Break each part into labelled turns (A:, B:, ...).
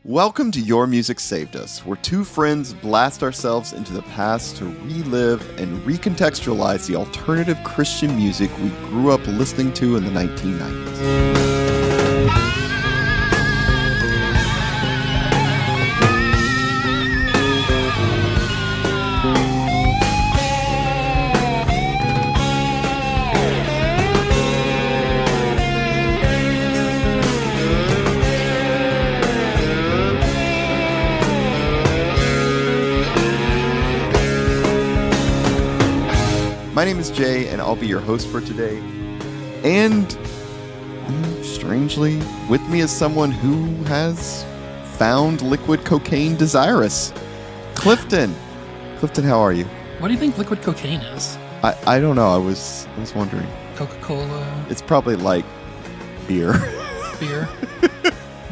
A: Welcome to Your Music Saved Us, where two friends blast ourselves into the past to relive and recontextualize the alternative Christian music we grew up listening to in the 1990s. My name is Jay, and I'll be your host for today. And, strangely, with me is someone who has found liquid cocaine desirous. Clifton. Clifton, how are you?
B: What do you think liquid cocaine is?
A: I don't know. I was wondering.
B: Coca-Cola.
A: It's probably like beer.
B: Beer.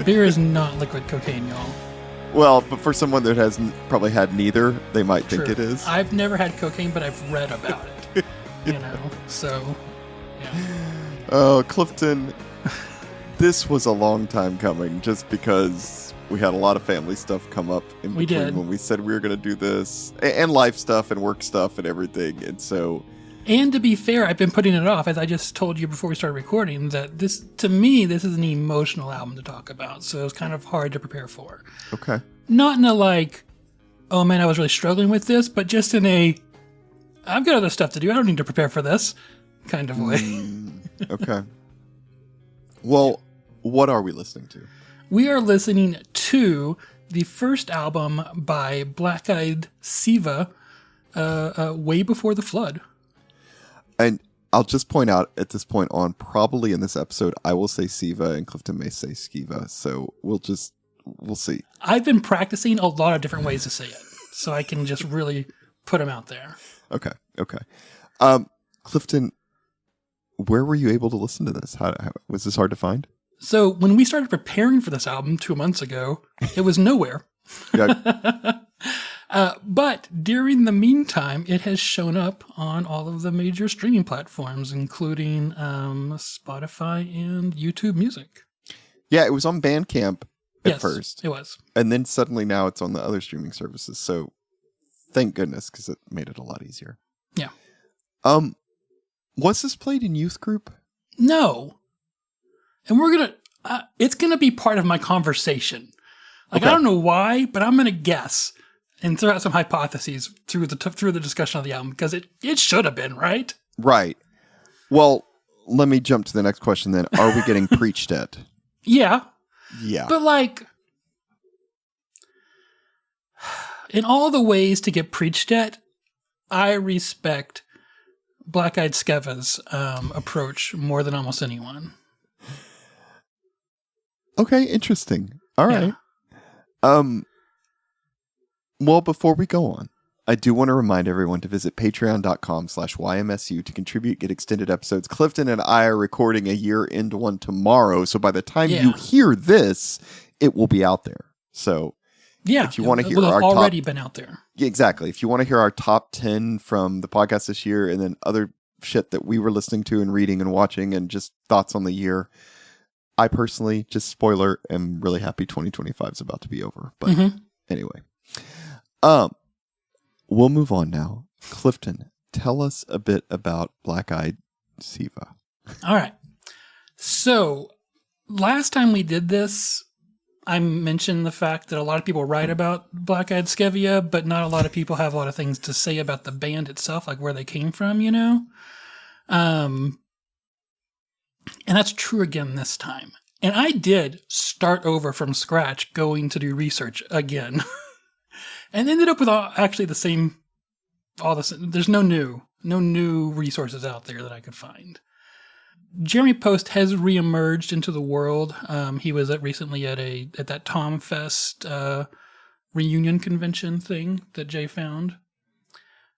B: Beer is not liquid cocaine, y'all.
A: Well, but for someone that has probably had neither, they might
B: True.
A: think it is.
B: I've never had cocaine, but I've read about it. So, yeah.
A: Oh, Clifton, this was a long time coming just because we had a lot of family stuff come up in between when we said we were going to do this, and life stuff and work stuff and everything. And so...
B: And to be fair, I've been putting it off, as I just told you before we started recording, that this, to me, this is an emotional album to talk about. So it's kind of hard to prepare for.
A: Okay.
B: Not in a like, oh man, I was really struggling with this, but just in a, I've got other stuff to do. I don't need to prepare for this kind of way.
A: Okay. Well, what are we listening to?
B: We are listening to the first album by Black-Eyed Sceva, way before the flood.
A: And I'll just point out at this point on, probably in this episode, I will say Sceva and Clifton may say Sceva. So we'll see.
B: I've been practicing a lot of different ways to say it, so I can just really put them out there.
A: Okay. Clifton, where were you able to listen to this? How was this hard to find?
B: So when we started preparing for this album 2 months ago, it was nowhere.
A: Yeah.
B: But during the meantime, it has shown up on all of the major streaming platforms, including Spotify and YouTube Music.
A: Yeah, it was on Bandcamp at first.
B: It was.
A: And then suddenly now it's on the other streaming services. So thank goodness, because it made it a lot easier.
B: Yeah.
A: Was this played in youth group?
B: No. And it's going to be part of my conversation. Like,
A: Okay.
B: I don't know why, but I'm going to guess and throw out some hypotheses through the discussion of the album, because it should have been, right?
A: Right. Well, let me jump to the next question then. Are we getting preached at?
B: Yeah.
A: Yeah.
B: But like, in all the ways to get preached at, I respect Black-Eyed Sceva's approach more than almost anyone.
A: Okay, interesting. All right. Yeah. Well, before we go on, I do want to remind everyone to visit patreon.com/YMSU to contribute, get extended episodes. Clifton and I are recording a year-end one tomorrow, so by the time you hear this, it will be out there. So if you want to hear
B: it will have
A: our
B: already been out there.
A: Yeah, exactly. If you want to hear our top 10 from the podcast this year, and then other shit that we were listening to and reading and watching and just thoughts on the year, I personally, just spoiler, am really happy 2025 is about to be over. But anyway, we'll move on now. Clifton, tell us a bit about Black-Eyed Sceva.
B: All right. So last time we did this, I mentioned the fact that a lot of people write about Black-Eyed Sceva, but not a lot of people have a lot of things to say about the band itself, like where they came from, you know? And that's true again this time. And I did start over from scratch going to do research again. And ended up with there's no new resources out there that I could find. Jeremy Post has reemerged into the world. He was recently at that Tom Fest reunion convention thing that Jay found.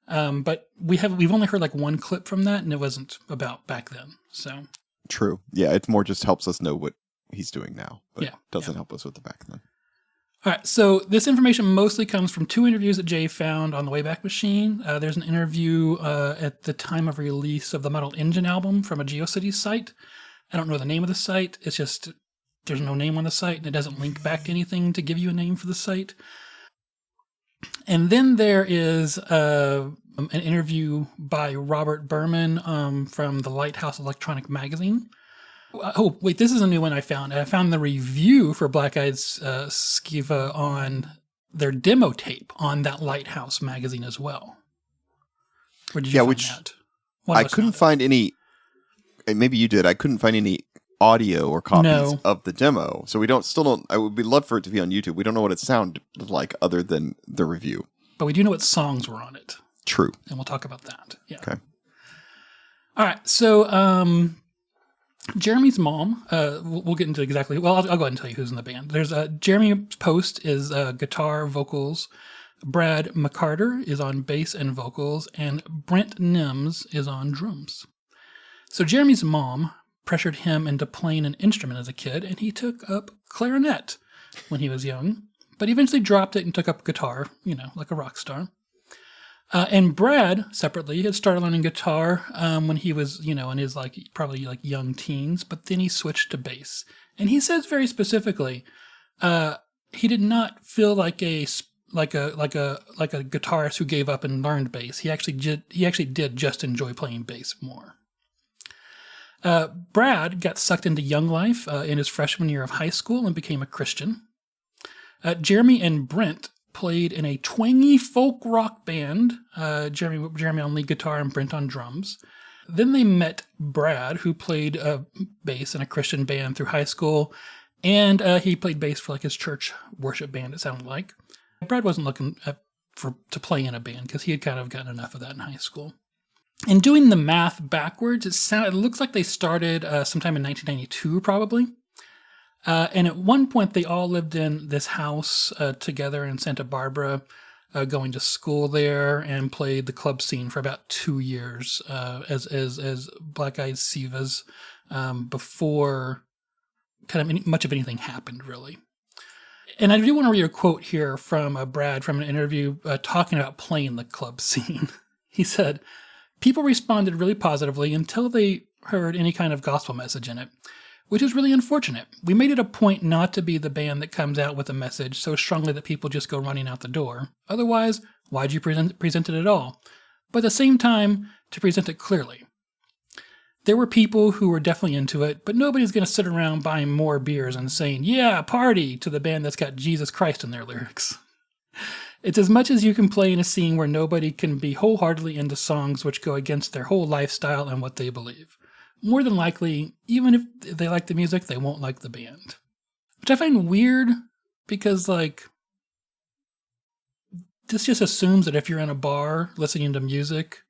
B: But we've only heard like one clip from that, and it wasn't about back then. So
A: true. Yeah, it more just helps us know what he's doing now, but doesn't help us with the back then.
B: All right, so this information mostly comes from 2 interviews that Jay found on the Wayback Machine. There's an interview at the time of release of the Metal Engine album from a GeoCities site. I don't know the name of the site. It's just there's no name on the site, and it doesn't link back to anything to give you a name for the site. And then there is an interview by Robert Berman from the Lighthouse Electronic Magazine. Oh, wait, this is a new one I found. I found the review for Black Eyed Sceva on their demo tape on that Lighthouse magazine as well. Where did you find that?
A: I couldn't find any, maybe you did, I couldn't find any audio or copies of the demo. So I would love for it to be on YouTube. We don't know what it sounded like other than the review. But
B: we do know what songs were on it.
A: True.
B: And we'll talk about that. Yeah.
A: Okay.
B: All right. So, Jeremy's mom, we'll get into exactly, well, I'll go ahead and tell you who's in the band. There's Jeremy Post is guitar, vocals. Brad McCarter is on bass and vocals, and Brent Nims is on drums. So Jeremy's mom pressured him into playing an instrument as a kid, and he took up clarinet when he was young, but eventually dropped it and took up guitar, like a rock star. And Brad, separately, had started learning guitar when he was, in his probably young teens, but then he switched to bass. And he says very specifically, he did not feel like a guitarist who gave up and learned bass. He actually did just enjoy playing bass more. Brad got sucked into Young Life in his freshman year of high school and became a Christian. Jeremy and Brent played in a twangy folk rock band, Jeremy on lead guitar and Brent on drums. Then they met Brad, who played bass in a Christian band through high school, and he played bass for his church worship band, it sounded like. Brad wasn't looking to play in a band because he had kind of gotten enough of that in high school. And doing the math backwards, it looks like they started sometime in 1992, probably. And at one point, they all lived in this house together in Santa Barbara, going to school there, and played the club scene for about 2 years as Black Eyed Scevas before kind of much of anything happened, really. And I do want to read a quote here from Brad from an interview talking about playing the club scene. He said, "People responded really positively until they heard any kind of gospel message in it, which is really unfortunate. We made it a point not to be the band that comes out with a message so strongly that people just go running out the door. Otherwise, why'd you present it at all? But at the same time, to present it clearly. There were people who were definitely into it, but nobody's going to sit around buying more beers and saying, 'Yeah, party,' to the band that's got Jesus Christ in their lyrics. It's as much as you can play in a scene where nobody can be wholeheartedly into songs which go against their whole lifestyle and what they believe. More than likely, even if they like the music, they won't like the band." Which I find weird because, this just assumes that if you're in a bar listening to music,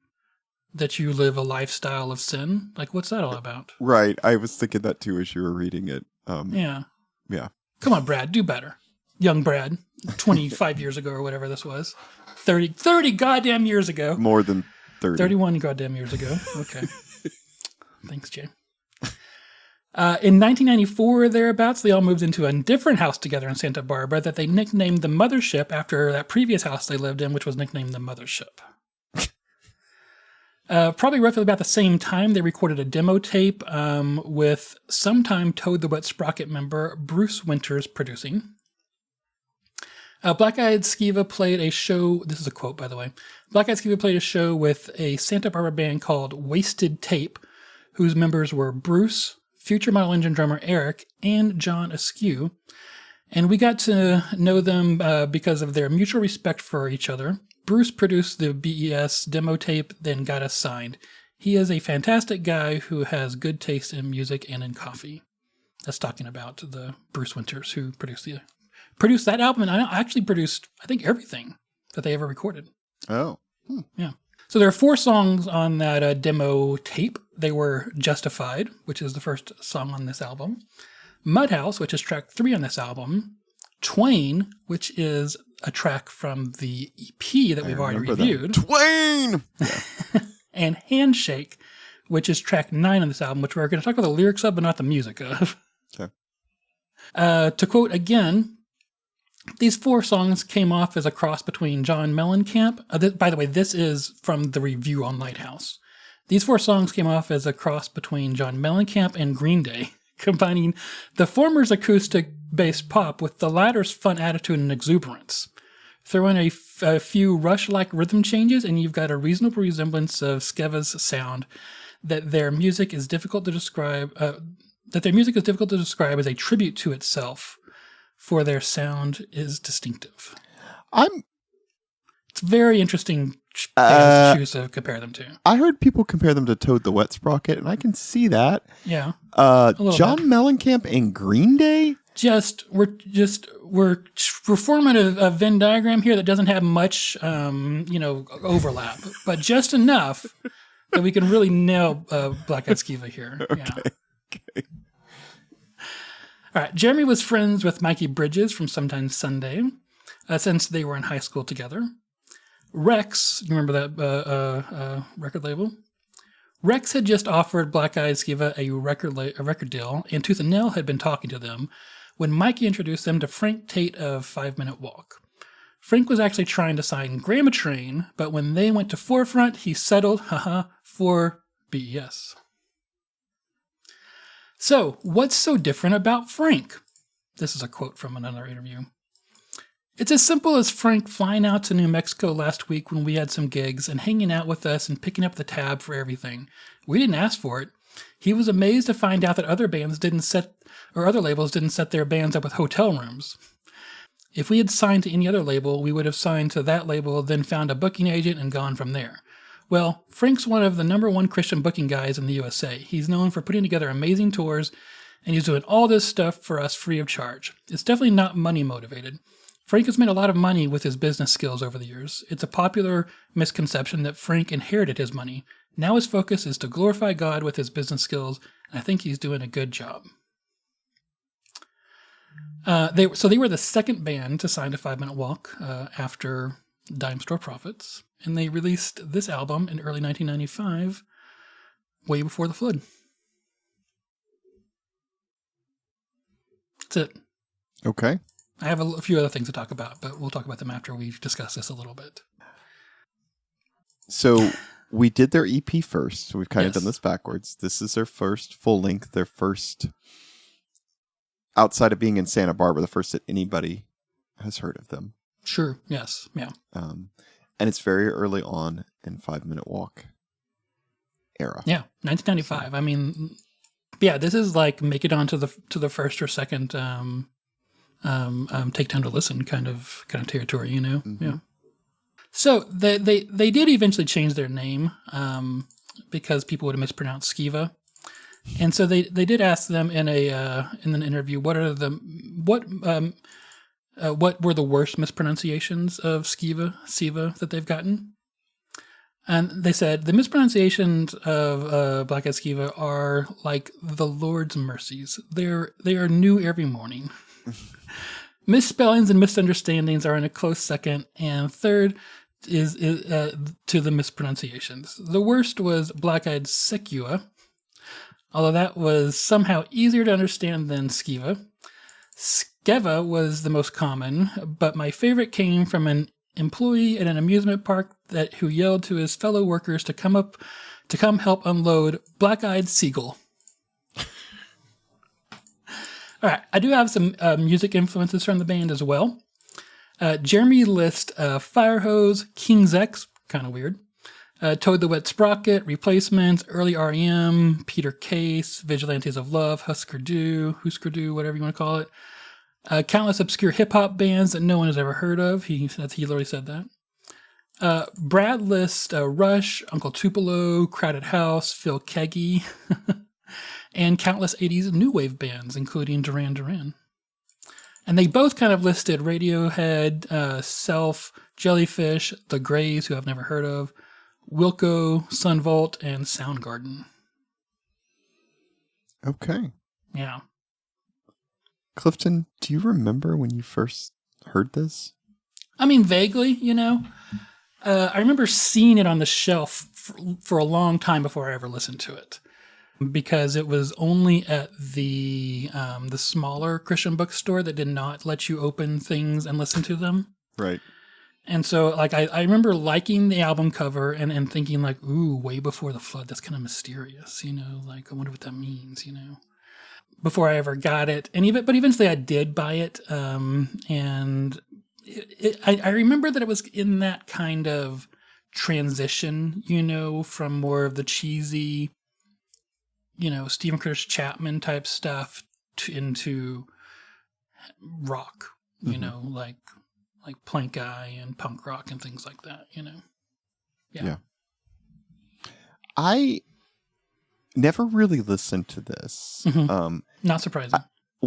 B: that you live a lifestyle of sin. What's that all about?
A: Right. I was thinking that too as you were reading it.
B: Yeah.
A: Yeah.
B: Come on, Brad, do better. Young Brad, 25 years ago or whatever this was. 30 goddamn years ago.
A: More than 30.
B: 31 goddamn years ago. Okay. Thanks, Jay. In 1994, thereabouts, they all moved into a different house together in Santa Barbara that they nicknamed the Mothership after that previous house they lived in, which was nicknamed the Mothership. Probably roughly about the same time, they recorded a demo tape with sometime Toad the Wet Sprocket member Bruce Winters producing. Black Eyed Sceva played a show, this is a quote, by the way. Black Eyed Sceva played a show with a Santa Barbara band called Wasted Tape, whose members were Bruce, future Model Engine drummer Eric, and John Askew. And we got to know them because of their mutual respect for each other. Bruce produced the BES demo tape, then got us signed. He is a fantastic guy who has good taste in music and in coffee. That's talking about the Bruce Winters who produced that album, and I actually produced, I think, everything that they ever recorded.
A: Oh.
B: Yeah. So there are 4 songs on that demo tape. They were Justified, which is the first song on this album. Mudhouse, which is track 3 on this album. Twain, which is a track from the EP that we've already reviewed.
A: Twain!
B: Yeah. And Handshake, which is track 9 on this album, which we're going to talk about the lyrics of, but not the music of.
A: Okay.
B: To quote again, these 4 songs came off as a cross between John Mellencamp. By the way, this is from the review on Lighthouse. These 4 songs came off as a cross between John Mellencamp and Green Day, combining the former's acoustic-based pop with the latter's fun attitude and exuberance. Throw in a few Rush-like rhythm changes, and you've got a reasonable resemblance of Sceva's sound. That their music is difficult to describe. As a tribute to itself, for their sound is distinctive. It's very interesting to choose to compare them to.
A: I heard people compare them to Toad the Wet Sprocket, and I can see that.
B: Yeah.
A: John Mellencamp and Green Day?
B: We're forming a Venn diagram here that doesn't have much overlap, but just enough that we can really nail Black Eyed Sceva here.
A: Okay.
B: Yeah. Okay. All right. Jeremy was friends with Mikey Bridges from Sometimes Sunday, since they were in high school together. Rex, you remember that record label? Rex had just offered Black Eyed Sceva a record deal, and Tooth and Nail had been talking to them when Mikey introduced them to Frank Tate of 5 Minute Walk. Frank was actually trying to sign Grandma Train, but when they went to Forefront, he settled, for BES. So, what's so different about Frank? This is a quote from another interview. It's as simple as Frank flying out to New Mexico last week when we had some gigs and hanging out with us and picking up the tab for everything. We didn't ask for it. He was amazed to find out that other labels didn't set their bands up with hotel rooms. If we had signed to any other label, we would have signed to that label, then found a booking agent and gone from there. Well, Frank's one of the #1 Christian booking guys in the USA. He's known for putting together amazing tours, and he's doing all this stuff for us free of charge. It's definitely not money motivated. Frank has made a lot of money with his business skills over the years. It's a popular misconception that Frank inherited his money. Now his focus is to glorify God with his business skills, and I think he's doing a good job. They were the second band to sign to 5 Minute Walk after Dime Store Prophets, and they released this album in early 1995, way before the flood. That's it.
A: Okay.
B: I have a few other things to talk about, but we'll talk about them after we've discussed this a little bit.
A: So we did their EP first. So we've kind of done this backwards. This is their first full length, their first, outside of being in Santa Barbara, the first that anybody has heard of them.
B: Sure. Yes. Yeah.
A: And it's very early on in 5 Minute Walk era.
B: Yeah. 1995. I mean, yeah, this is like make it onto the first or second take time to listen kind of territory, you know? Mm-hmm. Yeah. So they did eventually change their name because people would have mispronounced Sceva. And so they did ask them in an interview what were the worst mispronunciations of Sceva that they've gotten. And they said the mispronunciations of Black Eyed Sceva are like the Lord's mercies. They are new every morning. Misspellings and misunderstandings are in a close second, and third is to the mispronunciations. The worst was Black Eyed Sceva, although that was somehow easier to understand than Sceva. Sceva was the most common, but my favorite came from an employee at an amusement park who yelled to his fellow workers to come help unload Black Eyed Seagull. All right, I do have some music influences from the band as well. Jeremy lists Firehose, King's X, kind of weird, Toad the Wet Sprocket, Replacements, early REM, Peter Case, Vigilantes of Love, Husker Du, whatever you want to call it. Countless obscure hip-hop bands that no one has ever heard of. He literally said that. Brad lists Rush, Uncle Tupelo, Crowded House, Phil Keaggy, and countless 80s new wave bands, including Duran Duran. And they both kind of listed Radiohead, Self, Jellyfish, The Grays, who I've never heard of, Wilco, Sunvolt, and Soundgarden.
A: Okay.
B: Yeah.
A: Clifton, do you remember when you first heard this?
B: I mean, vaguely, you know. I remember seeing it on the shelf for a long time before I ever listened to it, because it was only at the smaller Christian bookstore that did not let you open things and listen to them.
A: Right.
B: And so, like, I remember liking the album cover and thinking, like, ooh, way before the flood. That's kind of mysterious, you know? Like, I wonder what that means, you know? before I ever got it. But eventually I did buy it. And I remember that it was in that kind of transition, from more of the cheesy, Stephen Curtis Chapman type stuff into rock, like Plank Eye and punk rock and things like that,
A: Yeah. I never really listened to this.
B: Not surprising.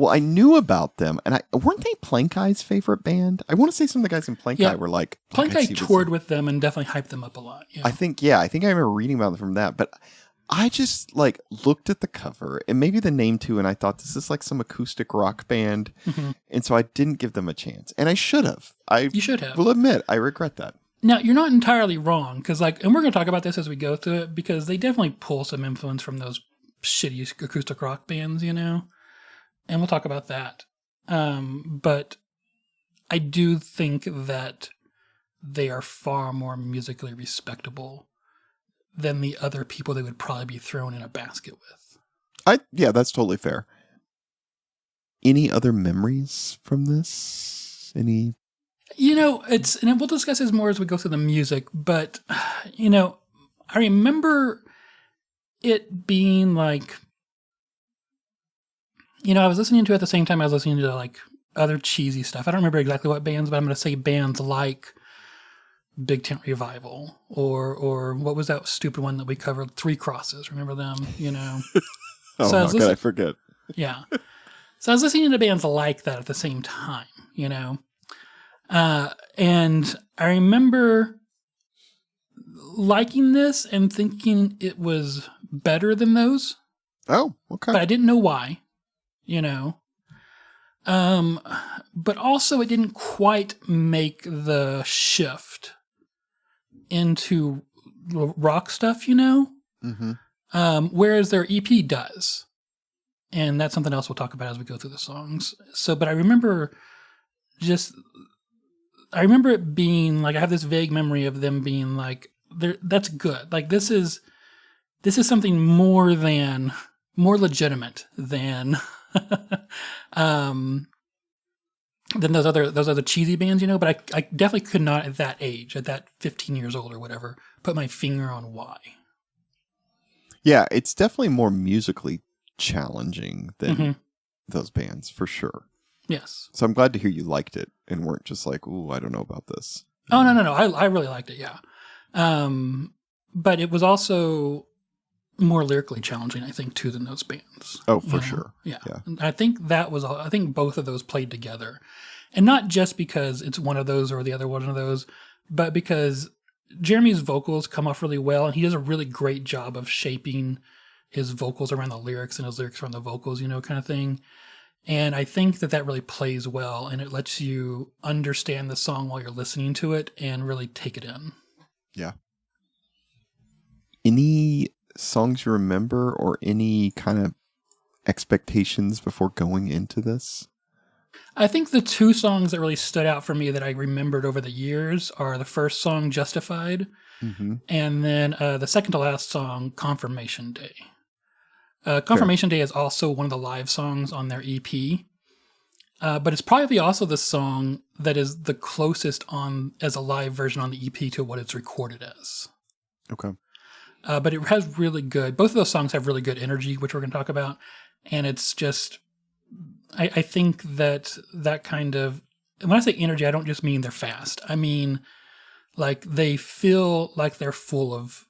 A: I knew about them, and weren't they Plank Eye's favorite band? I want to say some of the guys in Plank Eye were like...
B: Plank Eye toured with them and definitely hyped them up a lot. Yeah.
A: I think I remember reading about them from that, but I just looked at the cover, and maybe the name too, and I thought this is like some acoustic rock band, and so I didn't give them a chance, and I should have. You should have. Will admit, I regret that. Now,
B: you're not entirely wrong, because and we're going to talk about this as we go through it, because they definitely pull some influence from those shitty acoustic rock bands, and we'll talk about that. But I do think that they are far more musically respectable than the other people they would probably be thrown in a basket with.
A: Yeah, that's totally fair. Any other memories from this? Any?
B: And we'll discuss this more as we go through the music, but, I remember it being like, I was listening to it at the same time I was listening to other cheesy stuff. I don't remember exactly what bands, but I'm going to say bands like Big Tent Revival or what was that stupid one that we covered? Three Crosses. Remember them?
A: Oh, so God, I forget.
B: Yeah. So I was listening to bands like that at the same time, and I remember liking this and thinking it was better than those.
A: Oh, okay.
B: But I didn't know why. But also it didn't quite make the shift into rock stuff, whereas their EP does. And that's something else we'll talk about as we go through the songs. But I remember it being I have this vague memory of them being that's good. This is something more legitimate than than those other cheesy bands, but I definitely could not at that age, at that 15 years old or whatever, put my finger on why.
A: Yeah, it's definitely more musically challenging than those bands, for sure.
B: Yes.
A: So I'm glad to hear you liked it and weren't just ooh, I don't know about this.
B: Oh, no. I really liked it, yeah. But it was also more lyrically challenging, I think, too, than those bands.
A: Oh, for sure.
B: Yeah. I think I think both of those played together. And not just because it's one of those or the other one of those, but because Jeremy's vocals come off really well, and he does a really great job of shaping his vocals around the lyrics and his lyrics around the vocals, kind of thing. And I think that really plays well, and it lets you understand the song while you're listening to it and really take it in.
A: Yeah. Any songs you remember or any kind of expectations before going into this?
B: I think the two songs that really stood out for me that I remembered over the years are the first song, Justified, and then the second to last song, Confirmation Day. Confirmation Day is also one of the live songs on their EP, but it's probably also the song that is the closest on as a live version on the EP to what it's recorded as.
A: Okay.
B: But it has both of those songs have really good energy, which we're going to talk about. And it's just, I think that kind of, when I say energy, I don't just mean they're fast. I mean, they feel like they're full of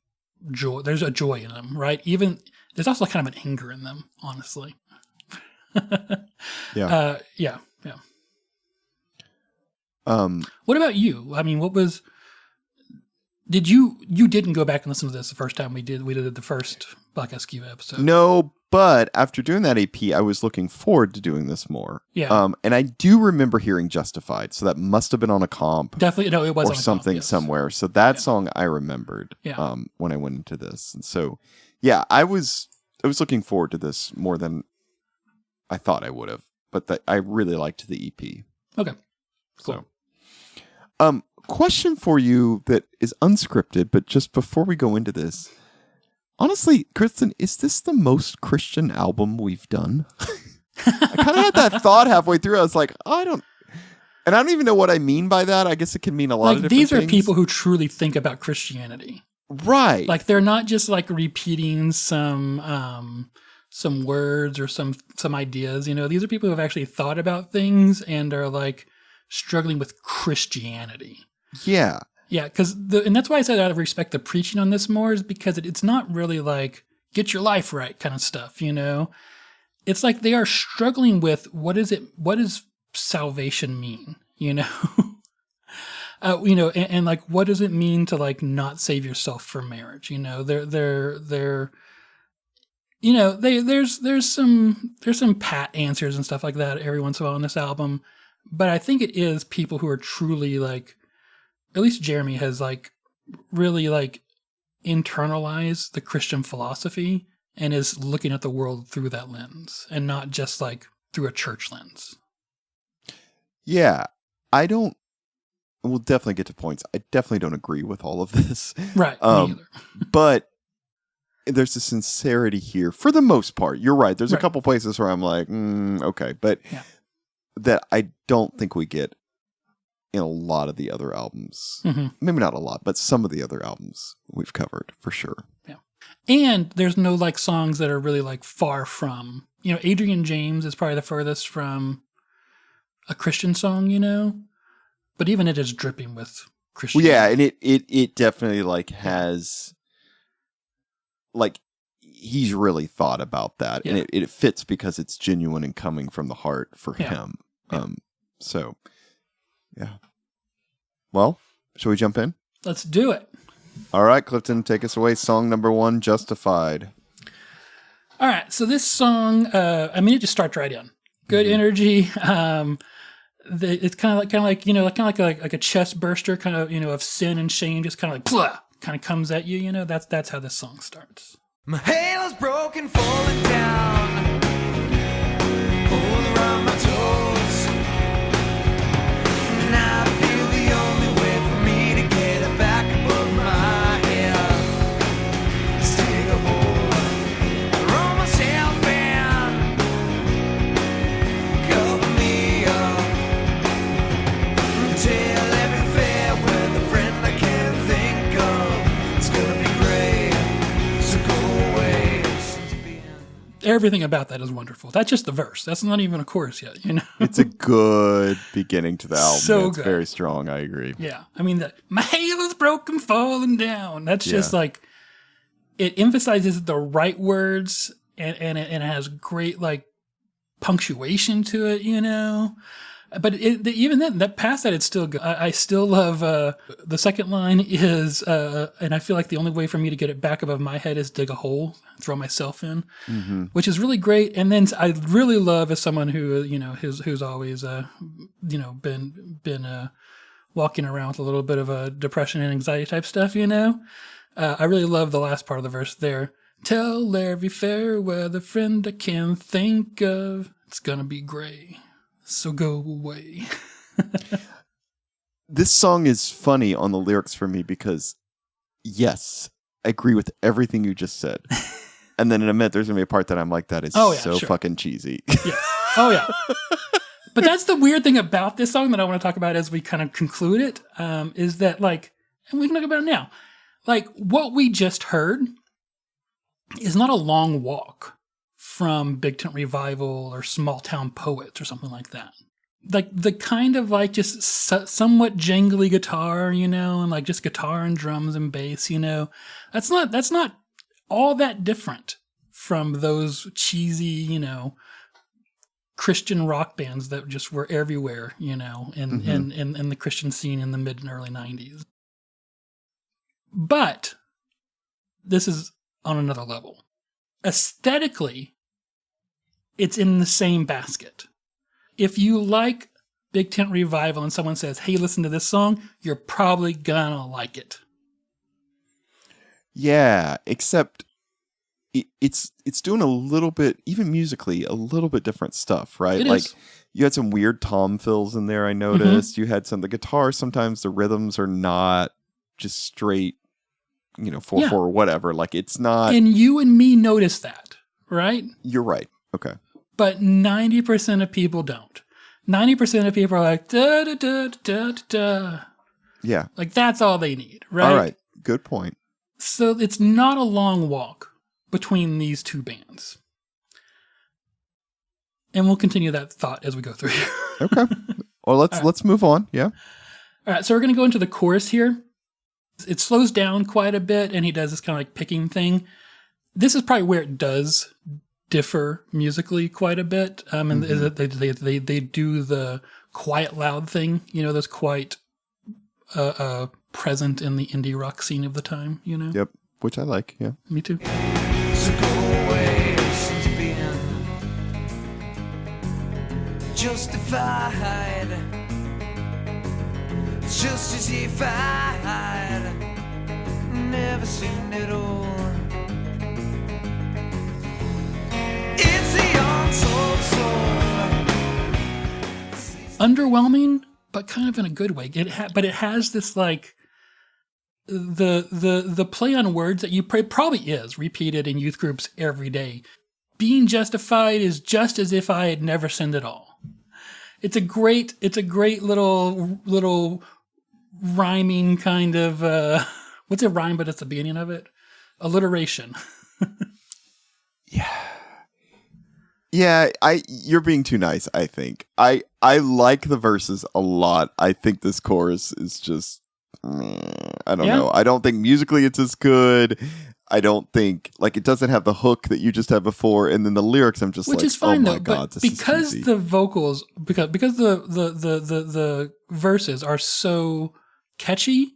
B: joy. There's a joy in them, right? There's also kind of an anger in them, honestly.
A: Yeah.
B: Yeah. What about you? I mean, you didn't go back and listen to this the first time we did the first Black Sceva episode?
A: No, but after doing that EP, I was looking forward to doing this more.
B: Yeah.
A: And I do remember hearing Justified, so that must have been on a comp.
B: Definitely, no, it was
A: or
B: on a
A: something
B: comp, yes.
A: somewhere. So that song I remembered when I went into this. And so, yeah, I was looking forward to this more than I thought I would have, but I really liked the EP.
B: Okay. Cool.
A: So, question for you that is unscripted, but just before we go into this, honestly, Kristen, is this the most Christian album we've done? I kind of had that thought halfway through. I was like, I don't even know what I mean by that. I guess it can mean a lot of different
B: these are
A: things.
B: people who truly think about Christianity.
A: Right.
B: Like they're not just like repeating some words or some ideas, These are people who have actually thought about things and are like struggling with Christianity.
A: Yeah.
B: Yeah, and that's why I said I respect the preaching on this more, is because it's not really like get your life right kind of stuff, It's like they are struggling with what does salvation mean, and like what does it mean to like not save yourself for marriage, there's some pat answers and stuff like that every once in a while on this album, but I think it is people who are truly like, at least Jeremy has like really like internalized the Christian philosophy and is looking at the world through that lens and not just like through a church lens.
A: Yeah. We'll definitely get to points. I definitely don't agree with all of this.
B: Right. Me either.
A: But there's a sincerity here for the most part. You're right. There's a couple places where I'm like, okay. But that I don't think we get in a lot of the other albums. Mm-hmm. Maybe not a lot, but some of the other albums we've covered for sure.
B: Yeah. And there's no like songs that are really like far from, Adrian James is probably the furthest from a Christian song, but even it is dripping with Christianity.
A: Well, yeah. And it definitely like has like, he's really thought about that, and it fits because it's genuine and coming from the heart for him. Yeah. So yeah. Well, shall we jump in?
B: Let's do it.
A: All right, Clifton, take us away. Song number 1, Justified.
B: All right. So this song, it just starts right in. Good energy. It's kind of like a chest burster, kind of, of sin and shame, just kind of like, blah, kind of comes at you, that's how this song starts.
C: My halo's broken, falling down, all around my toes, and I feel the only way for me to get it back above my head is take a hold, throw myself in, cover me up, tell every fair with a friend I can't think of, it's gonna be great, so go away.
B: Everything about that is wonderful. That's just the verse. That's not even a chorus yet,
A: It's a good beginning to the album.
B: So
A: it's
B: good.
A: Very strong. I agree.
B: Yeah. My halo's broken, falling down. That's just like, it emphasizes the right words and it has great like punctuation to it, But even then, that past that, it's still good. I still love the second line is, and I feel like the only way for me to get it back above my head is dig a hole, throw myself in, which is really great. And then I really love, as someone who who's always been walking around with a little bit of a depression and anxiety type stuff. I really love the last part of the verse there. Tell every fair weather friend I can think of, it's gonna be gray. So go away.
A: This song is funny on the lyrics for me because, yes, I agree with everything you just said. And then in a minute, there's going to be a part that I'm like, that is fucking cheesy.
B: Yes. Oh, yeah. But that's the weird thing about this song that I want to talk about as we kind of conclude it, is that, like, and we can talk about it now, like, what we just heard is not a long walk from Big Tent Revival or Small Town Poets or something like that. Like the kind of like just somewhat jangly guitar, and like just guitar and drums and bass, that's not all that different from those cheesy, Christian rock bands that just were everywhere, in the Christian scene in the mid and early 90s. But this is on another level. Aesthetically, it's in the same basket. If you like Big Tent Revival and someone says, hey, listen to this song, you're probably gonna like it.
A: Yeah, except it's doing a little bit, even musically, a little bit different stuff, right?
B: It
A: like
B: is.
A: You had some weird tom fills in there, I noticed. You had the guitar, sometimes the rhythms are not just straight, 4/4 or whatever. Like it's not.
B: And you and me noticed that, right?
A: You're right. Okay.
B: But 90% of people don't. 90% of people are like, da da da da da da.
A: Yeah.
B: Like, that's all they need, right?
A: All right. Good point.
B: So it's not a long walk between these two bands. And we'll continue that thought as we go through here.
A: Okay. Well, let's move on. Yeah.
B: All right, so we're going to go into the chorus here. It slows down quite a bit, and he does this kind of like picking thing. This is probably where it does differ musically quite a bit. And is that they do the quiet loud thing, that's quite present in the indie rock scene of the time,
A: Yep. Which I like. Yeah.
B: Me too.
C: So go away since being justified. It's just as if I'd never seen it all. It's the untold soul.
B: Underwhelming, but kind of in a good way. But it has this like the play on words that you probably is repeated in youth groups every day. Being justified is just as if I had never sinned at all. It's a great little rhyming kind of what's a rhyme, but it's the beginning of it? Alliteration.
A: Yeah, you're being too nice, I think. I like the verses a lot. I think this chorus is just I don't know. I don't think musically it's as good. I don't think it doesn't have the hook that you just had before, and then the lyrics I'm just
B: which is fine,
A: oh my
B: though,
A: god,
B: but
A: this
B: because
A: is cheesy.
B: the vocals because the verses are so catchy,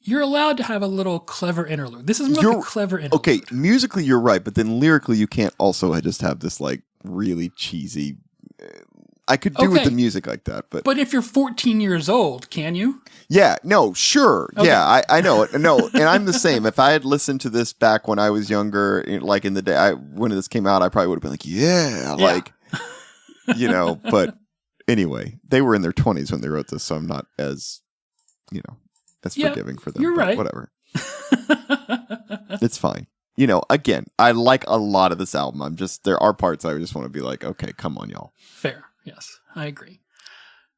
B: you're allowed to have a little clever interlude. This is more like a clever interlude.
A: Okay, musically you're right, but then lyrically you can't also just have this really cheesy. I could do with the music like that, but
B: if you're 14 years old, can you?
A: Yeah, no, sure.
B: Okay.
A: Yeah, I know it. No, and I'm the same. If I had listened to this back when I was younger, like in the day when this came out, I probably would have been like, yeah. But anyway, they were in their 20s when they wrote this, so I'm not as, as forgiving for them.
B: You're right.
A: Whatever. It's fine. Again, I like a lot of this album. There are parts I just want to be like, okay, come on, y'all.
B: Fair. Yes, I agree.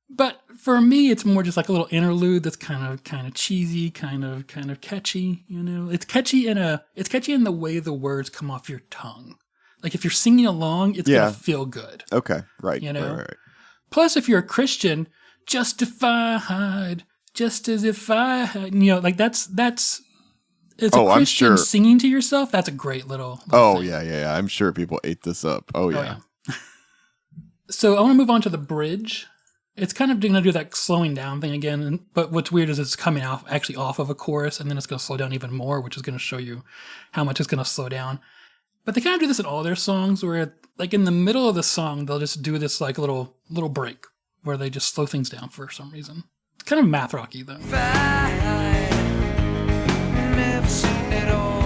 B: But for me, it's more just like a little interlude that's kind of cheesy, kind of catchy. It's catchy in the way the words come off your tongue. Like if you're singing along, it's gonna feel good.
A: Okay, right. Right.
B: Plus, if you're a Christian, justified, just as if I had, that's. It's a Christian singing to yourself. That's a great little thing.
A: Yeah. I'm sure people ate this up. Oh yeah.
B: So I want to move on to the bridge. It's kind of going to do that slowing down thing again. But what's weird is it's coming off of a chorus, and then it's going to slow down even more, which is going to show you how much it's going to slow down. But they kind of do this in all their songs, where in the middle of the song, they'll just do this little break where they just slow things down for some reason. It's kind of math rocky though.
C: Never seen it all.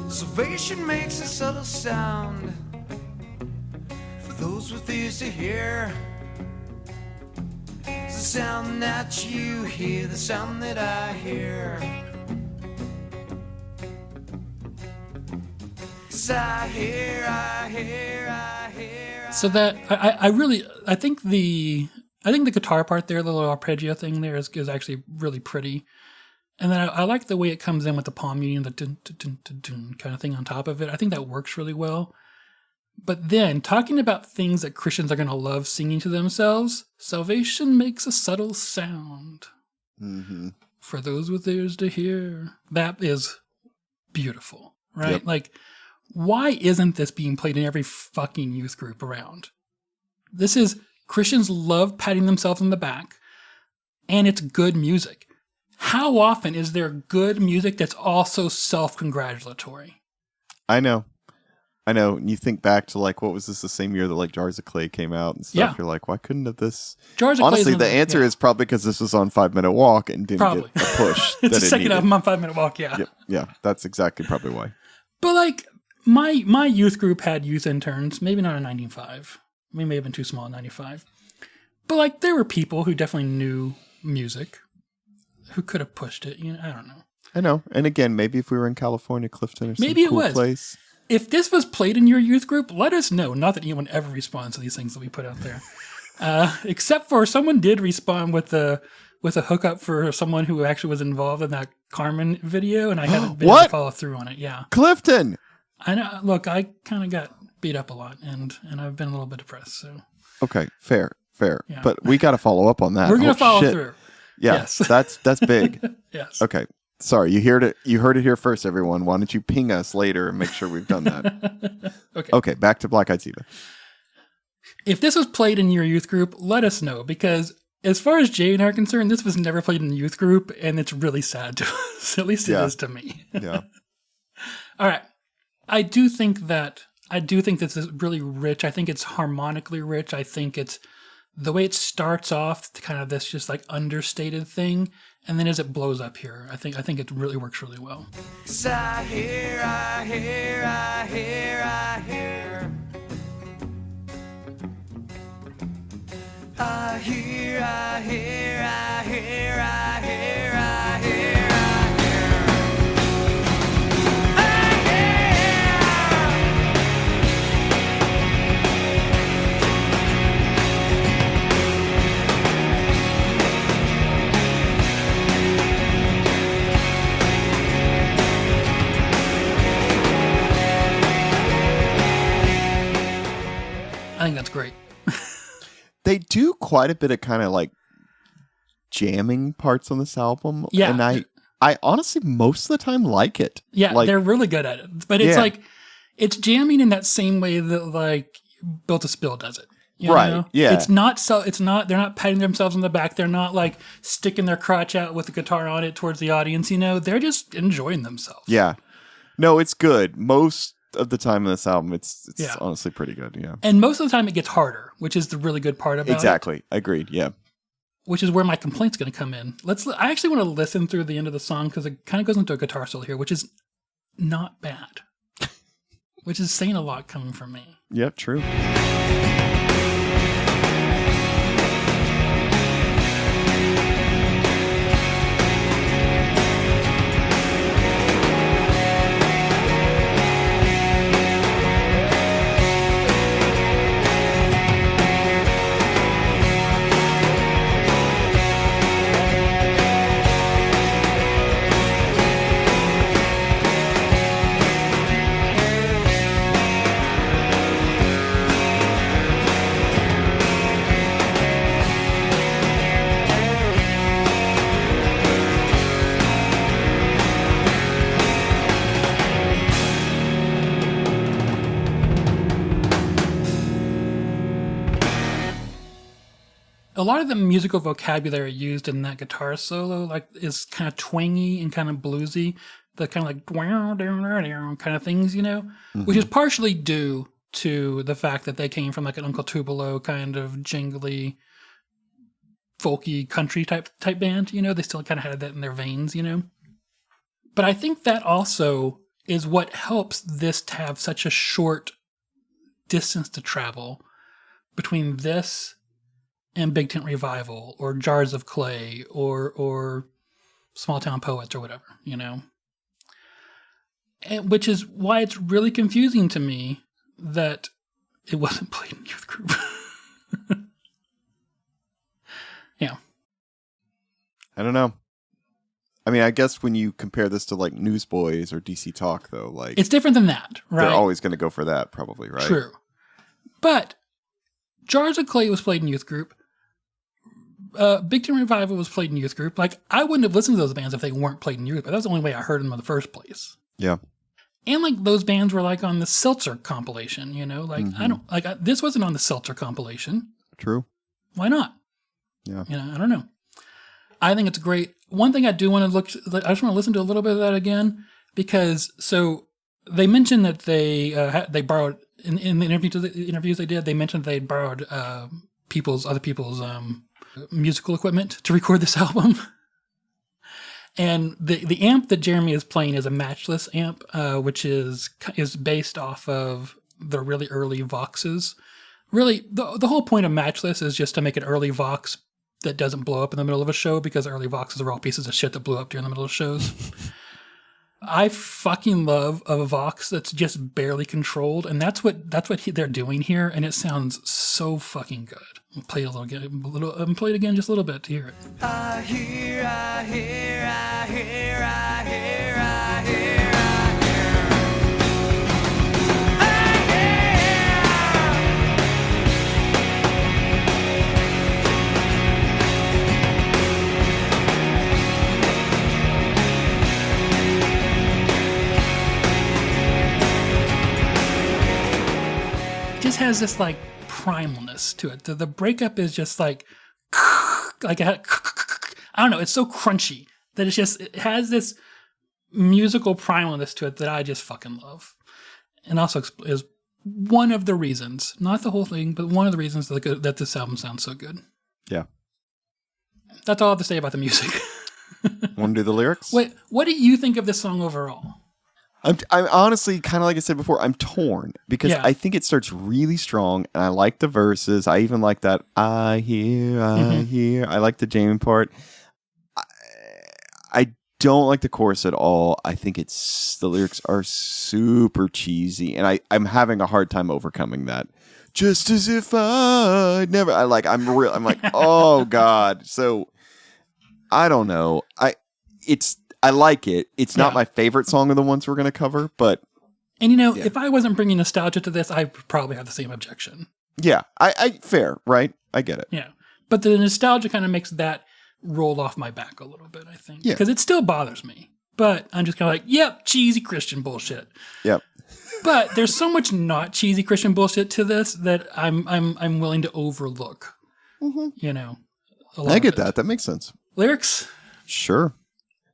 C: Salvation makes a subtle sound for those with ears to hear. It's the sound that you hear, the sound that I hear. 'Cause I hear.
B: So that I think the guitar part there, the little arpeggio thing there is actually really pretty. And then I like the way it comes in with the palm muting, the dun, dun, dun, dun, dun kind of thing on top of it. I think that works really well. But then, talking about things that Christians are going to love singing to themselves, salvation makes a subtle sound.
A: Mm-hmm.
B: For those with ears to hear. That is beautiful, right?
A: Yep.
B: Why isn't this being played in every fucking youth group around? Christians love patting themselves on the back, and it's good music. How often is there good music that's also self-congratulatory?
A: I know. I know. And you think back to like, what was this? The same year that like Jars of Clay came out and stuff.
B: Yeah.
A: You're like, why couldn't have this?
B: Jars of Clay
A: Honestly,
B: is
A: the answer is probably because this was on 5 Minute Walk and didn't
B: Probably.
A: get a push.
B: it's
A: that
B: the
A: it
B: second
A: needed.
B: album on 5 Minute Walk. Yeah.
A: Yep. Yeah, that's exactly probably why.
B: But like my youth group had youth interns, maybe not in 95. We may have been too small in 95. But like there were people who definitely knew music who could have pushed it. You know, I don't know.
A: I know. And again, maybe if we were in California, Clifton or some
B: Maybe it
A: cool
B: was.
A: place.
B: If this was played in your youth group, let us know. Not that anyone ever responds to these things that we put out there. Except for someone did respond with a hookup for someone who actually was involved in that Carmen video, and I haven't been able to follow through on it. Yeah.
A: Clifton!
B: I know. Look, I kind of got beat up a lot, and I've been a little bit depressed. So
A: Okay, fair.
B: Yeah.
A: But we got to follow up on that.
B: we're gonna follow
A: shit.
B: through.
A: Yeah,
B: Yes.
A: that's big.
B: Yes.
A: Okay. Sorry, you heard it here first, everyone. Why don't you ping us later and make sure we've done that? Okay, back to Black Eyed Sceva.
B: If this was played in your youth group, let us know, because as far as Jay and I are concerned, this was never played in the youth group, and it's really sad to us. At least it is to me.
A: Yeah.
B: All right. I do think this is really rich. I think it's harmonically rich. I think it's the way it starts off, kind of this just like understated thing, and then as it blows up here, I think it really works really well.
C: 'Cause I hear, I hear, I hear, I hear. I hear, I hear, I hear, I hear, I hear, I hear.
B: I think that's great.
A: They do quite a bit of kind of like jamming parts on this album.
B: Yeah.
A: And I honestly most of the time like it.
B: Yeah,
A: like,
B: they're really good at it. But it's like, it's jamming in that same way that like Built to Spill does it. You
A: right.
B: know?
A: Yeah.
B: They're not patting themselves on the back. They're not like sticking their crotch out with the guitar on it towards the audience. You know, they're just enjoying themselves.
A: Yeah. No, it's good. Most of the time in this album, it's
B: Yeah.
A: honestly pretty good. Yeah.
B: And most of the time it gets harder, which is the really good part about it.
A: Exactly. Agreed. Yeah.
B: Which is where my complaint's going to come in. I actually want to listen through the end of the song because it kind of goes into a guitar solo here, which is not bad. Which is saying a lot coming from me.
A: Yep. True.
B: A lot of the musical vocabulary used in that guitar solo like is kind of twangy and kind of bluesy, the kind of like kind of things, you know, which is partially due to the fact that they came from like an Uncle Tupelo kind of jingly, folky country type band. You know, they still kind of had that in their veins, you know. But I think that also is what helps this to have such a short distance to travel between this and Big Tent Revival or Jars of Clay or Small Town Poets or whatever, you know? And, which is why it's really confusing to me that it wasn't played in youth group. Yeah.
A: I don't know. I mean, I guess when you compare this to like Newsboys or DC Talk, though, like
B: it's different than that, right?
A: they're always going to go for that, probably, right?
B: True. But Jars of Clay was played in youth group. Big Tent Revival was played in youth group. Like, I wouldn't have listened to those bands if they weren't played in youth, but that's the only way I heard them in the first place.
A: Yeah.
B: And like those bands were like on the Seltzer compilation, you know, like this wasn't on the Seltzer compilation.
A: True.
B: Why not?
A: Yeah.
B: You know, I don't know. I think it's great. One thing I do want to I just want to listen to a little bit of that again, because so They mentioned that they borrowed in the interviews they did. They mentioned they borrowed other people's musical equipment to record this album. And the amp that Jeremy is playing is a matchless amp, which is based off of the really early Voxes. Really, the whole point of matchless is just to make an early Vox that doesn't blow up in the middle of a show, because early Voxes are all pieces of shit that blew up during the middle of shows. I fucking love a Vox that's just barely controlled, and that's what they're doing here, and it sounds so fucking good. I'll play it play it again just a little bit to hear it.
C: I hear, I hear, I hear, I hear, I hear, I hear.
B: It just has this like primalness to it. The breakup is just like I don't know. It's so crunchy that it has this musical primalness to it that I just fucking love, and also is one of the reasons, not the whole thing, but one of the reasons that this album sounds so good.
A: Yeah.
B: That's all I have to say about the music.
A: Want to do the lyrics?
B: Wait, what do you think of this song overall?
A: I'm honestly, kind of like I said before, I'm torn because I think it starts really strong, and I like the verses. I even like that I hear. I like the jamming part. I don't like the chorus at all. I think the lyrics are super cheesy, and I'm having a hard time overcoming that. Just as if I'm like, oh God. So I don't know. I like it. It's not my favorite song of the ones we're going to cover, but...
B: And if I wasn't bringing nostalgia to this, I would probably have the same objection.
A: Yeah, I fair, right? I get it.
B: Yeah. But the nostalgia kind of makes that roll off my back a little bit, I think.
A: Yeah.
B: Because it still bothers me. But I'm just kind of like, yep, cheesy Christian bullshit.
A: Yep.
B: But there's so much not cheesy Christian bullshit to this that I'm willing to overlook. Mm-hmm.
A: I get that. That makes sense.
B: Lyrics?
A: Sure.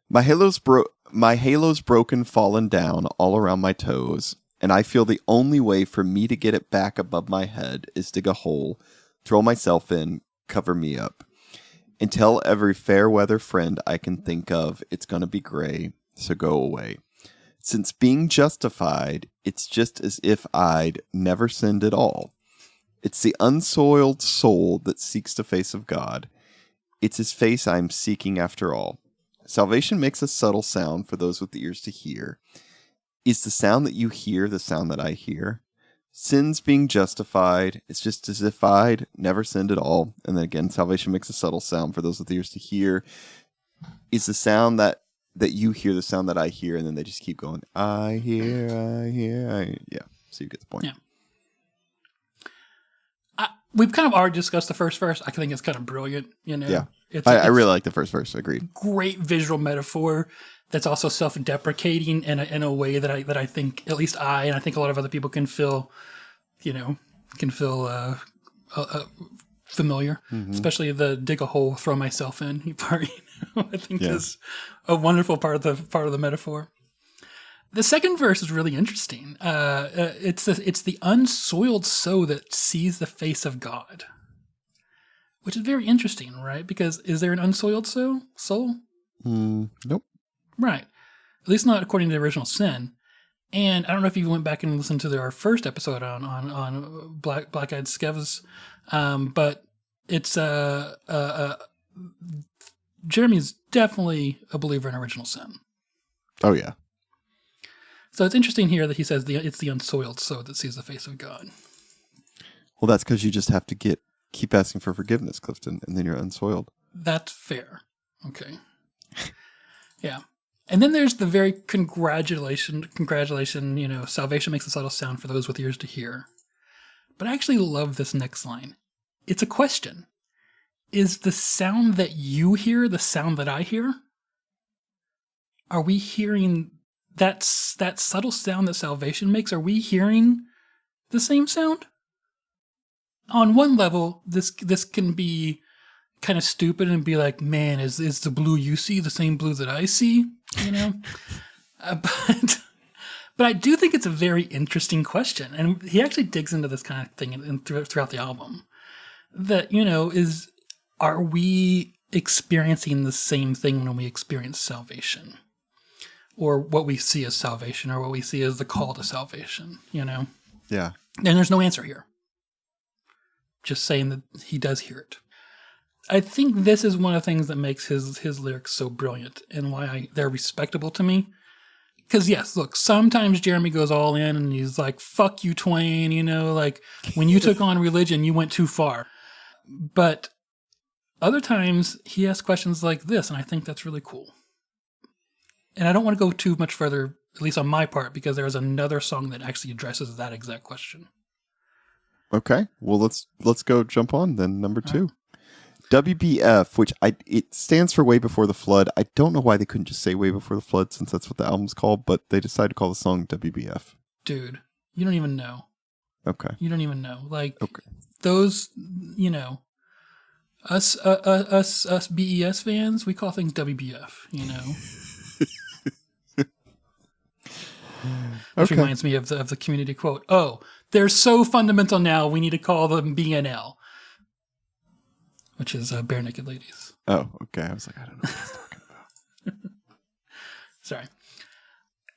A: My halo's broken, fallen down all around my toes, and I feel the only way for me to get it back above my head is dig a hole, throw myself in, cover me up, and tell every fair weather friend I can think of it's gonna be gray, so go away. Since being justified, it's just as if I'd never sinned at all. It's the unsoiled soul that seeks the face of God. It's his face I'm seeking after all. Salvation makes a subtle sound for those with ears to hear. Is the sound that you hear the sound that I hear? Sin's being justified. It's just as if I'd never sinned at all. And then again, salvation makes a subtle sound for those with ears to hear. Is the sound that you hear the sound that I hear? And then they just keep going, I hear, I hear, I hear. Yeah, so you get the point.
B: Yeah. We've kind of already discussed the first verse. I think it's kind of brilliant,
A: Yeah. I really like the first verse. Agreed.
B: Great visual metaphor that's also self-deprecating in a way that I think, at least and I think a lot of other people can feel, familiar. Mm-hmm. Especially the dig a hole, throw myself in part. I think is a wonderful part of the metaphor. The second verse is really interesting. It's the unsoiled soul that sees the face of God. Which is very interesting, right? Because is there an unsoiled soul?
A: Nope.
B: Right. At least not according to the original sin. And I don't know if you went back and listened to our first episode on Black Eyed Scevas, but it's Jeremy's definitely a believer in original sin.
A: Oh yeah.
B: So it's interesting here that he says it's the unsoiled soul that sees the face of God.
A: Well, that's because you just have to keep asking for forgiveness, Clifton, and then you're unsoiled.
B: That's fair. Okay. Yeah. And then there's the very congratulation, salvation makes a subtle sound for those with ears to hear. But I actually love this next line. It's a question. Is the sound that you hear the sound that I hear? Are we hearing that subtle sound that salvation makes? Are we hearing the same sound? On one level, this can be kind of stupid and be like, man, is the blue you see the same blue that I see? But I do think it's a very interesting question. And he actually digs into this kind of thing throughout the album. That, are we experiencing the same thing when we experience salvation? Or what we see as salvation, or what we see as the call to salvation,
A: Yeah.
B: And there's no answer here. Just saying that he does hear it. I think this is one of the things that makes his lyrics so brilliant and why they're respectable to me. Because, yes, look, sometimes Jeremy goes all in and he's like, fuck you, Twain, like when you took on religion, you went too far. But other times he asks questions like this, and I think that's really cool. And I don't want to go too much further, at least on my part, because there's another song that actually addresses that exact question.
A: Okay. Well, let's go jump on then. Number 2. WBF, which it stands for Way Before the Flood. I don't know why they couldn't just say Way Before the Flood since that's what the album's called, but they decided to call the song WBF.
B: Dude, you don't even know.
A: Okay.
B: You don't even know. Like,
A: okay.
B: Those, us BES fans, we call things WBF, Which reminds me of the Community quote. Oh, they're so fundamental now, we need to call them BNL. Which is Bare Naked Ladies.
A: Oh, okay. I was like, I don't know what he's talking about.
B: Sorry.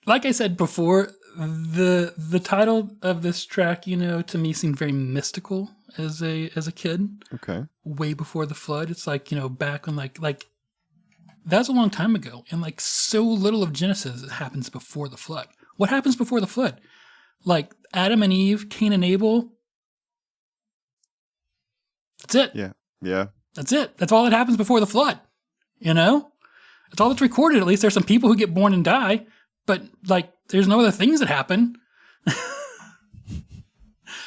B: Like I said before, the title of this track, to me seemed very mystical as a kid.
A: Okay.
B: Way before the flood. It's like, back when like that's a long time ago. And like so little of Genesis happens before the flood. What happens before the flood? Like Adam and Eve, Cain and Abel. That's it.
A: Yeah. Yeah.
B: That's it. That's all that happens before the flood. That's all that's recorded. At least there's some people who get born and die, but like there's no other things that happen.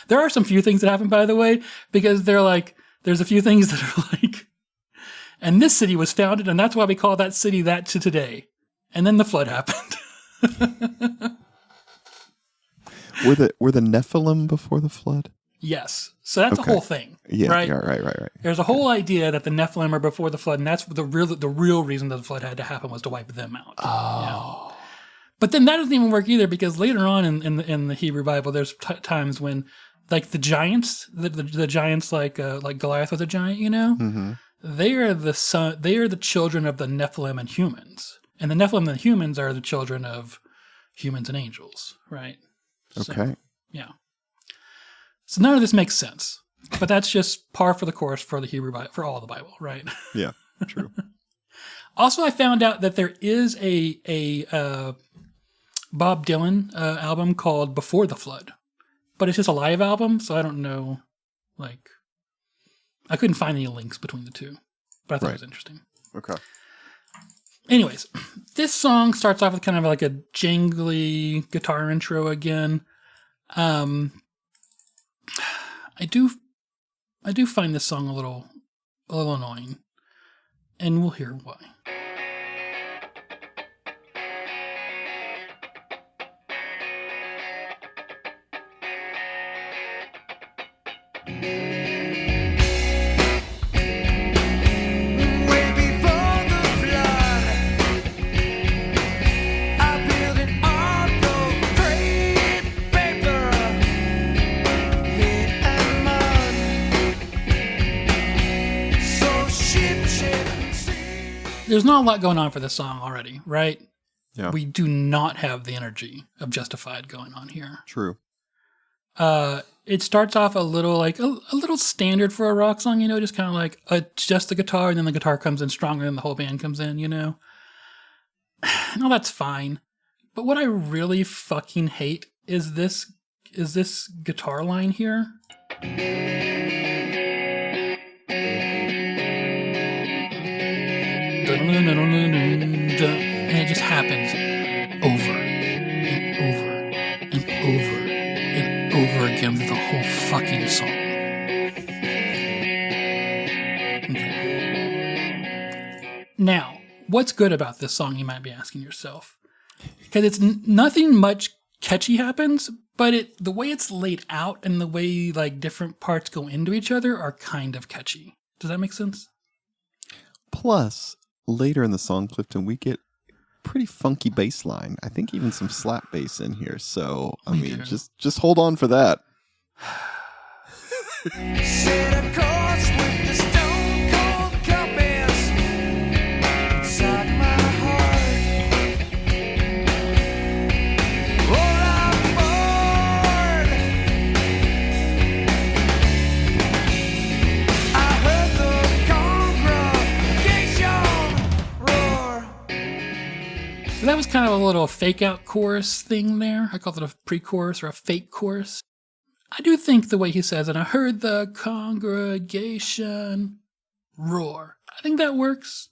B: There are some few things that happen, by the way, because there's a few things that are like, and this city was founded, and that's why we call that city that to today. And then the flood happened.
A: Were the Nephilim before the flood?
B: Yes. So that's a whole thing.
A: Yeah,
B: right?
A: Yeah, right.
B: There's a whole idea that the Nephilim are before the flood, and that's the real reason that the flood had to happen was to wipe them out.
A: Oh.
B: But then that doesn't even work either, because later on in the Hebrew Bible, there's times when like the giants, the giants like Goliath was a giant,
A: Mm-hmm.
B: they are the children of the Nephilim and humans, and the Nephilim and the humans are the children of humans and angels, right?
A: Okay.
B: So, yeah. So none of this makes sense, but that's just par for the course for the Hebrew Bible, for all the Bible, right?
A: Yeah, true.
B: Also, I found out that there is a Bob Dylan album called Before the Flood, but it's just a live album, so I don't know. Like, I couldn't find any links between the two, but I thought it was interesting.
A: Okay.
B: Anyways, this song starts off with kind of like a jangly guitar intro again. I do find this song a little annoying, and we'll hear why.
C: Way before the flood, I built an ark of great paper, hay and mud, so ship shouldn't sink.
B: There's not a lot going on for this song already, right?
A: Yeah.
B: We do not have the energy of Justified going on here.
A: True.
B: It starts off a little like a little standard for a rock song, just kind of like just the guitar, and then the guitar comes in stronger and the whole band comes in, No, that's fine. But what I really fucking hate is this guitar line here. And it just happens over and over and over and over again through the whole fucking song. Okay. Now, what's good about this song, you might be asking yourself? Because it's nothing much catchy happens, but the way it's laid out and the way like different parts go into each other are kind of catchy. Does that make sense?
A: Plus, later in the song, Clifton, we get pretty funky bass line. I think even some slap bass in here. So I
B: We
A: mean,
B: do.
A: just hold on for that.
C: Set a course with the stone cold compass inside my heart. All aboard. I heard the congregation roar.
B: So that was kind of a little fake out chorus thing there. I called it a pre-chorus or a fake chorus. I do think the way he says it, I heard the congregation roar. I think that works.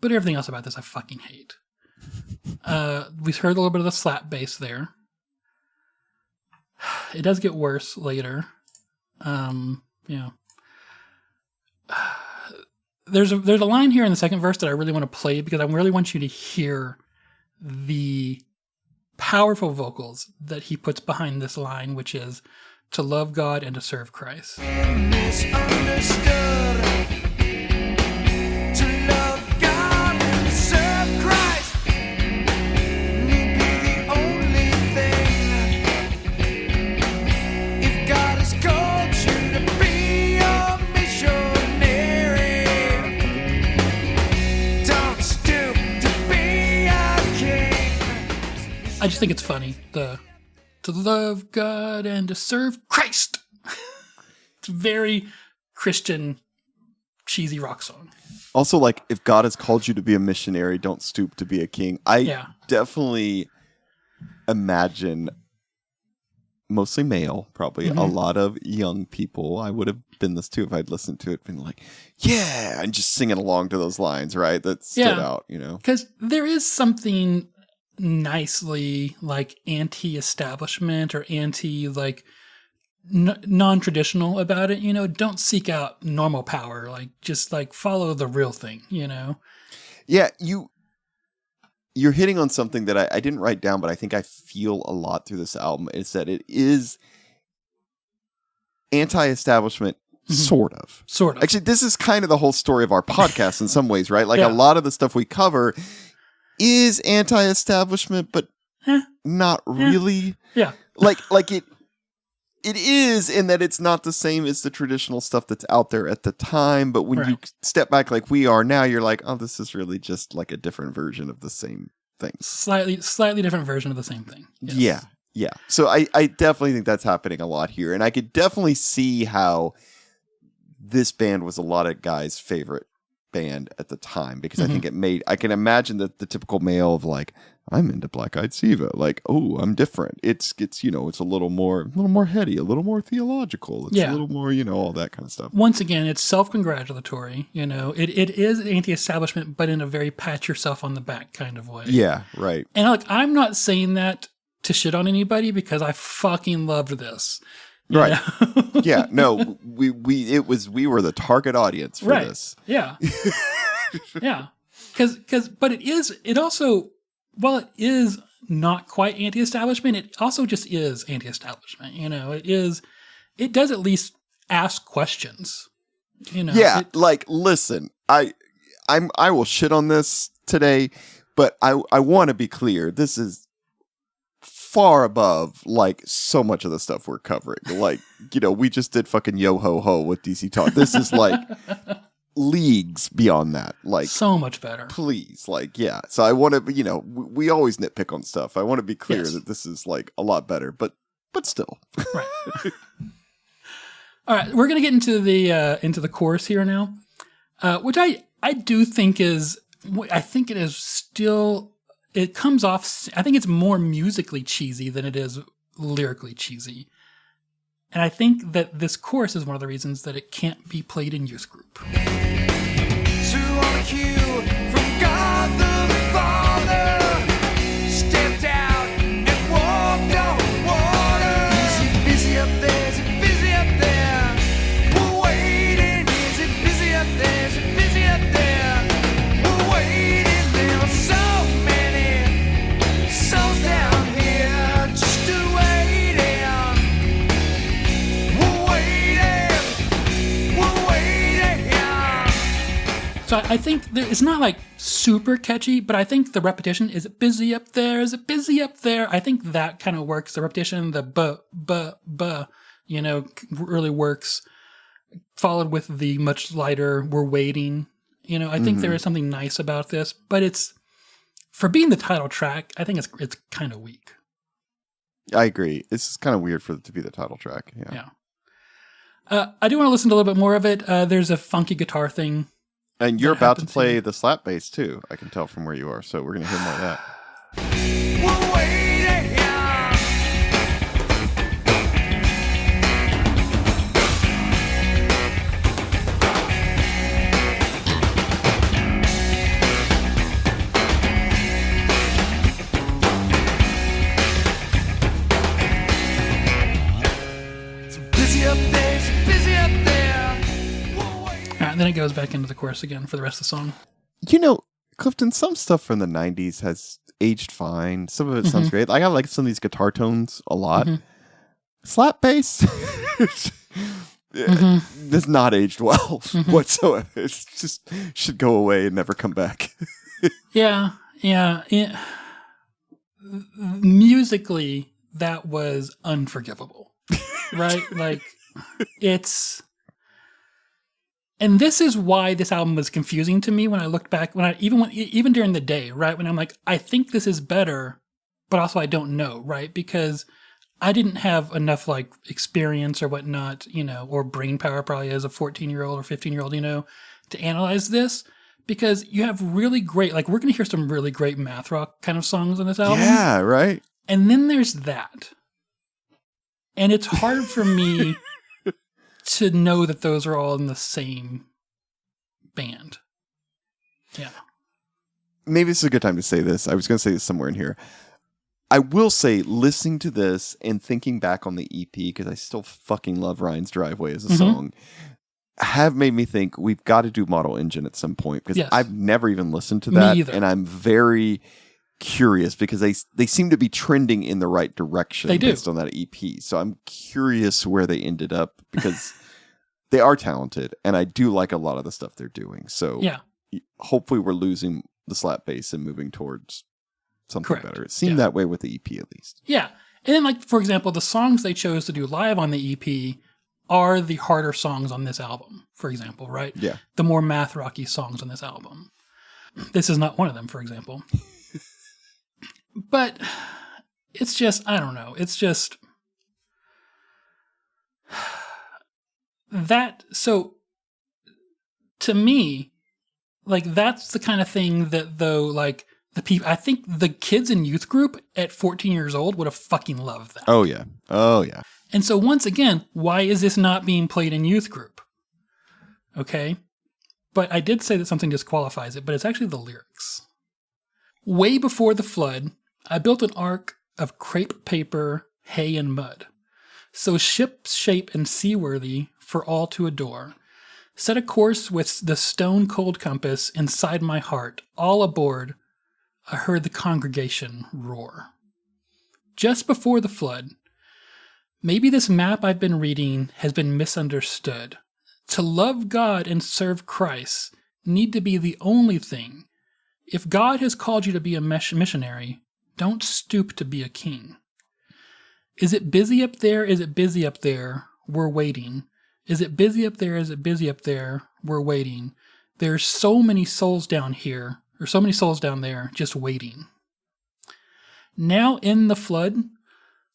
B: But everything else about this I fucking hate. We heard a little bit of the slap bass there. It does get worse later. Yeah. There's a line here in the second verse that I really want to play because I really want you to hear the powerful vocals that he puts behind this line, which is to love God and to serve Christ.
C: Misunderstood. To love God and serve Christ need be the only thing. If God has called you to be a missionary, don't stoop to be a king.
B: I just think it's funny. To love God and to serve Christ. It's a very Christian, cheesy rock song.
A: Also, like, if God has called you to be a missionary, don't stoop to be a king. I definitely imagine, mostly male, probably, a lot of young people. I would have been this too if I'd listened to it, been like, yeah, and just singing along to those lines, right? That stood out, you know?
B: Because there is something nicely like anti-establishment or anti like non-traditional about it, you know. Don't seek out normal power, like just like follow the real thing, you know.
A: Yeah, you're hitting on something that I didn't write down, but I think I feel a lot through this album. Is that it is anti-establishment, sort of. Actually, this is kind of the whole story of our podcast in some ways, right? Like a lot of the stuff we cover is anti-establishment, but not really.
B: Yeah.
A: Like it is in that it's not the same as the traditional stuff that's out there at the time. But when you step back like we are now, you're like, oh, this is really just like a different version of the same thing.
B: Slightly different version of the same thing.
A: Yes. Yeah. So I definitely think that's happening a lot here. And I could definitely see how this band was a lot of guys' favorite band at the time, because I think I can imagine that the typical male of like, I'm into Black Eyed Sceva, like, oh, I'm different. It's you know, it's a little more heady, a little more theological. It's a little more, you know, all that kind of stuff.
B: Once again, it's self-congratulatory, you know. It is anti-establishment, but in a very pat yourself on the back kind of way.
A: Yeah, right.
B: And like, I'm not saying that to shit on anybody because I fucking loved this.
A: Right. Yeah. No, we were the target audience for this.
B: Yeah. Yeah. But it also, while it is not quite anti-establishment, it also just is anti-establishment. You know, it does at least ask questions. You know.
A: Yeah. Like, listen, I will shit on this today, but I want to be clear. This is far above like so much of the stuff we're covering. Like, you know, we just did fucking Yo Ho Ho with DC Talk. This is like leagues beyond that. Like,
B: so much better.
A: Please, like, yeah. So I want to, you know, we always nitpick on stuff. I want to be clear that this is like a lot better, but still. Right.
B: All right, we're gonna get into the chorus here now, which I do think is, I think it is still. It comes off, I think it's more musically cheesy than it is lyrically cheesy. And I think that this chorus is one of the reasons that it can't be played in youth group.
C: So on cue from God the Father, stepped out and walked on water. Is it busy up there? Is it busy up there? We're waiting. Is it busy up there? Is it busy up there? We're waiting. There are so many souls down here just waiting. We're waiting. We're waiting.
B: So I think it's not like super catchy, but I think the repetition, is it busy up there? Is it busy up there? I think that kind of works. The repetition, the buh, really works. Followed with the much lighter, we're waiting. I think there is something nice about this, but it's, for being the title track, I think it's kind of weak.
A: I agree. This is kind of weird for it to be the title track.
B: Yeah. I do want to listen to a little bit more of it. There's a funky guitar thing.
A: And you're about to play the slap bass too, I can tell from where you are. So we're going to hear more of that.
C: We're waiting.
B: And then it goes back into the chorus again for the rest of the song.
A: Clifton, some stuff from the 90s has aged fine. Some of it sounds great. I like some of these guitar tones a lot. Slap bass does not aged well whatsoever. It's just should go away and never come back.
B: Yeah. Musically, that was unforgivable, right? Like, it's... And this is why this album was confusing to me when I looked back, even during the day, right? When I'm like, I think this is better, but also I don't know, right? Because I didn't have enough like experience or whatnot, or brain power probably as a 14-year-old or 15-year-old, to analyze this. Because you have really great, like we're going to hear some really great math rock kind of songs on this album.
A: Yeah, right.
B: And then there's that. And it's hard for me to know that those are all in the same band. Yeah.
A: Maybe this is a good time to say this. I was going to say this somewhere in here. I will say, listening to this and thinking back on the EP, because I still fucking love Ryan's Driveway as a song, have made me think we've got to do Model Engine at some point, because I've never even listened to that. And I'm very curious because they seem to be trending in the right direction based on that EP. So I'm curious where they ended up, because they are talented and I do like a lot of the stuff they're doing. So hopefully we're losing the slap bass and moving towards something better. It seemed that way with the EP at least. Yeah.
B: And then, like, for example, the songs they chose to do live on the EP are the harder songs on this album, for example, right?
A: Yeah.
B: The more math rocky songs on this album. This is not one of them, for example. But it's just, I don't know. It's just that. So to me, like, that's the kind of thing that, though, like, the people, I think the kids in youth group at 14 years old would have fucking loved that.
A: Oh, yeah. Oh, yeah.
B: And so once again, why is this not being played in youth group? Okay. But I did say that something disqualifies it, but it's actually the lyrics. Way before the flood, I built an ark of crepe paper, hay, and mud, so ship shape and seaworthy for all to adore. Set a course with the stone-cold compass inside my heart. All aboard, I heard the congregation roar. Just before the flood, maybe this map I've been reading has been misunderstood. To love God and serve Christ need to be the only thing. If God has called you to be a missionary, don't stoop to be a king. Is it busy up there? Is it busy up there? We're waiting. Is it busy up there? Is it busy up there? We're waiting. There's so many souls down here, or so many souls down there, just waiting. Now in the flood,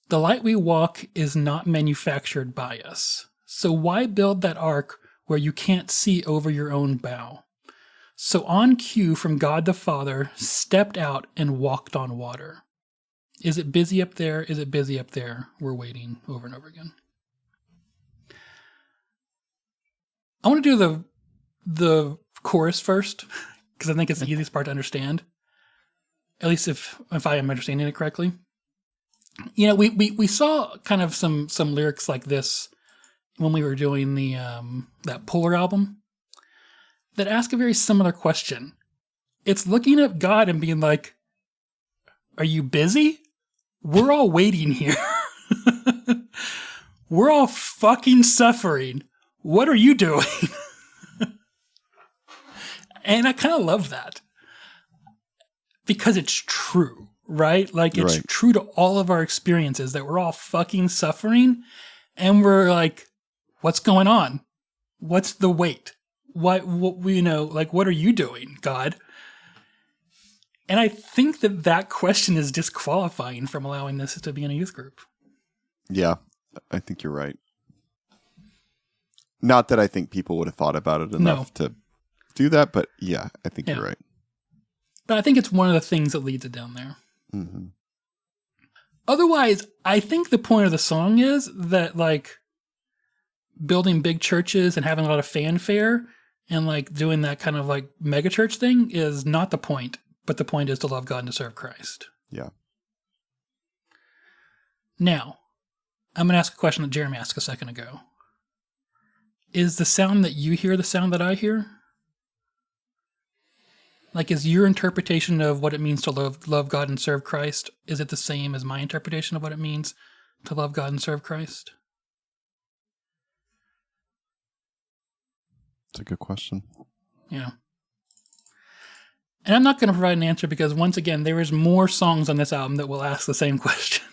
B: the light we walk is not manufactured by us. So why build that ark where you can't see over your own bow? So on cue from God the Father, stepped out and walked on water. Is it busy up there? Is it busy up there? We're waiting, over and over again. I want to do the chorus first, because I think it's the easiest part to understand. At least if I am understanding it correctly. We saw kind of some lyrics like this when we were doing the that Polar album that ask a very similar question. It's looking at God and being like, are you busy? We're all waiting here. We're all fucking suffering. What are you doing? And I kind of love that because it's true, right? Like it's
A: Right.
B: true to all of our experiences that we're all fucking suffering and we're like, what's going on? What's the weight? What what are you doing, God? And I think that question is disqualifying from allowing this to be in a youth group.
A: Yeah, I think you're right. Not that I think people would have thought about it enough to do that, but yeah, I think you're right.
B: But I think it's one of the things that leads it down there.
A: Mm-hmm.
B: Otherwise, I think the point of the song is that, like, building big churches and having a lot of fanfare and, like, doing that kind of, like, mega church thing is not the point, but the point is to love God and to serve Christ.
A: Yeah.
B: Now, I'm going to ask a question that Jeremy asked a second ago. Is the sound that you hear the sound that I hear? Like, is your interpretation of what it means to love God and serve Christ, is it the same as my interpretation of what it means to love God and serve Christ?
A: It's a good question.
B: Yeah. And I'm not going to provide an answer because, once again, there is more songs on this album that will ask the same question.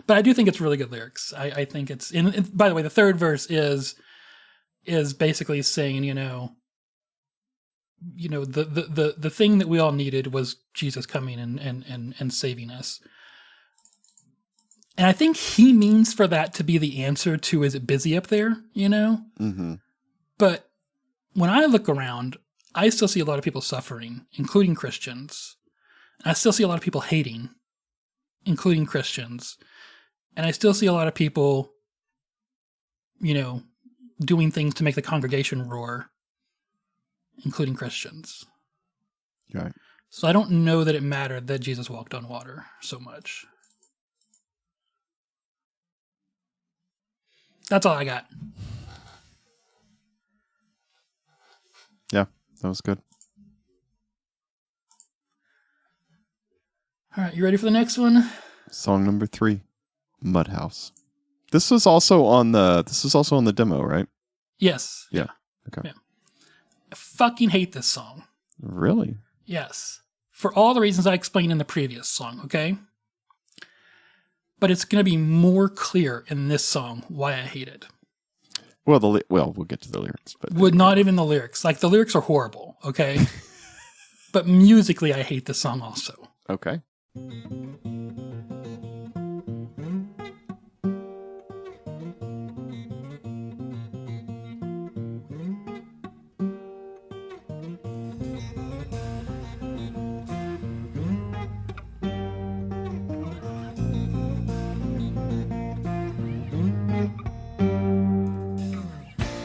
B: But I do think it's really good lyrics. I think it's... And by the way, the third verse is basically saying, the thing that we all needed was Jesus coming and saving us. And I think he means for that to be the answer to, is it busy up there,
A: Mm-hmm.
B: But when I look around, I still see a lot of people suffering, including Christians. And I still see a lot of people hating, including Christians. And I still see a lot of people, doing things to make the congregation roar, including Christians.
A: Right.
B: So I don't know that it mattered that Jesus walked on water so much. That's all I got.
A: Yeah, that was good.
B: All right, you ready for the next one?
A: Song number 3, Mud House. This was also on the demo, right?
B: Yes.
A: Yeah. Okay.
B: Yeah. I fucking hate this song.
A: Really?
B: Yes. For all the reasons I explained in the previous song, okay? But it's going to be more clear in this song why I hate it.
A: Well, we'll get to the lyrics, but
B: Not even the lyrics. Like, the lyrics are horrible, okay? But musically, I hate this song also.
A: Okay.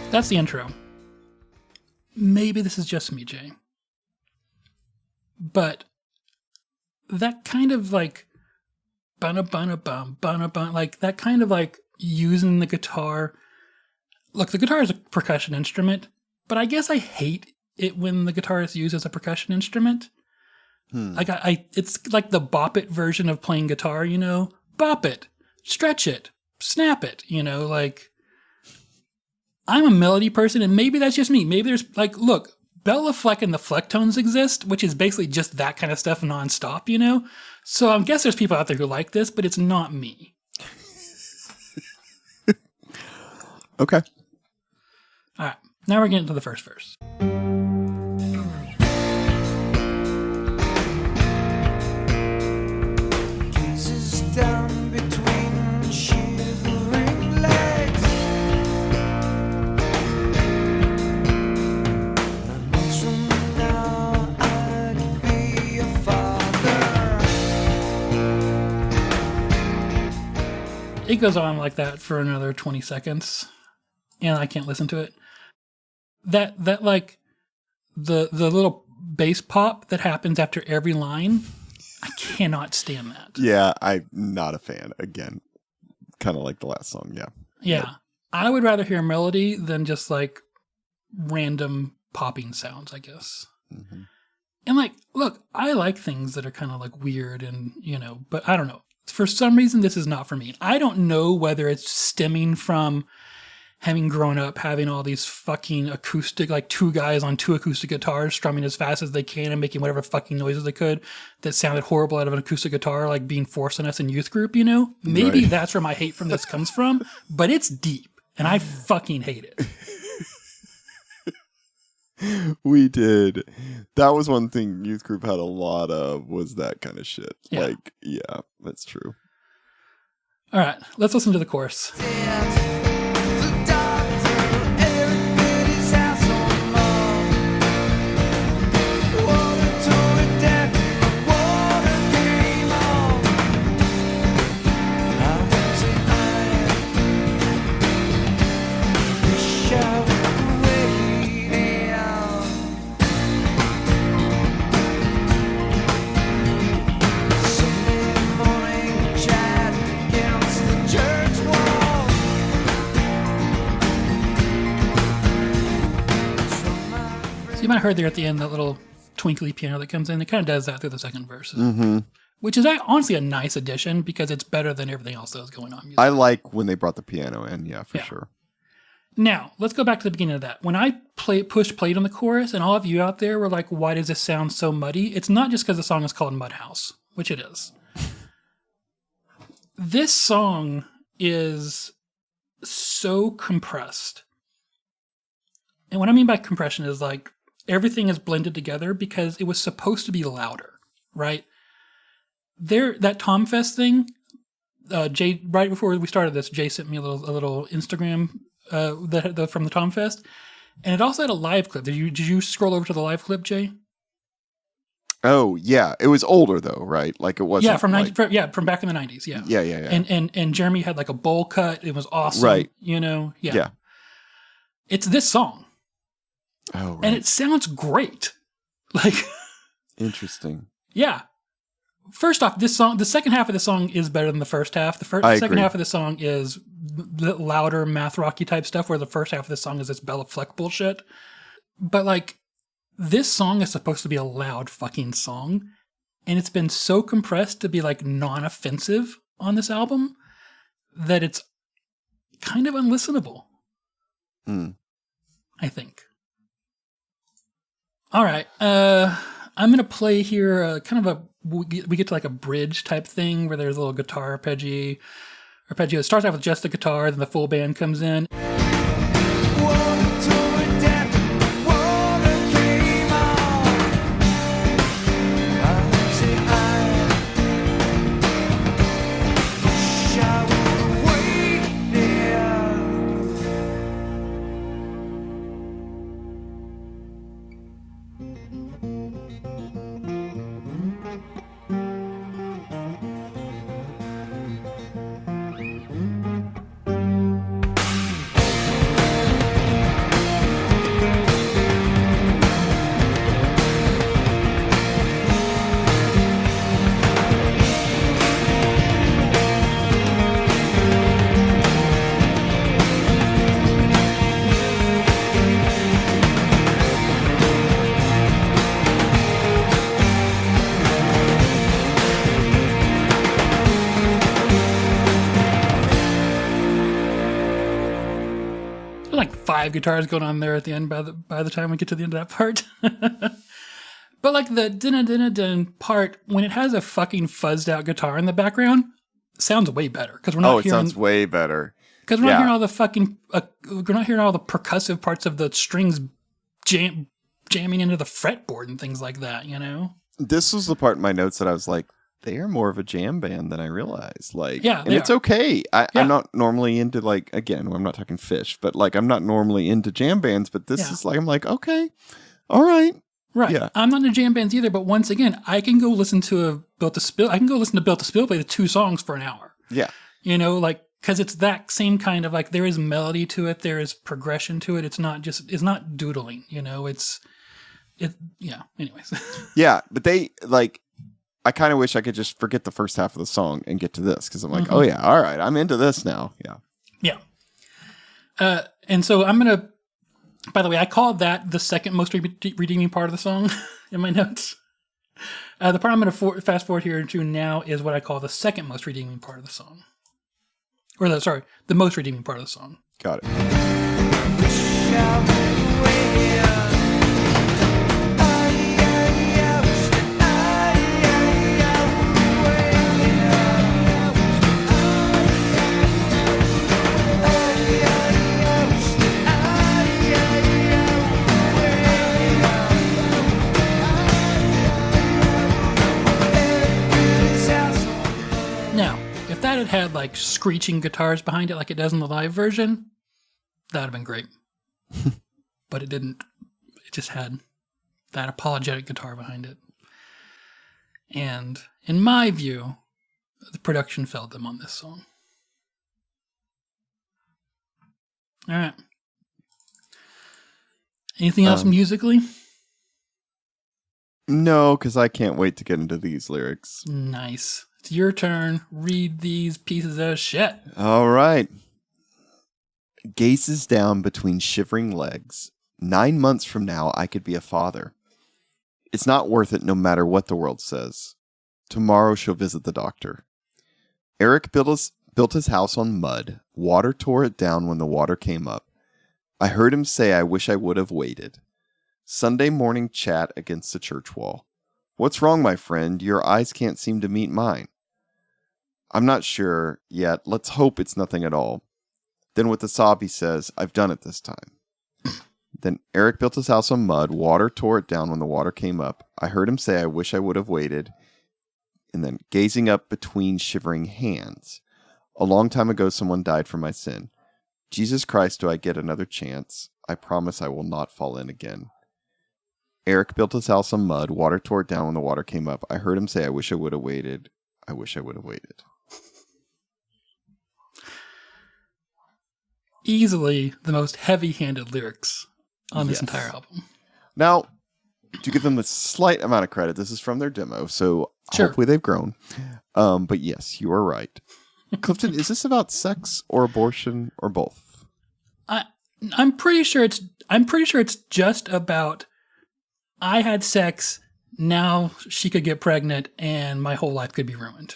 B: That's the intro. Maybe this is just me, Jay. But that kind of like ba-na-ba-na-bum, like that kind of like using the guitar. Look, the guitar is a percussion instrument, but I guess I hate it when the guitar is used as a percussion instrument. Like it's like the bop it version of playing guitar, bop it, stretch it, snap it, like I'm a melody person and maybe that's just me. Maybe there's like, look, Bella Fleck and the Flecktones exist, which is basically just that kind of stuff nonstop, So I guess there's people out there who like this, but it's not me.
A: Okay.
B: All right. Now we're getting to the first verse.
C: Kisses down between shivering legs. Months from now, I could be a father.
B: It goes on like that for another 20 seconds, and I can't listen to it. That like the little bass pop that happens after every line, I cannot stand that.
A: Yeah, I'm not a fan. Again, kind of like the last song. Yeah.
B: Yeah. I would rather hear melody than just like random popping sounds, I guess.
A: Mm-hmm.
B: And like, look, I like things that are kind of like weird and, but I don't know. For some reason, this is not for me. I don't know whether it's stemming from having grown up having all these fucking acoustic, like two guys on two acoustic guitars strumming as fast as they can and making whatever fucking noises they could that sounded horrible out of an acoustic guitar, like being forced on us in youth group, you know? Maybe
A: Right.
B: that's where my hate from this comes from, but it's deep and I fucking hate it.
A: We did. That was one thing youth group had a lot of, was that kind of shit.
B: Yeah.
A: Like, yeah, that's true.
B: All right, let's listen to the chorus.
C: The doctor, everybody's house on love. Water to a death, water came on. I say I wish I were waiting. Sunday morning chat against the church wall.
B: So you might have heard there at the end that little twinkly piano that comes in. It kind of does that through the second verse,
A: Mm-hmm.
B: which is honestly a nice addition because it's better than everything else that was going on.
A: I like when they brought the piano in, yeah, for
B: Yeah.
A: sure.
B: Now, let's go back to the beginning of that. When I pushed played on the chorus, and all of you out there were like, why does this sound so muddy? It's not just because the song is called Mud House, which it is. This song is so compressed. And what I mean by compression is like everything is blended together because it was supposed to be louder, right? That Tom Fest thing, Jay, right before we started this, Jay sent me a little Instagram from the Tom Fest, and it also had a live clip. Did you scroll over to the live clip, Jay?
A: Oh, yeah. It was older, though, right? Like, it wasn't.
B: Yeah, from
A: like,
B: from back in the 90s. Yeah,
A: Yeah.
B: And Jeremy had like a bowl cut. It was awesome,
A: Right.
B: You know,
A: Yeah.
B: It's this song,
A: Oh, right.
B: and it sounds great. Like,
A: Interesting.
B: yeah. First off, this song, the second half of the song is better than the first half. The second
A: agree.
B: half of the song is the louder math rocky type stuff, where the first half of the song is this Bella Fleck bullshit. But like, this song is supposed to be a loud fucking song, and it's been so compressed to be like non-offensive on this album that it's kind of unlistenable.
A: Mm.
B: I think. All right, I'm gonna play here kind of we get to like a bridge type thing where there's a little guitar arpeggio. It starts out with just the guitar, then the full band comes in.
C: Water to a death, water came on. I say I wish I were waiting.
B: There's like 5 guitars going on there at the end by the time we get to the end of that part. But like the dun part, when it has a fucking fuzzed out guitar in the background, sounds way better because we're not
A: Oh, it
B: hearing
A: sounds way better.
B: because we're not
A: yeah.
B: hearing all the fucking we're not hearing all the percussive parts of the strings jamming into the fretboard and things like that. You know?
A: This was the part in my notes that I was like, they are more of a jam band than I realized. Like,
B: Yeah,
A: and
B: they
A: it's
B: are.
A: okay.
B: Yeah.
A: I'm not normally into, like, again, I'm not talking Fish, but like, I'm not normally into jam bands, but this
B: Yeah.
A: is like, I'm like, okay, all right.
B: Right.
A: Yeah.
B: I'm not into jam bands either, but once again, I can go listen to Built to Spill. I can go listen to Built to Spill play the 2 songs for an hour.
A: Yeah.
B: You know, like, because it's that same kind of like, there is melody to it, there is progression to it. It's not doodling, you know, yeah, anyways.
A: Yeah. But they, like, I kind of wish I could just forget the first half of the song and get to this because I'm like, oh, yeah, all right, I'm into this now. Yeah.
B: Yeah. And so I'm going to, by the way, I called that the second most redeeming part of the song in my notes. The part I'm going to fast forward here to now is what I call the second most redeeming part of the song. Or the most redeeming part of the song.
A: Got it.
B: Now, if that had like screeching guitars behind it like it does in the live version, that would have been great. But it didn't. It just had that apologetic guitar behind it. And in my view, the production failed them on this song. All right. Anything else musically?
A: No, because I can't wait to get into these lyrics.
B: Nice. It's your turn. Read these pieces of shit.
A: All right. Gazes down between shivering legs. 9 months from now, I could be a father. It's not worth it no matter what the world says. Tomorrow she'll visit the doctor. Eric built his house on mud. Water tore it down when the water came up. I heard him say, I wish I would have waited. Sunday morning chat against the church wall. What's wrong, my friend? Your eyes can't seem to meet mine. I'm not sure yet. Let's hope it's nothing at all. Then with a sob, he says, I've done it this time. Then Eric built his house on mud. Water tore it down when the water came up. I heard him say, I wish I would have waited. And then gazing up between shivering hands. A long time ago, someone died for my sin. Jesus Christ, do I get another chance? I promise I will not fall in again. Eric built his house on mud. Water tore it down when the water came up. I heard him say, I wish I would have waited. I wish I would have waited.
B: Easily the most heavy-handed lyrics on this entire album.
A: Now, to give them a slight amount of credit, this is from their demo, so hopefully they've grown. But yes, you are right. Clifton, is this about sex or abortion or both?
B: I'm pretty sure it's just about I had sex, now she could get pregnant, and my whole life could be ruined.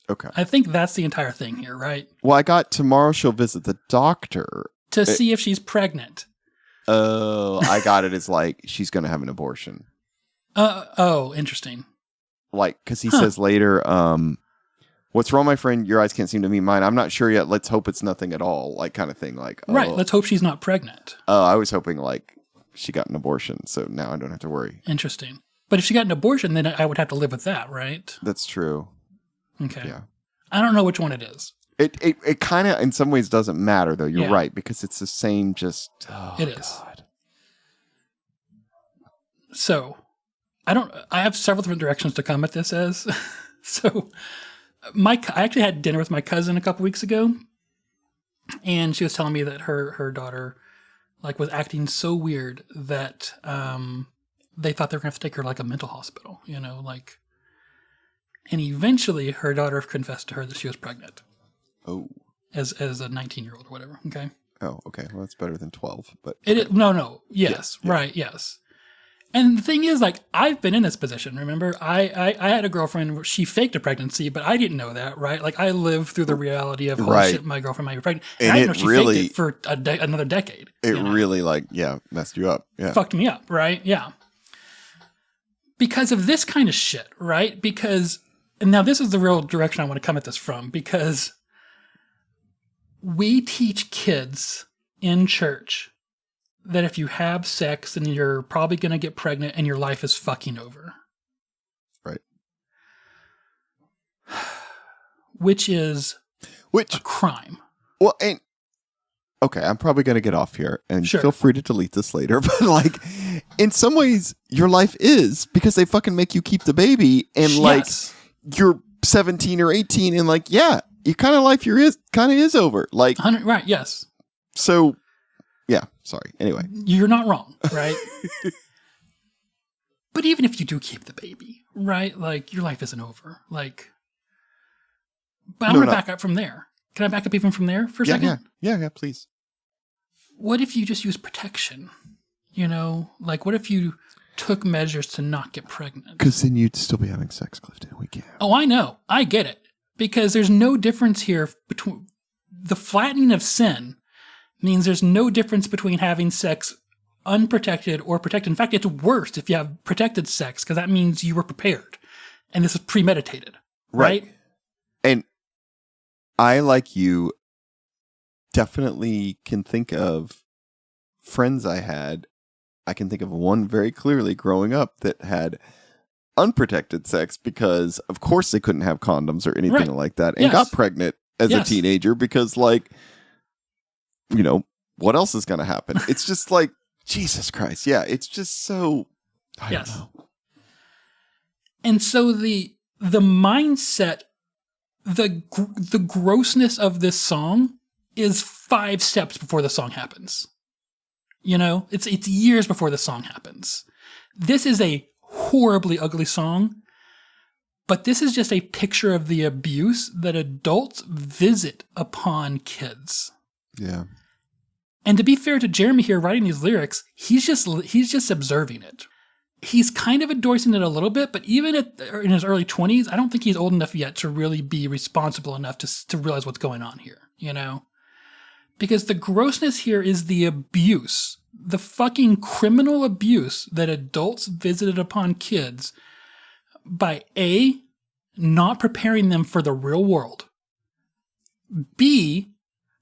A: Okay.
B: I think that's the entire thing here, right?
A: Well, I got tomorrow she'll visit the doctor.
B: To see if she's pregnant.
A: Oh, I got it as like she's going to have an abortion.
B: Oh, interesting.
A: Like, because he says later, what's wrong, my friend? Your eyes can't seem to meet mine. I'm not sure yet. Let's hope it's nothing at all. Like, kind of thing. Like, oh.
B: Right. Let's hope she's not pregnant.
A: Oh, I was hoping like she got an abortion, so now I don't have to worry.
B: Interesting. But if she got an abortion, then I would have to live with that, right?
A: That's true.
B: Okay.
A: Yeah.
B: I don't know which one it is.
A: It kind of, in some ways, doesn't matter, though. You're
B: Yeah.
A: right, because it's the same, just... Oh,
B: it is. God. So, I have several different directions to come at this as. So, I actually had dinner with my cousin a couple weeks ago, and she was telling me that her daughter like was acting so weird that they thought they were going to have to take her to like a mental hospital, you know, like... And eventually, her daughter confessed to her that she was pregnant.
A: Oh.
B: As a 19-year-old or whatever, okay?
A: Oh, okay. Well, that's better than 12, but...
B: No. Yes. Yeah. Right, yes. And the thing is, like, I've been in this position, remember? I had a girlfriend where she faked a pregnancy, but I didn't know that, right? Like, I lived through the reality of, holy shit, my girlfriend might be pregnant. And I didn't know she faked it for another decade.
A: It really, like, messed you up. Yeah.
B: Fucked me up, right? Yeah. Because of this kind of shit, right? Because... And now this is the real direction I want to come at this from, because we teach kids in church that if you have sex, then you're probably going to get pregnant and your life is fucking over.
A: Right.
B: Which is a crime.
A: Well, and okay, I'm probably going to get off here, and feel free to delete this later, but like, in some ways, your life is, because they fucking make you keep the baby, and like... You're 17 or 18 and like, yeah, you kind of life kind of is over. Like,
B: right. Yes.
A: So yeah, sorry. Anyway,
B: you're not wrong. Right. But even if you do keep the baby, right? Like your life isn't over. Like, but I'm going to back up from there. Can I back up even from there for a second?
A: Yeah, please.
B: What if you just use protection? You know, like what if you took measures to not get pregnant?
A: Because then you'd still be having sex, Clifton. We can't.
B: Oh, I know. I get it. Because there's no difference here the flattening of sin means there's no difference between having sex unprotected or protected. In fact, it's worse if you have protected sex, because that means you were prepared and this is premeditated. Right?
A: And I, like you, definitely can think of friends I had. I can think of one very clearly growing up that had unprotected sex because, of course, they couldn't have condoms or anything like that, and got pregnant as a teenager because, like, you know, what else is going to happen? It's just like, Jesus Christ. Yeah, it's just so, I don't know.
B: And so the mindset, the grossness of this song is 5 steps before the song happens. You know, it's years before the song happens. This is a horribly ugly song, but this is just a picture of the abuse that adults visit upon kids.
A: Yeah.
B: And to be fair to Jeremy here writing these lyrics, he's just observing it. He's kind of endorsing it a little bit, but even in his early 20s, I don't think he's old enough yet to really be responsible enough to realize what's going on here, you know? Because the grossness here is the abuse, the fucking criminal abuse that adults visited upon kids by A, not preparing them for the real world. B,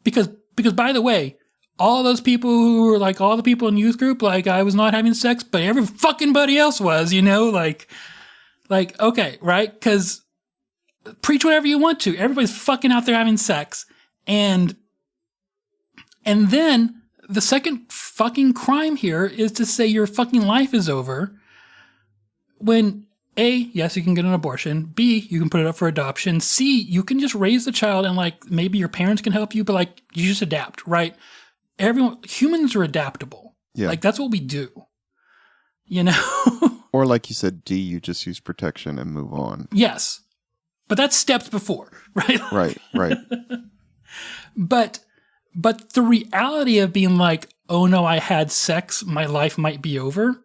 B: because by the way, all those people who were like all the people in youth group, like I was not having sex, but every fucking buddy else was, you know, like, okay, right? Because preach whatever you want to. Everybody's fucking out there having sex. And then the second fucking crime here is to say your fucking life is over when A, yes, you can get an abortion. B, you can put it up for adoption. C, you can just raise the child and like maybe your parents can help you, but like you just adapt, right? Humans are adaptable. Yeah. Like that's what we do, you know?
A: Or like you said, D, you just use protection and move on.
B: Yes. But that's steps before, right?
A: Right.
B: But the reality of being like, oh no, I had sex, my life might be over.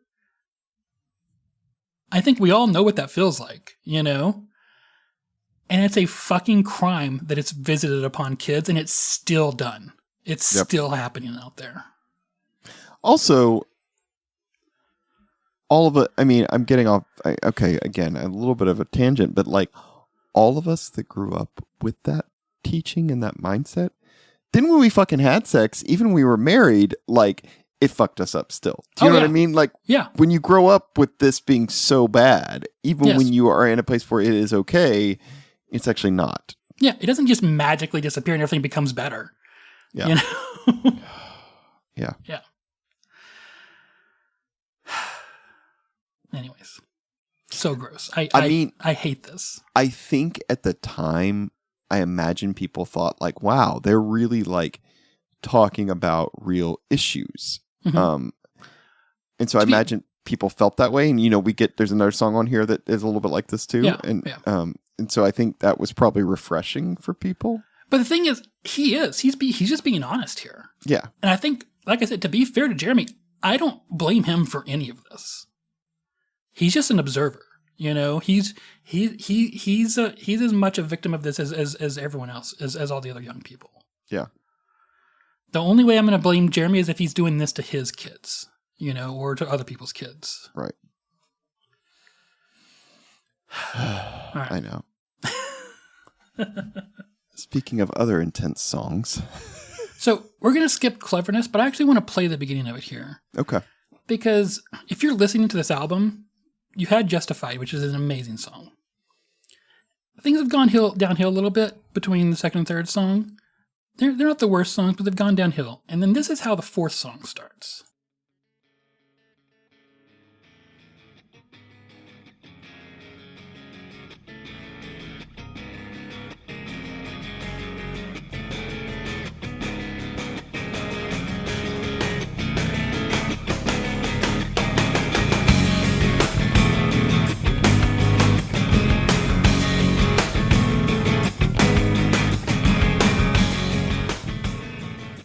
B: I think we all know what that feels like, you know? And it's a fucking crime that it's visited upon kids, and it's still done. It's still happening out there.
A: Also, all of it, I mean, I'm getting off, okay, again, a little bit of a tangent, but like all of us that grew up with that teaching and that mindset, then when we fucking had sex, even when we were married, like it fucked us up still. Do you know what I mean? Like, when you grow up with this being so bad, even when you are in a place where it is okay, it's actually not.
B: Yeah, it doesn't just magically disappear and everything becomes better.
A: Yeah.
B: You know?
A: Yeah.
B: Anyways, so gross. I mean, I hate this.
A: I think at the time, I imagine people thought like, wow, they're really like talking about real issues. Mm-hmm. And so I imagine people felt that way. And, you know, there's another song on here that is a little bit like this too.
B: Yeah,
A: and so I think that was probably refreshing for people.
B: But the thing is, he's just being honest here.
A: Yeah.
B: And I think, like I said, to be fair to Jeremy, I don't blame him for any of this. He's just an observer. You know, he's as much a victim of this as everyone else, as all the other young people.
A: Yeah.
B: The only way I'm going to blame Jeremy is if he's doing this to his kids, you know, or to other people's kids.
A: Right.
B: All right.
A: I know. Speaking of other intense songs.
B: So we're going to skip Cleverness, but I actually want to play the beginning of it here.
A: Okay.
B: Because if you're listening to this album, you had Justified, which is an amazing song. Things have gone downhill a little bit between the second and third song. They're not the worst songs, but they've gone downhill. And then this is how the fourth song starts.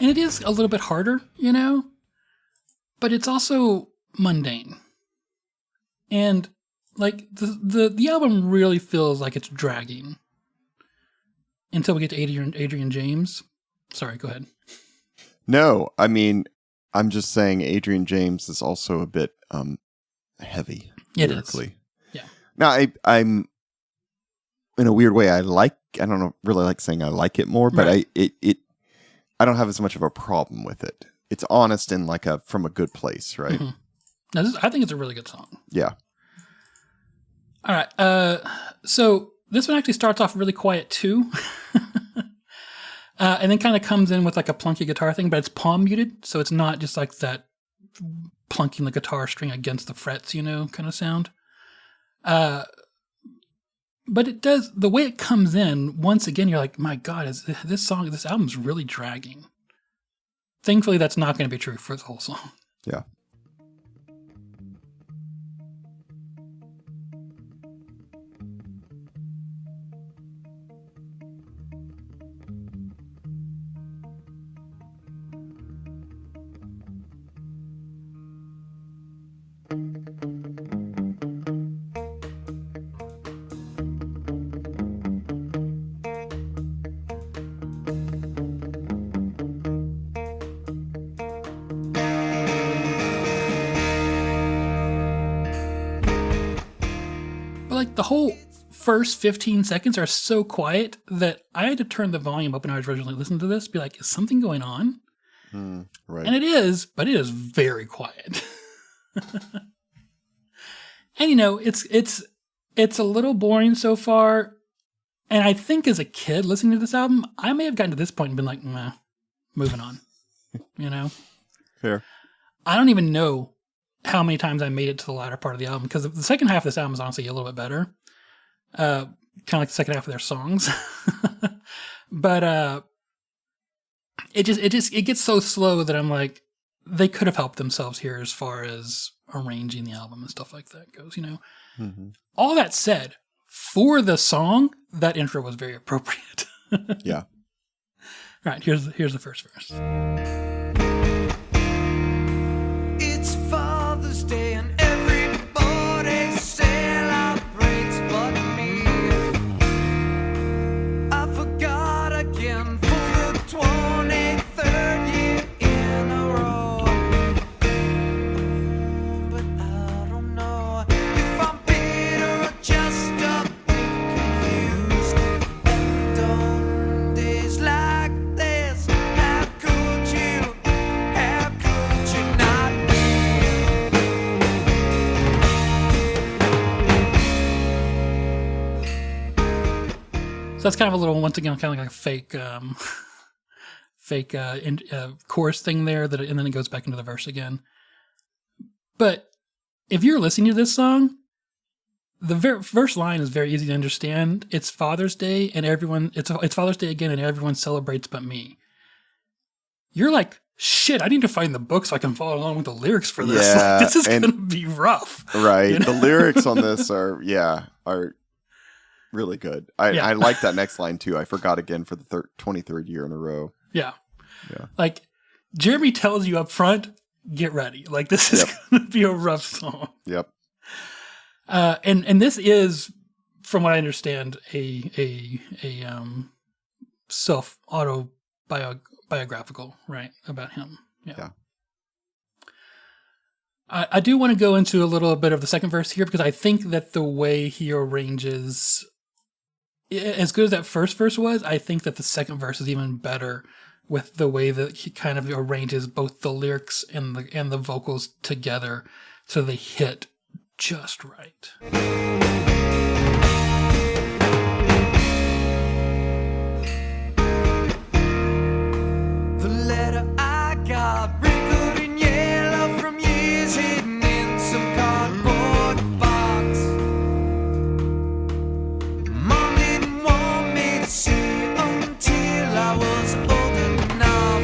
B: And it is a little bit harder, you know, but it's also mundane. And like the album really feels like it's dragging until we get to Adrian James. Sorry, go ahead.
A: No, I mean, I'm just saying Adrian James is also a bit heavy.
B: It
A: lyrically.
B: is. Yeah.
A: Now, I'm in a weird way. I don't know, really like saying I like it more, but
B: Right.
A: I don't have as much of a problem with it. It's honest and from a good place, right?
B: Mhm. Now, I think it's a really good song.
A: Yeah.
B: All right. So this one actually starts off really quiet too. And then kind of comes in with like a plunky guitar thing, but it's palm muted. So it's not just like that plunking the guitar string against the frets, kind of sound. But it does, the way it comes in, once again, you're like, my God, this album's really dragging. Thankfully, that's not going to be true for the whole song.
A: Yeah.
B: But like the whole first 15 seconds are so quiet that I had to turn the volume up when I was originally listening to this, be like, is something going on?
A: Right.
B: And it is, but it is very quiet. And it's a little boring so far. And I think as a kid listening to this album, I may have gotten to this point and been like, nah, moving on.
A: Fair.
B: I don't even know how many times I made it to the latter part of the album, because the second half of this album is honestly a little bit better. Kind of like the second half of their songs. But it gets so slow that I'm like, they could have helped themselves here as far as arranging the album and stuff like that goes,
A: Mm-hmm.
B: All that said, for the song, that intro was very appropriate.
A: Yeah.
B: All right, here's the first verse.
C: It's Father's Day and everybody celebrates but me. I forgot again for the 23rd year in a row. But I don't know if I'm bitter or just a bit confused. And on days like this, how could you not
B: So that's kind of a little, once again, kind of like a fake chorus thing there, and then it goes back into the verse again. But if you're listening to this song, the first line is very easy to understand. It's Father's Day and it's Father's Day again and everyone celebrates but me. You're like, shit, I need to find the book so I can follow along with the lyrics for this.
A: Yeah,
B: Like, this is going to be rough.
A: Right. The lyrics on this are really good. I like that next line too. I forgot again for the 23rd year in a row.
B: Yeah.
A: Yeah.
B: Like, Jeremy tells you up front, get ready. Like, this is going to be a rough song.
A: Yep.
B: And this is, from what I understand, a biographical, right, about him. Yeah. I do want to go into a little bit of the second verse here, because I think that the way he arranges, as good as that first verse was, I think that the second verse is even better with the way that he kind of arranges both the lyrics and the vocals together so they hit just right.
C: The letter I got wrinkled in yellow from years hidden in some cardboard box. Mom didn't want me to see until I was old enough.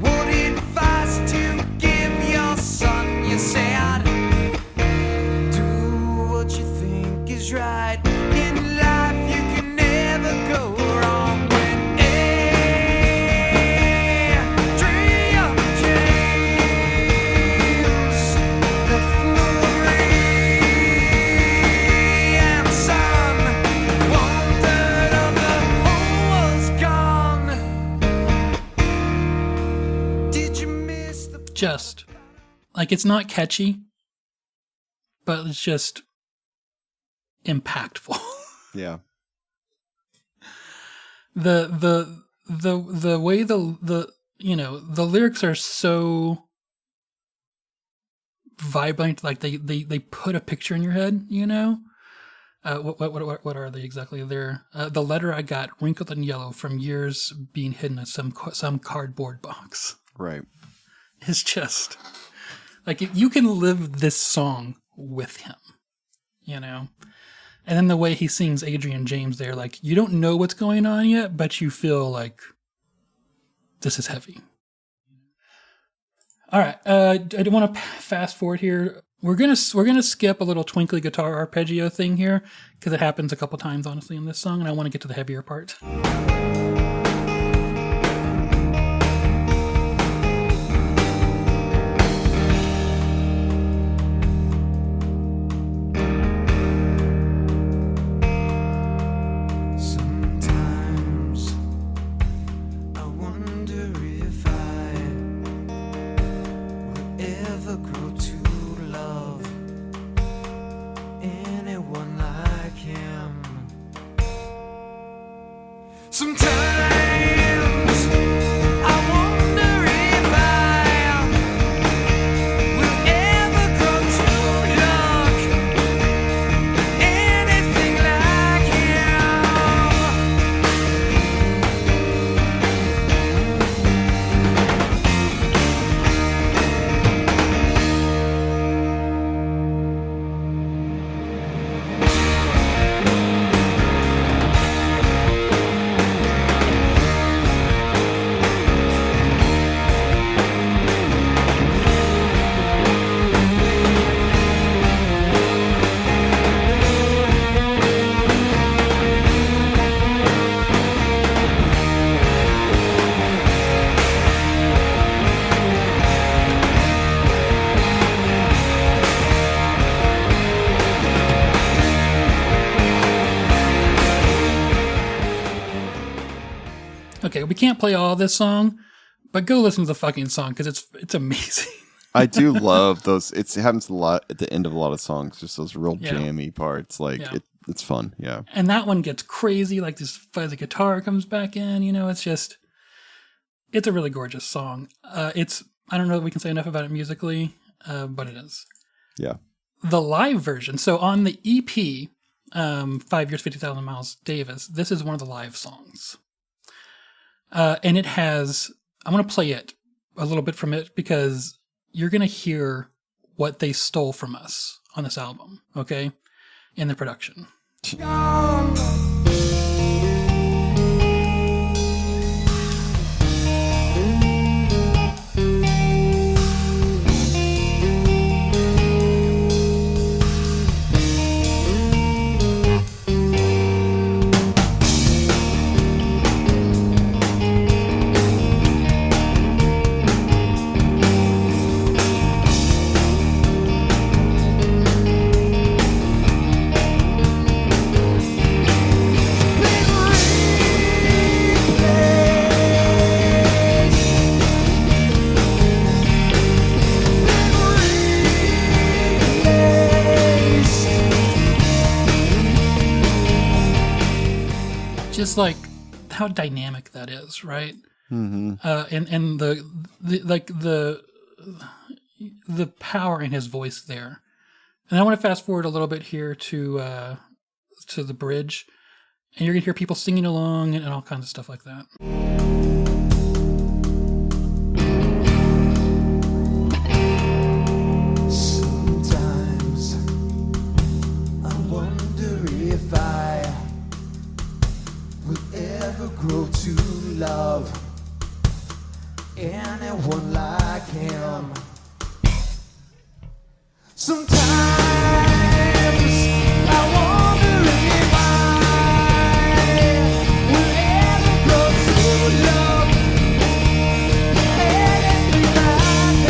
C: What advice to give your son, you said?
B: just like, it's not catchy, but it's just impactful.
A: Yeah.
B: The way the the lyrics are so vibrant, like they put a picture in your head, what are they exactly? They're the letter I got, wrinkled and yellow from years being hidden in some cardboard box.
A: Right.
B: It's just like, you can live this song with him, And then the way he sings Adrian James there, like, you don't know what's going on yet, but you feel like this is heavy. All right, I do want to fast forward here. We're gonna skip a little twinkly guitar arpeggio thing here because it happens a couple times, honestly, in this song, and I want to get to the heavier part.
C: Sometimes I wonder if I will ever grow to love anyone like him. Sometimes I wonder if I will ever grow to love anything like
B: Okay, we can't play all this song, but go listen to the fucking song because it's amazing.
A: I do love those. It happens a lot at the end of a lot of songs, just those real
B: Yeah.
A: jammy parts. Like,
B: Yeah.
A: it's fun. Yeah.
B: And that one gets crazy, like this fuzzy guitar comes back in, it's a really gorgeous song. I don't know that we can say enough about it musically, but it is.
A: Yeah.
B: The live version, so on the EP, 5 Years, 50,000 Miles Davis, this is one of the live songs. And it has, I'm going to play it, a little bit from it, because you're going to hear what they stole from us on this album, okay? In the production. Just like how dynamic that is, right?
A: Mm-hmm.
B: And the power in his voice there. And I want to fast forward a little bit here to the bridge, and you're gonna hear people singing along and all kinds of stuff like that.
C: Sometimes I wonder if I will ever grow to love anyone like him. Sometimes I wonder if I will ever grow to love anything like him.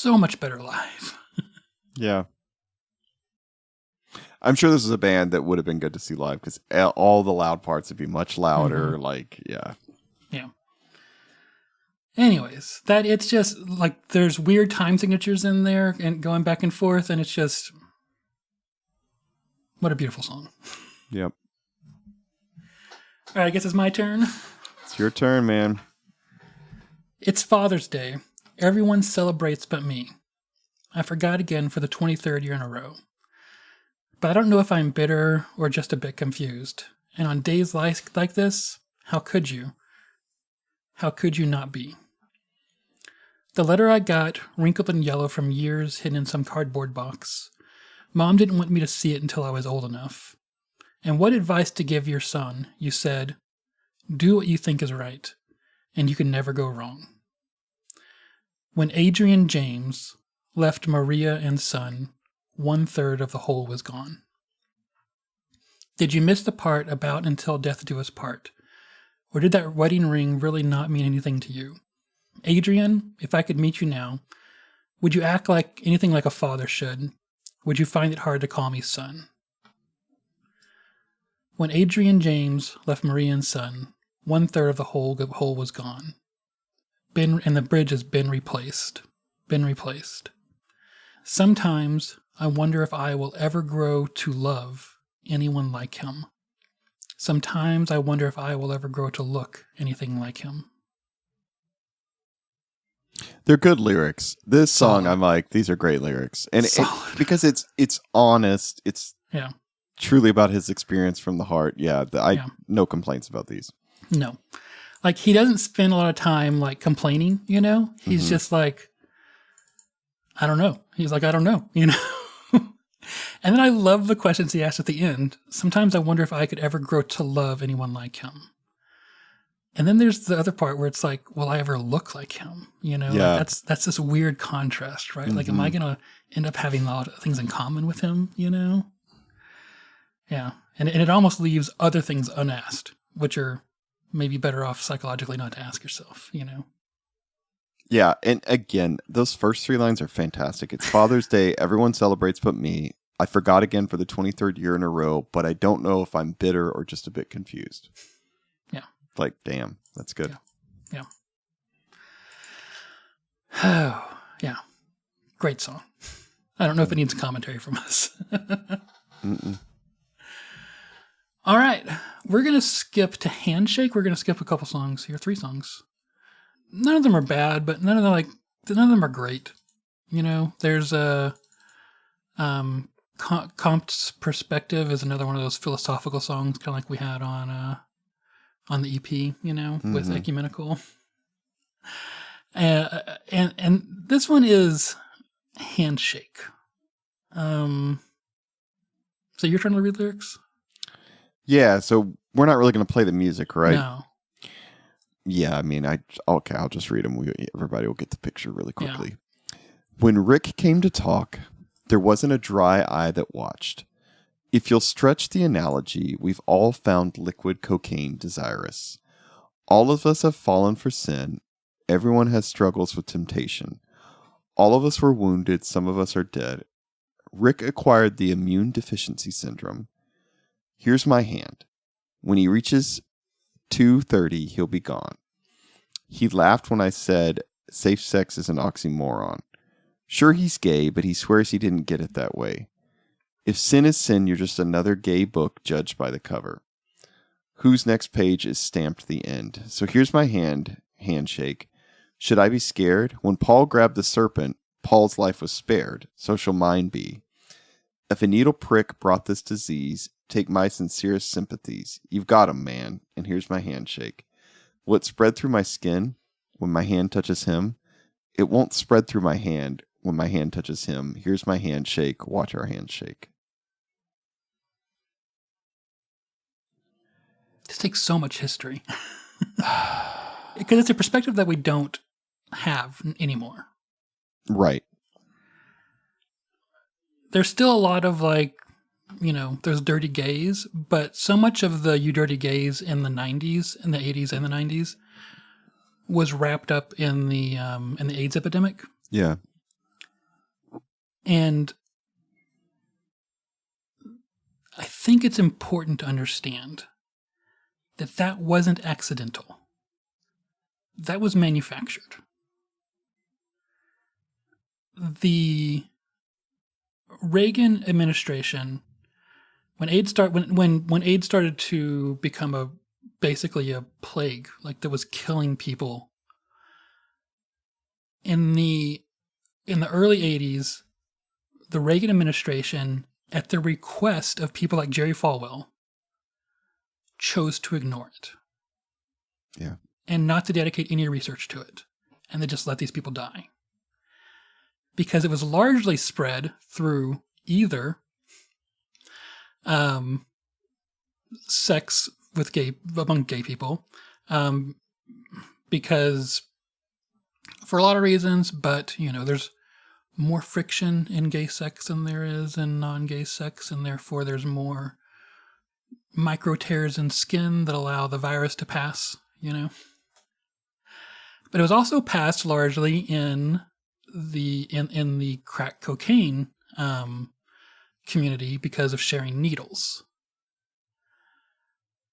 B: so much better live.
A: Yeah. I'm sure this is a band that would have been good to see live because all the loud parts would be much louder.
B: Mm-hmm.
A: Like, yeah.
B: Yeah. Anyways, that it's just like there's weird time signatures in there and going back and forth, and it's just what a beautiful song.
A: Yep.
B: All right, I guess it's my turn.
A: It's your turn, man.
B: It's Father's Day. Everyone celebrates but me. I forgot again for the 23rd year in a row. But I don't know if I'm bitter or just a bit confused. And on days like this, how could you? How could you not be? The letter I got, wrinkled and yellow from years hidden in some cardboard box. Mom didn't want me to see it until I was old enough. And what advice to give your son? You said, do what you think is right, and you can never go wrong. When Adrian James left Maria and son, 1/3 of the whole was gone. Did you miss the part about until death do us part? Or did that wedding ring really not mean anything to you? Adrian, if I could meet you now, would you act like anything like a father should? Would you find it hard to call me son? When Adrian James left Maria and son, 1/3 of the whole was gone. And the bridge has been replaced. Been replaced. Sometimes I wonder if I will ever grow to love anyone like him. Sometimes I wonder if I will ever grow to look anything like him.
A: They're good lyrics. This song,
B: Solid.
A: I'm like, these are great lyrics. And
B: Solid.
A: because it's honest, it's
B: Yeah.
A: truly about his experience from the heart. Yeah, no complaints about these.
B: No. Like, he doesn't spend a lot of time, like, complaining, you know? He's just like, I don't know. He's like, I don't know, you know? And then I love the questions he asks at the end. Sometimes I wonder if I could ever grow to love anyone like him. And then there's the other part where it's like, will I ever look like him? You know,
A: Yeah.
B: like that's this weird contrast, right? Like, am I going to end up having a lot of things in common with him, you know? Yeah. And it almost leaves other things unasked, which are maybe better off psychologically not to ask yourself, you know?
A: Yeah, and again, those first 3 lines are fantastic. It's Father's Day, everyone celebrates but me. I forgot again for the 23rd year in a row, but I don't know if I'm bitter or just a bit confused.
B: Yeah.
A: Like, damn, that's good.
B: Yeah. Oh, yeah. Great song. I don't know if it needs commentary from us. All right. We're going to skip to Handshake. We're going to skip a couple songs here, 3 songs. None of them are bad, but none of them are great. You know, there's a Comte's Perspective is another one of those philosophical songs, kind of like we had on the EP, you know, with Ecumenical. And this one is Handshake. So you're trying to read lyrics?
A: Yeah, so we're not really going to play the music, right?
B: No.
A: Yeah, I mean, I'll just read them. Everybody will get the picture really quickly. Yeah. When Rick came to talk, there wasn't a dry eye that watched. If you'll stretch the analogy, we've all found liquid cocaine desirous. All of us have fallen for sin. Everyone has struggles with temptation. All of us were wounded. Some of us are dead. Rick acquired the immune deficiency syndrome. Here's my hand. When he reaches 2:30, he'll be gone. He laughed when I said safe sex is an oxymoron. Sure, he's gay, but he swears he didn't get it that way. If sin is sin, you're just another gay book judged by the cover. Whose next page is stamped the end. So here's my hand, handshake. Should I be scared? When Paul grabbed the serpent, Paul's life was spared. So shall mine be. If a needle prick brought this disease, take my sincerest sympathies. You've got 'em, man, and here's my handshake. Will it spread through my skin when my hand touches him? It won't spread through my hand when my hand touches him. Here's my handshake. Watch our handshake.
B: This takes so much history. Because it's a perspective that we don't have anymore.
A: Right.
B: There's still a lot of, like, you know, there's dirty gays, but so much of the you dirty gays in the 90s, in the 80s and the 90s, was wrapped up in the AIDS epidemic.
A: Yeah.
B: And I think it's important to understand that that wasn't accidental. That was manufactured. The Reagan administration, when AIDS started to become basically a plague, like that was killing people, in the early 80s, the Reagan administration, at the request of people like Jerry Falwell, chose to ignore it.
A: Yeah.
B: And not to dedicate any research to it. And they just let these people die. Because it was largely spread through either sex among gay people, because for a lot of reasons, but there's more friction in gay sex than there is in non-gay sex, and therefore there's more micro tears in skin that allow the virus to pass, But it was also passed largely in the crack cocaine community because of sharing needles.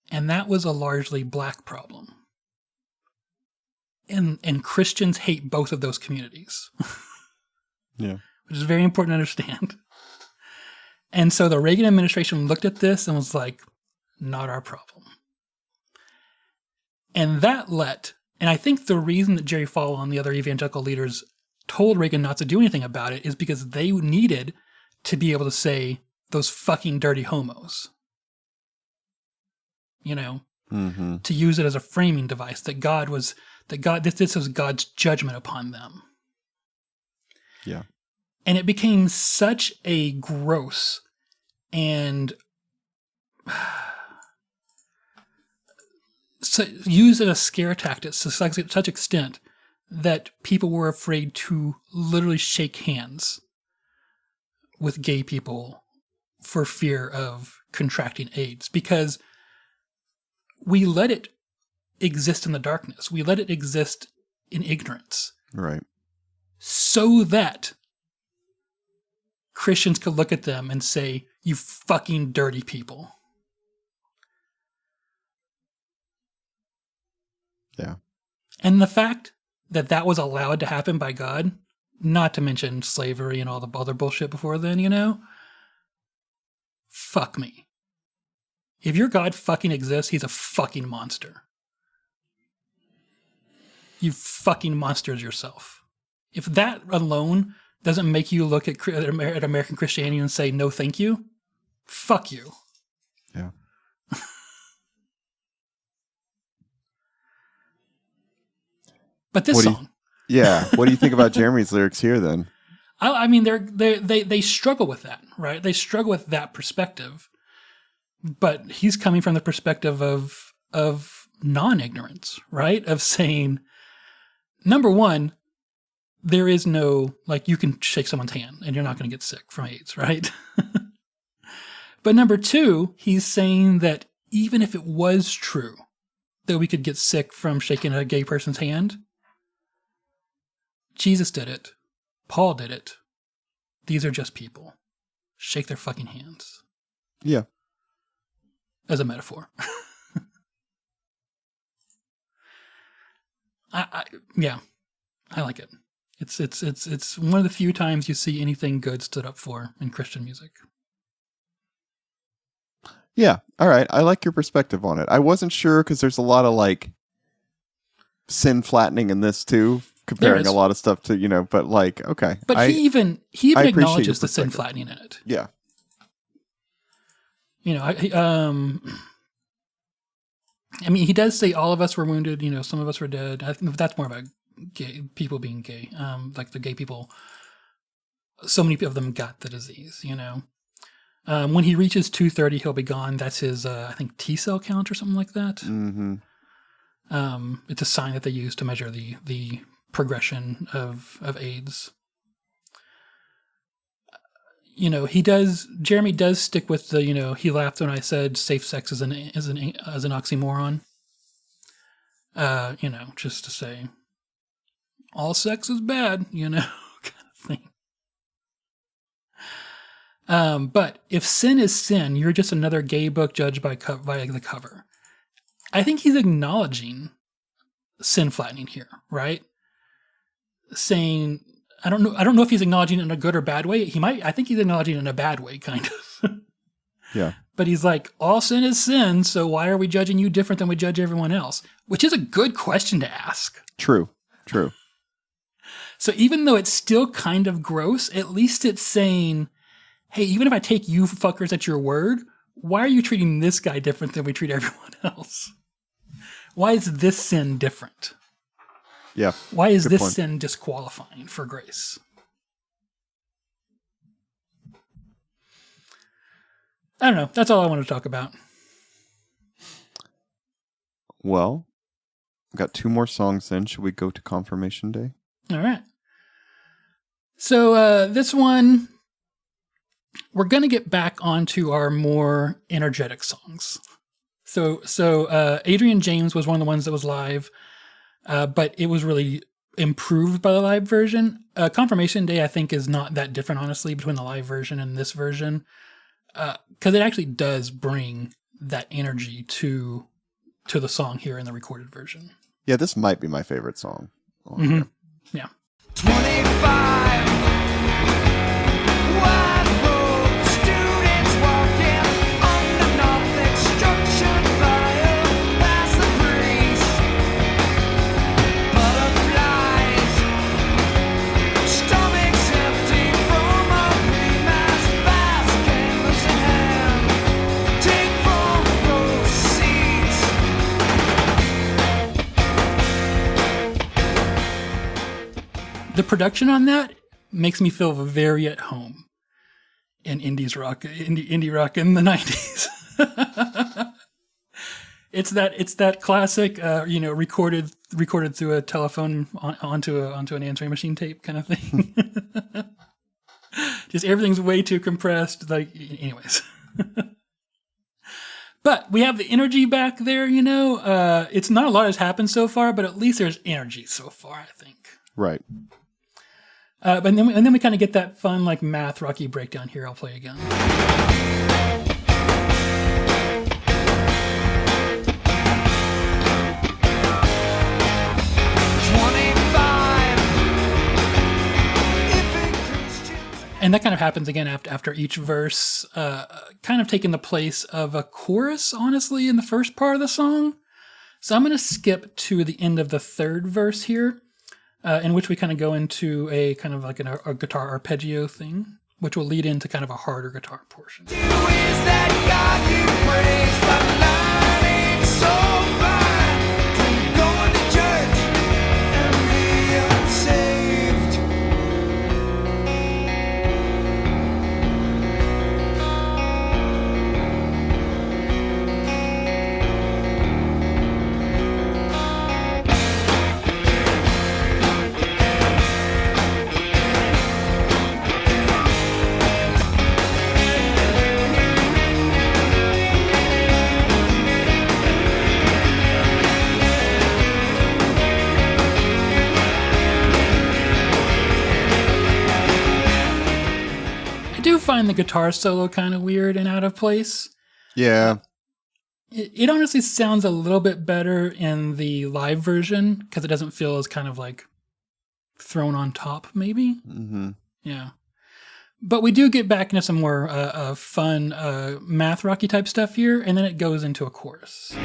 B: And that was a largely black problem. And Christians hate both of those communities.
A: Yeah.
B: Which is very important to understand. And so the Reagan administration looked at this and was like, not our problem. And and I think the reason that Jerry Falwell and the other evangelical leaders told Reagan not to do anything about it is because they needed to be able to say, those fucking dirty homos. To use it as a framing device, this was God's judgment upon them.
A: Yeah.
B: And it became such a gross and used as a scare tactic to such extent that people were afraid to literally shake hands with gay people for fear of contracting AIDS, because we let it exist in the darkness. We let it exist in ignorance.
A: Right.
B: So that Christians could look at them and say, you fucking dirty people.
A: Yeah.
B: And the fact that that was allowed to happen by God, not to mention slavery and all the other bullshit before then, fuck me. If your God fucking exists, he's a fucking monster. You fucking monsters yourself. If that alone doesn't make you look at American Christianity and say, no, thank you, fuck you.
A: Yeah.
B: But this song.
A: Yeah. What do you think about Jeremy's lyrics here then?
B: I mean, they struggle with that, right? They struggle with that perspective. But he's coming from the perspective of non-ignorance, right? Of saying, number one, there is no, you can shake someone's hand and you're not going to get sick from AIDS, right? But number two, he's saying that even if it was true that we could get sick from shaking a gay person's hand, Jesus did it. Paul did it. These are just people. Shake their fucking hands.
A: Yeah.
B: As a metaphor. Yeah, I like it. It's one of the few times you see anything good stood up for in Christian music.
A: Yeah. All right. I like your perspective on it. I wasn't sure because there's a lot of sin flattening in this too, comparing a lot of stuff to, but okay.
B: But he even acknowledges the sin flattening in it.
A: Yeah.
B: I mean, he does say all of us were wounded, some of us were dead. I think that's more about gay people being gay. The gay people, so many of them got the disease, When he reaches 230, he'll be gone. That's his, I think, T-cell count or something like that.
A: Mm-hmm.
B: It's a sign that they use to measure the progression of AIDS. Jeremy does stick with the, he laughed when I said safe sex is an oxymoron. Just to say all sex is bad, kind of thing. But if sin is sin, you're just another gay book judged by the cover. I think he's acknowledging sin flattening here, right? Saying, I don't know if he's acknowledging it in a good or bad way. I think he's acknowledging it in a bad way, kind of.
A: Yeah.
B: But he's like, all sin is sin, so why are we judging you different than we judge everyone else? Which is a good question to ask.
A: True.
B: So even though it's still kind of gross, at least it's saying, hey, even if I take you fuckers at your word, why are you treating this guy different than we treat everyone else? Why is this sin different?
A: Yeah.
B: Why is
A: Good
B: this
A: point.
B: sin disqualifying for grace? I don't know. That's all I want to talk about.
A: Well, we've got 2 more songs then. Should we go to Confirmation Day?
B: All right. So this one, we're going to get back onto our more energetic songs. So Adrian James was one of the ones that was live, but it was really improved by the live version. Confirmation Day, I think, is not that different, honestly, between the live version and this version, because it actually does bring that energy to the song here in the recorded version.
A: Yeah, this might be my favorite song.
B: Mm-hmm. Yeah.
C: 25 wide road students walking under north extraction fire past the breeze. Butterflies, stomachs empty from a pre-mass fast canvas in hand. Take from road seats.
B: The production on that makes me feel very at home in indie rock in the 90s. It's that classic, recorded through a telephone onto an answering machine tape kind of thing. Just everything's way too compressed. Anyways. But we have the energy back there. It's not a lot has happened so far, but at least there's energy so far, I think.
A: Right.
B: But then we kind of get that fun math rocky breakdown here. I'll play again. And that kind of happens again after each verse, kind of taking the place of a chorus, honestly, in the first part of the song. So I'm going to skip to the end of the third verse here, in which we kind of go into a kind of a guitar arpeggio thing, which will lead into kind of a harder guitar portion.
C: Who is that God you praise for learning so fine from going to church and being saved?
B: I do find the guitar solo kind of weird and out of place.
A: Yeah.
B: It honestly sounds a little bit better in the live version because it doesn't feel as kind of thrown on top, maybe.
A: Mm-hmm.
B: Yeah. But we do get back into some more fun math rocky type stuff here, and then it goes into a chorus.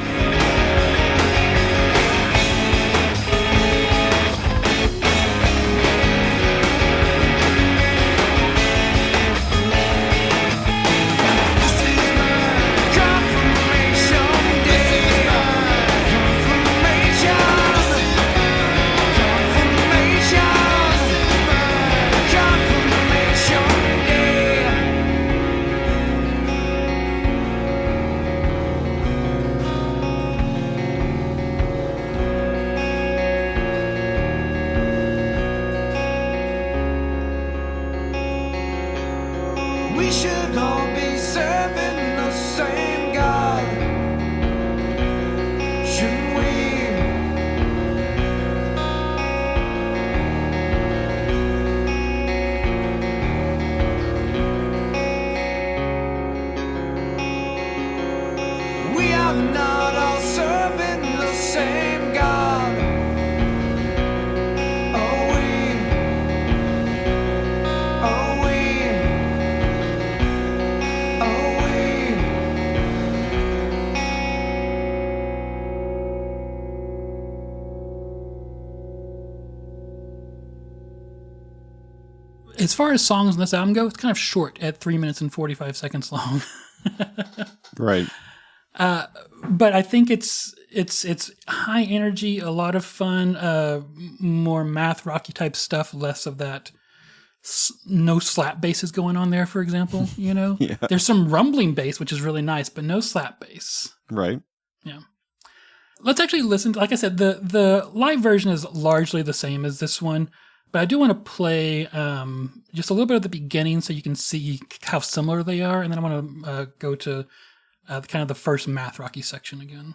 B: We should all be serving the same God, shouldn't we? As far as songs on this album go, it's kind of short at 3 minutes and 45 seconds long.
A: Right.
B: But I think it's high energy, a lot of fun, more math rocky type stuff, less of that no slap basses going on there, for example. You know,
A: Yeah.
B: There's some rumbling bass, which is really nice, but no slap bass.
A: Right.
B: Yeah. Let's actually listen to, like I said, the live version is largely the same as this one, but I do want to play just a little bit at the beginning so you can see how similar they are, and then I want to go to kind of the first math rocky section again.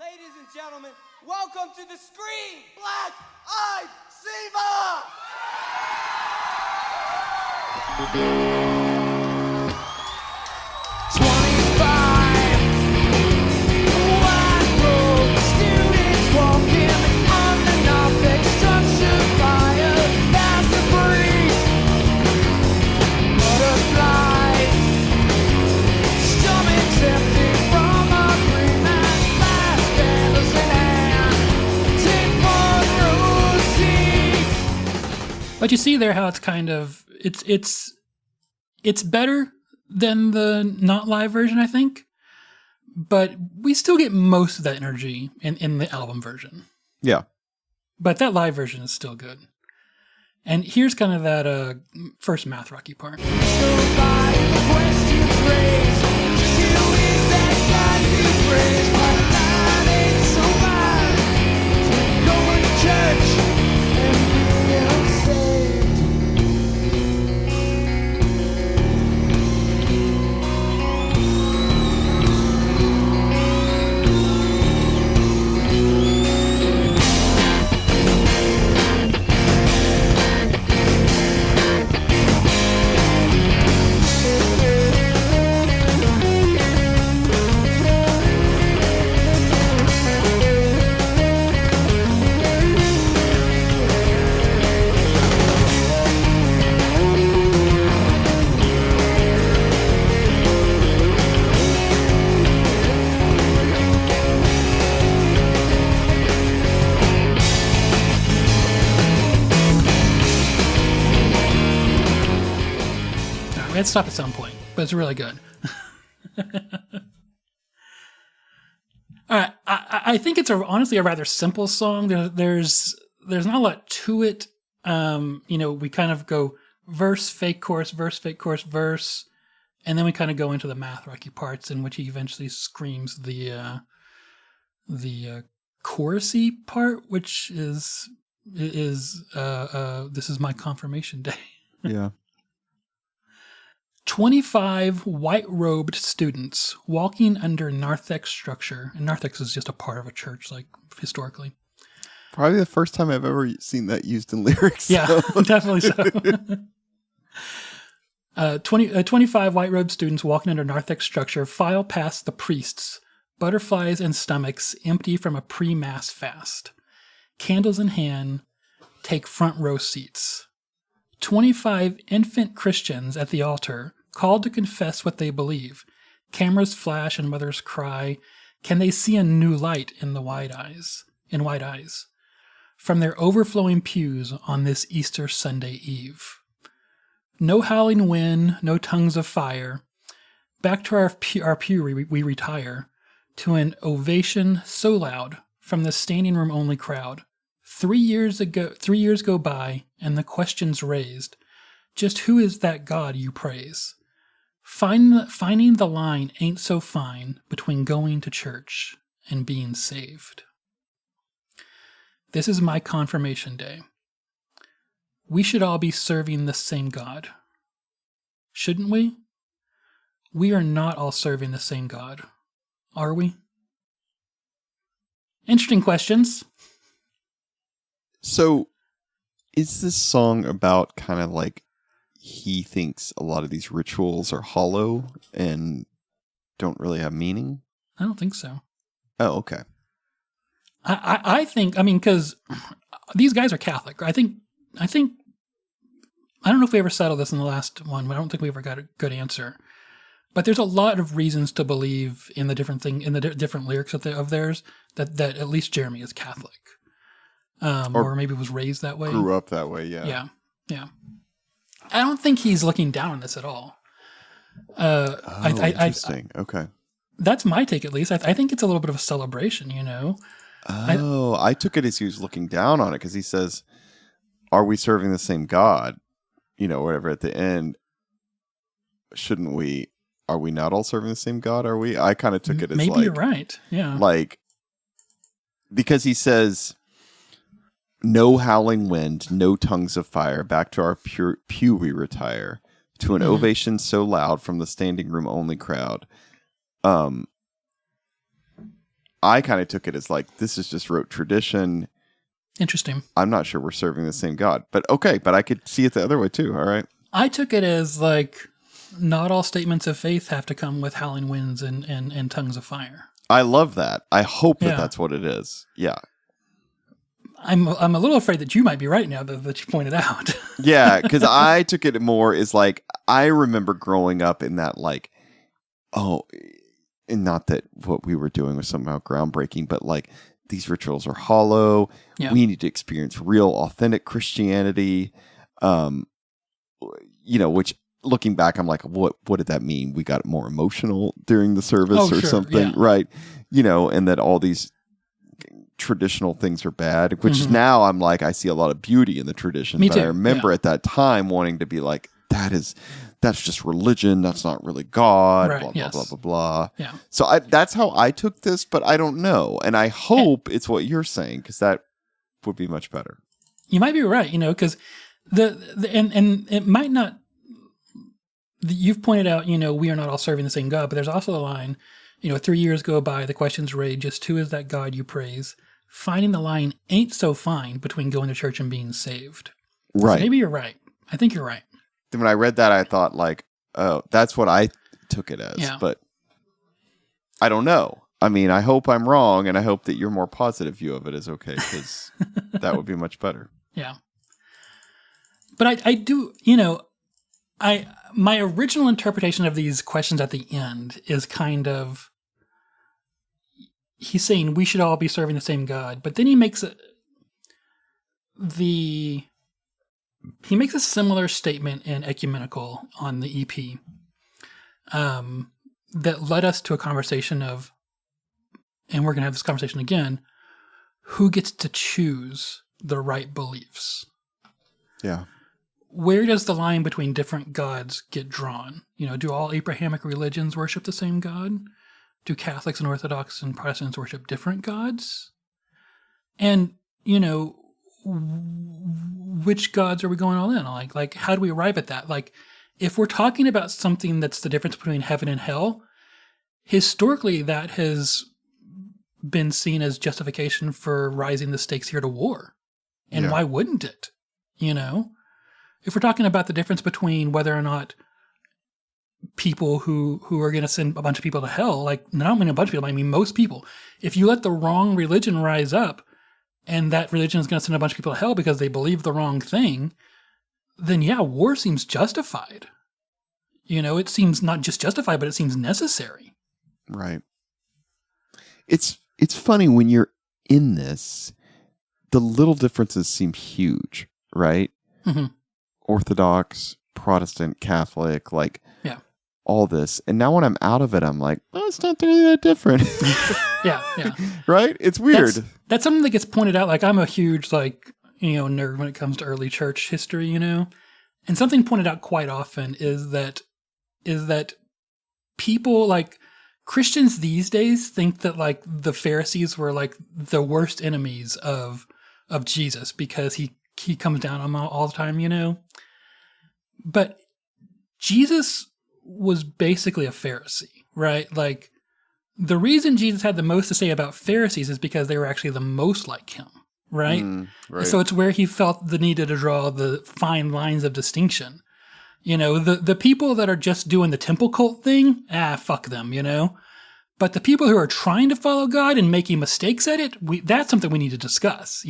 C: Ladies and gentlemen, welcome to the Scream Black-Eyed Sceva! 25 white robe students walking on the Norfolk structure fire. That's the breeze. Butterflies, stomachs empty from a green and last candles in hand. Take 4 row seats.
B: But you see there how it's kind of it's better than the not live version, I think, but we still get most of that energy in the album version.
A: Yeah.
B: But that live version is still good. And here's kind of that first math rocky part.
C: So by the questions raised, just who is that God we praise? Why the night ain't so bad? Going to church and being saved.
B: We had to stop at some point, but it's really good. All right, I think it's honestly a rather simple song. There's not a lot to it. We kind of go verse, fake chorus, verse, and then we kind of go into the math rocky parts in which he eventually screams the chorusy part, which is this is my confirmation day.
A: Yeah.
B: 25 white-robed students walking under narthex structure. And narthex is just a part of a church, like, historically.
A: Probably the first time I've ever seen that used in lyrics.
B: Yeah,
A: so.
B: definitely so. 25 white-robed students walking under narthex structure file past the priests, butterflies and stomachs empty from a pre-mass fast. Candles in hand, take front row seats. 25 infant Christians at the altar, called to confess what they believe. Cameras flash and mothers cry. Can they see a new light in white eyes? From their overflowing pews on this Easter Sunday Eve. No howling wind, no tongues of fire. Back to our pew we retire, to an ovation so loud from the standing room only crowd. 3 years go by, and the question's raised. Just who is that God you praise? Finding the line ain't so fine between going to church and being saved. This is my confirmation day. We should all be serving the same God. Shouldn't we? We are not all serving the same God, are we? Interesting questions.
A: So, is this song about kind of like he thinks a lot of these rituals are hollow and don't really have meaning?
B: I don't think so.
A: Oh, okay.
B: I think, because these guys are Catholic. I think, I don't know if we ever settled this in the last one, but I don't think we ever got a good answer. But there's a lot of reasons to believe in the different different lyrics of theirs that at least Jeremy is Catholic. Or maybe was raised that way.
A: Grew up that way, yeah.
B: Yeah. I don't think he's looking down on this at all.
A: Interesting. Okay.
B: That's my take, at least. I think it's a little bit of a celebration,
A: I took it as he was looking down on it because he says, "Are we serving the same God?" Whatever at the end. Shouldn't we? Are we not all serving the same God? Are we? I kind of took it as
B: maybe you're right. Yeah.
A: Because he says, "No howling wind, no tongues of fire. Back to our pew we retire. To an ovation so loud from the standing room only crowd." I kind of took it as this is just rote tradition.
B: Interesting.
A: I'm not sure we're serving the same God, but okay. But I could see it the other way too. All right.
B: I took it as not all statements of faith have to come with howling winds and tongues of fire.
A: I love that. I hope that that's what it is. Yeah.
B: I'm a little afraid that you might be right now that you pointed out.
A: Yeah, because I took it more as I remember growing up in that and not that what we were doing was somehow groundbreaking, but these rituals are hollow. Yeah. We need to experience real, authentic Christianity. Which looking back, I'm like, what did that mean? We got more emotional during the service something, right? And that all these traditional things are bad, which now I'm like, I see a lot of beauty in the tradition.
B: Me
A: but
B: too.
A: I remember at that time wanting to be like, that's just religion. That's not really God.
B: Right,
A: blah,
B: yes.
A: blah, blah, blah, blah.
B: Yeah.
A: So that's how I took this, but I don't know. And I hope it's what you're saying, because that would be much better.
B: You might be right, because and it might not, you've pointed out, we are not all serving the same God, but there's also a line, 3 years go by, the questions rage, just who is that God you praise? Finding the line ain't so fine between going to church and being saved.
A: Right.
B: So maybe you're right. I think you're right.
A: Then when I read that, I thought oh, that's what I took it as. Yeah. But I don't know. I mean, I hope I'm wrong, and I hope that your more positive view of it is okay, because that would be much better.
B: Yeah. But I do, my original interpretation of these questions at the end is kind of, he's saying we should all be serving the same God, but then he makes a similar statement in Ecumenical on the EP that led us to a conversation of, and we're going to have this conversation again, who gets to choose the right beliefs?
A: Yeah.
B: Where does the line between different gods get drawn? Do all Abrahamic religions worship the same God? Do Catholics and Orthodox and Protestants worship different gods? And, which gods are we going all in on? Like, how do we arrive at that? If we're talking about something that's the difference between heaven and hell, historically that has been seen as justification for rising the stakes here to war. And why wouldn't it? If we're talking about the difference between whether or not people who are going to send a bunch of people to hell, I don't mean a bunch of people, I mean most people. If you let the wrong religion rise up, and that religion is going to send a bunch of people to hell because they believe the wrong thing, then war seems justified. It seems not just justified, but it seems necessary.
A: Right. It's funny when you're in this, the little differences seem huge, right?
B: Mm-hmm.
A: Orthodox, Protestant, Catholic, all this. And now when I'm out of it, I'm like, oh, it's not really that different.
B: Yeah.
A: Right? It's weird.
B: That's something that gets pointed out. I'm a huge, nerd when it comes to early church history, And something pointed out quite often is that people, Christians these days think that, the Pharisees were, the worst enemies of Jesus because he comes down on them all the time, But Jesus was basically a Pharisee, right? The reason Jesus had the most to say about Pharisees is because they were actually the most like him, right? Right. So it's where he felt the need to draw the fine lines of distinction. The people that are just doing the temple cult thing, fuck them, But the people who are trying to follow God and making mistakes at it, that's something we need to discuss,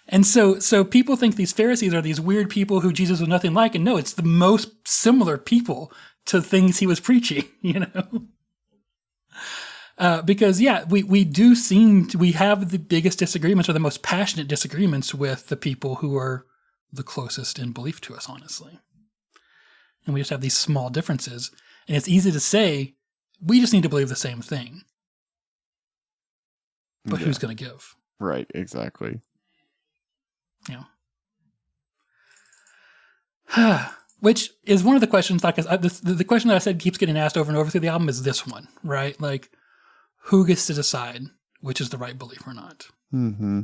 B: And so people think these Pharisees are these weird people who Jesus was nothing like, and no, it's the most similar people to things he was preaching, Because we have the biggest disagreements or the most passionate disagreements with the people who are the closest in belief to us, honestly. And we just have these small differences. And it's easy to say, we just need to believe the same thing. But who's going to give?
A: Right, exactly.
B: Yeah. Which is one of the questions, like the question that I said keeps getting asked over and over through the album is this one, right? Like, who gets to decide which is the right belief or not?
A: Mm-hmm.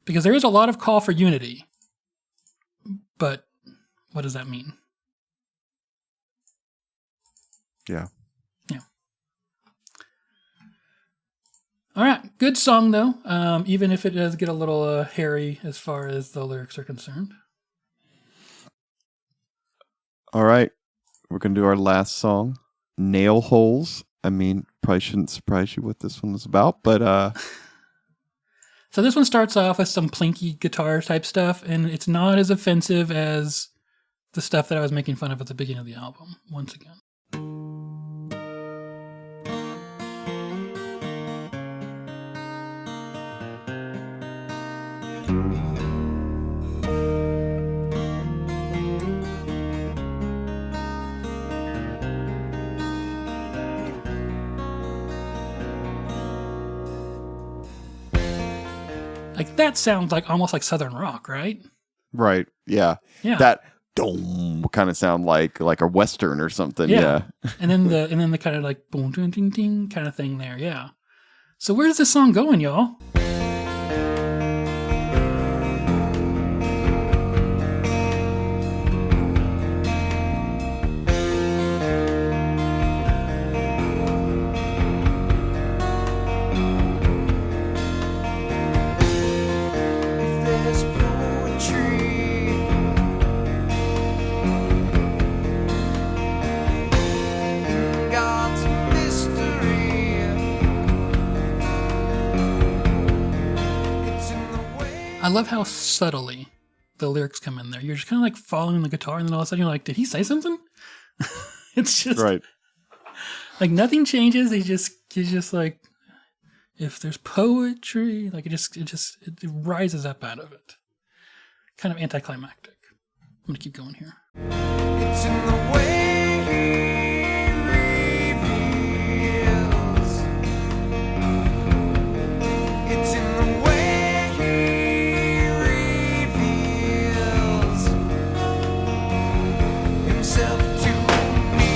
B: Because there is a lot of call for unity. But what does that mean?
A: Yeah.
B: Yeah. All right. Good song, though, even if it does get a little hairy as far as the lyrics are concerned.
A: All right. We're going to do our last song, Nail Holes. I mean, probably shouldn't surprise you what this one was about, but...
B: So this one starts off with some plinky guitar type stuff, and it's not as offensive as the stuff that I was making fun of at the beginning of the album, once again. Like, that sounds like almost like Southern rock, right?
A: Right. Yeah.
B: Yeah.
A: That dome kind of sound like a Western or something. Yeah.
B: and then the kind of like boom, ding, ding, ding kind of thing there. Yeah. So where's this song going, y'all? I love how subtly the lyrics come in there. You're just kind of like following the guitar, and then all of a sudden you're like, did he say something? It's just
A: right.
B: Like nothing changes. He's just like, if there's poetry, like it rises up out of it. Kind of anticlimactic. I'm gonna keep going here.
C: It's in the way he reveals. It's in the way he reveals himself to me.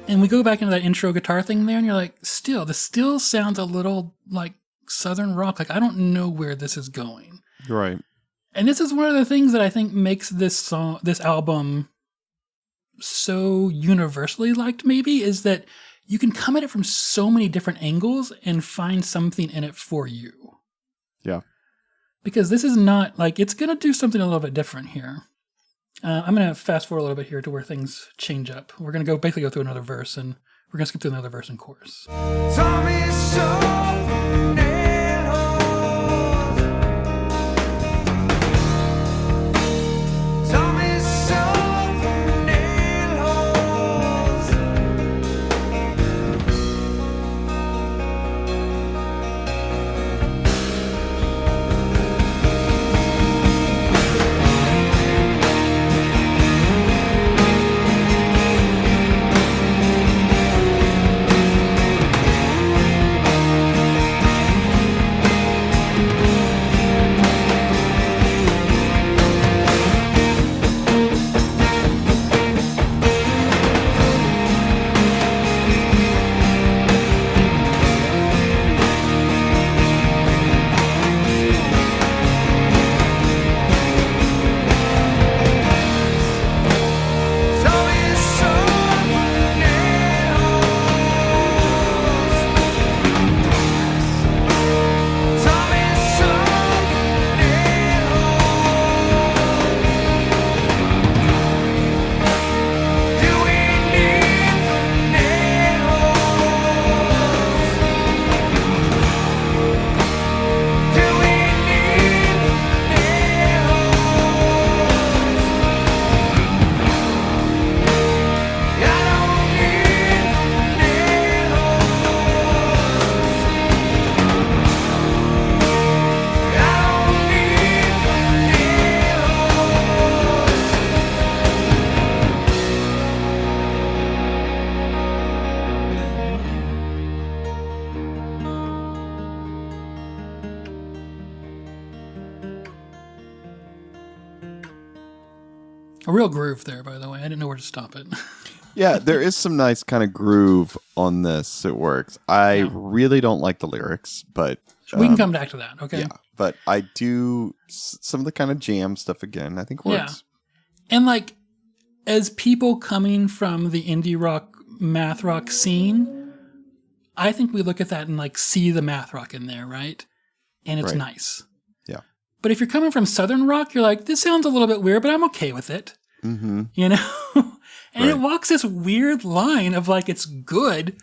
B: And we go back into that intro guitar thing there, and you're like, this still sounds a little like Southern rock. Like, I don't know where this is going.
A: Right.
B: And this is one of the things that I think makes this album so universally liked, maybe, is that you can come at it from so many different angles and find something in it for you.
A: Yeah.
B: Because this is not like, it's going to do something a little bit different here. I'm going to fast forward a little bit here to where things change up. We're going to basically go through another verse, and we're going to skip through another verse and chorus.
C: Tommy's soft nail holes. Tommy's soft nail holes.
B: A real groove there, by the way. I didn't know where to stop it.
A: Yeah, there is some nice kind of groove on this. It works. I really don't like the lyrics, but
B: we can come back to that, okay?
A: Yeah, but I do some of the kind of jam stuff again. I think works.
B: Yeah. And like, as people coming from the indie rock, math rock scene, I think we look at that and like see the math rock in there, right? And it's nice.
A: Yeah.
B: But if you're coming from Southern rock, you're like, this sounds a little bit weird, but I'm okay with it.
A: Mm-hmm.
B: You know? And it walks this weird line of like, it's good,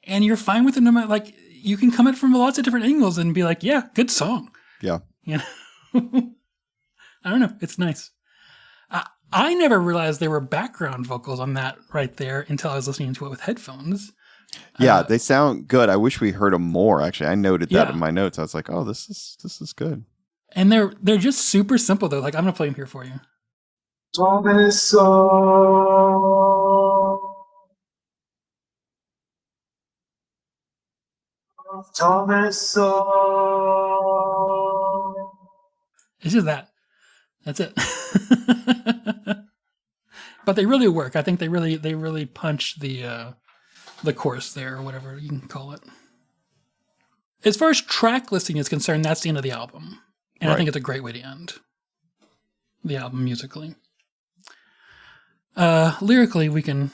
B: and you're fine with it no matter, like, you can come at it from lots of different angles and be like, yeah, good song.
A: Yeah.
B: You know? I don't know. It's nice. I never realized there were background vocals on that right there until I was listening to it with headphones.
A: Yeah, they sound good. I wish we heard them more. Actually, I noted that in my notes. I was like, "Oh, this is good."
B: And they're just super simple though. Like, I'm gonna play them here for you. It's just that. That's it. But they really work. I think they really punch the chorus there, or whatever you can call it. As far as track listing is concerned, that's the end of the album. And I think it's a great way to end the album musically. Lyrically, we can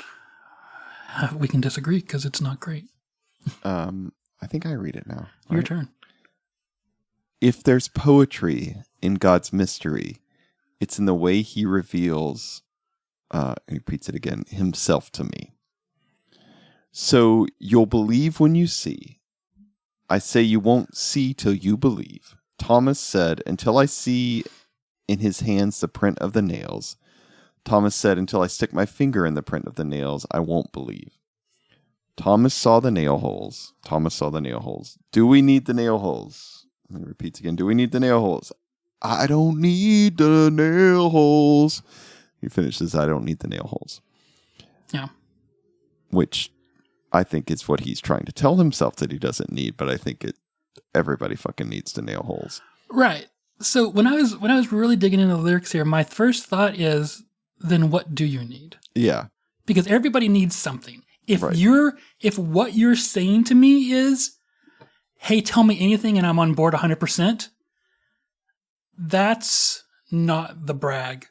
B: disagree because it's not great.
A: I think I read it now. Right?
B: Your turn.
A: If there's poetry in God's mystery, it's in the way he reveals, he repeats it again, himself to me. So you'll believe when you see. I say you won't see till you believe. Thomas said, until I see in his hands the print of the nails. Thomas said, until I stick my finger in the print of the nails, I won't believe. Thomas saw the nail holes. Thomas saw the nail holes. Do we need the nail holes? He repeats again. Do we need the nail holes? I don't need the nail holes. He finishes, I don't need the nail holes.
B: Yeah.
A: Which I think is what he's trying to tell himself that he doesn't need, but I think everybody fucking needs the nail holes.
B: Right. So when I was really digging into the lyrics here, my first thought is, then what do you need?
A: Yeah.
B: Because everybody needs something. If what you're saying to me is, hey, tell me anything and I'm on board 100%, that's not the brag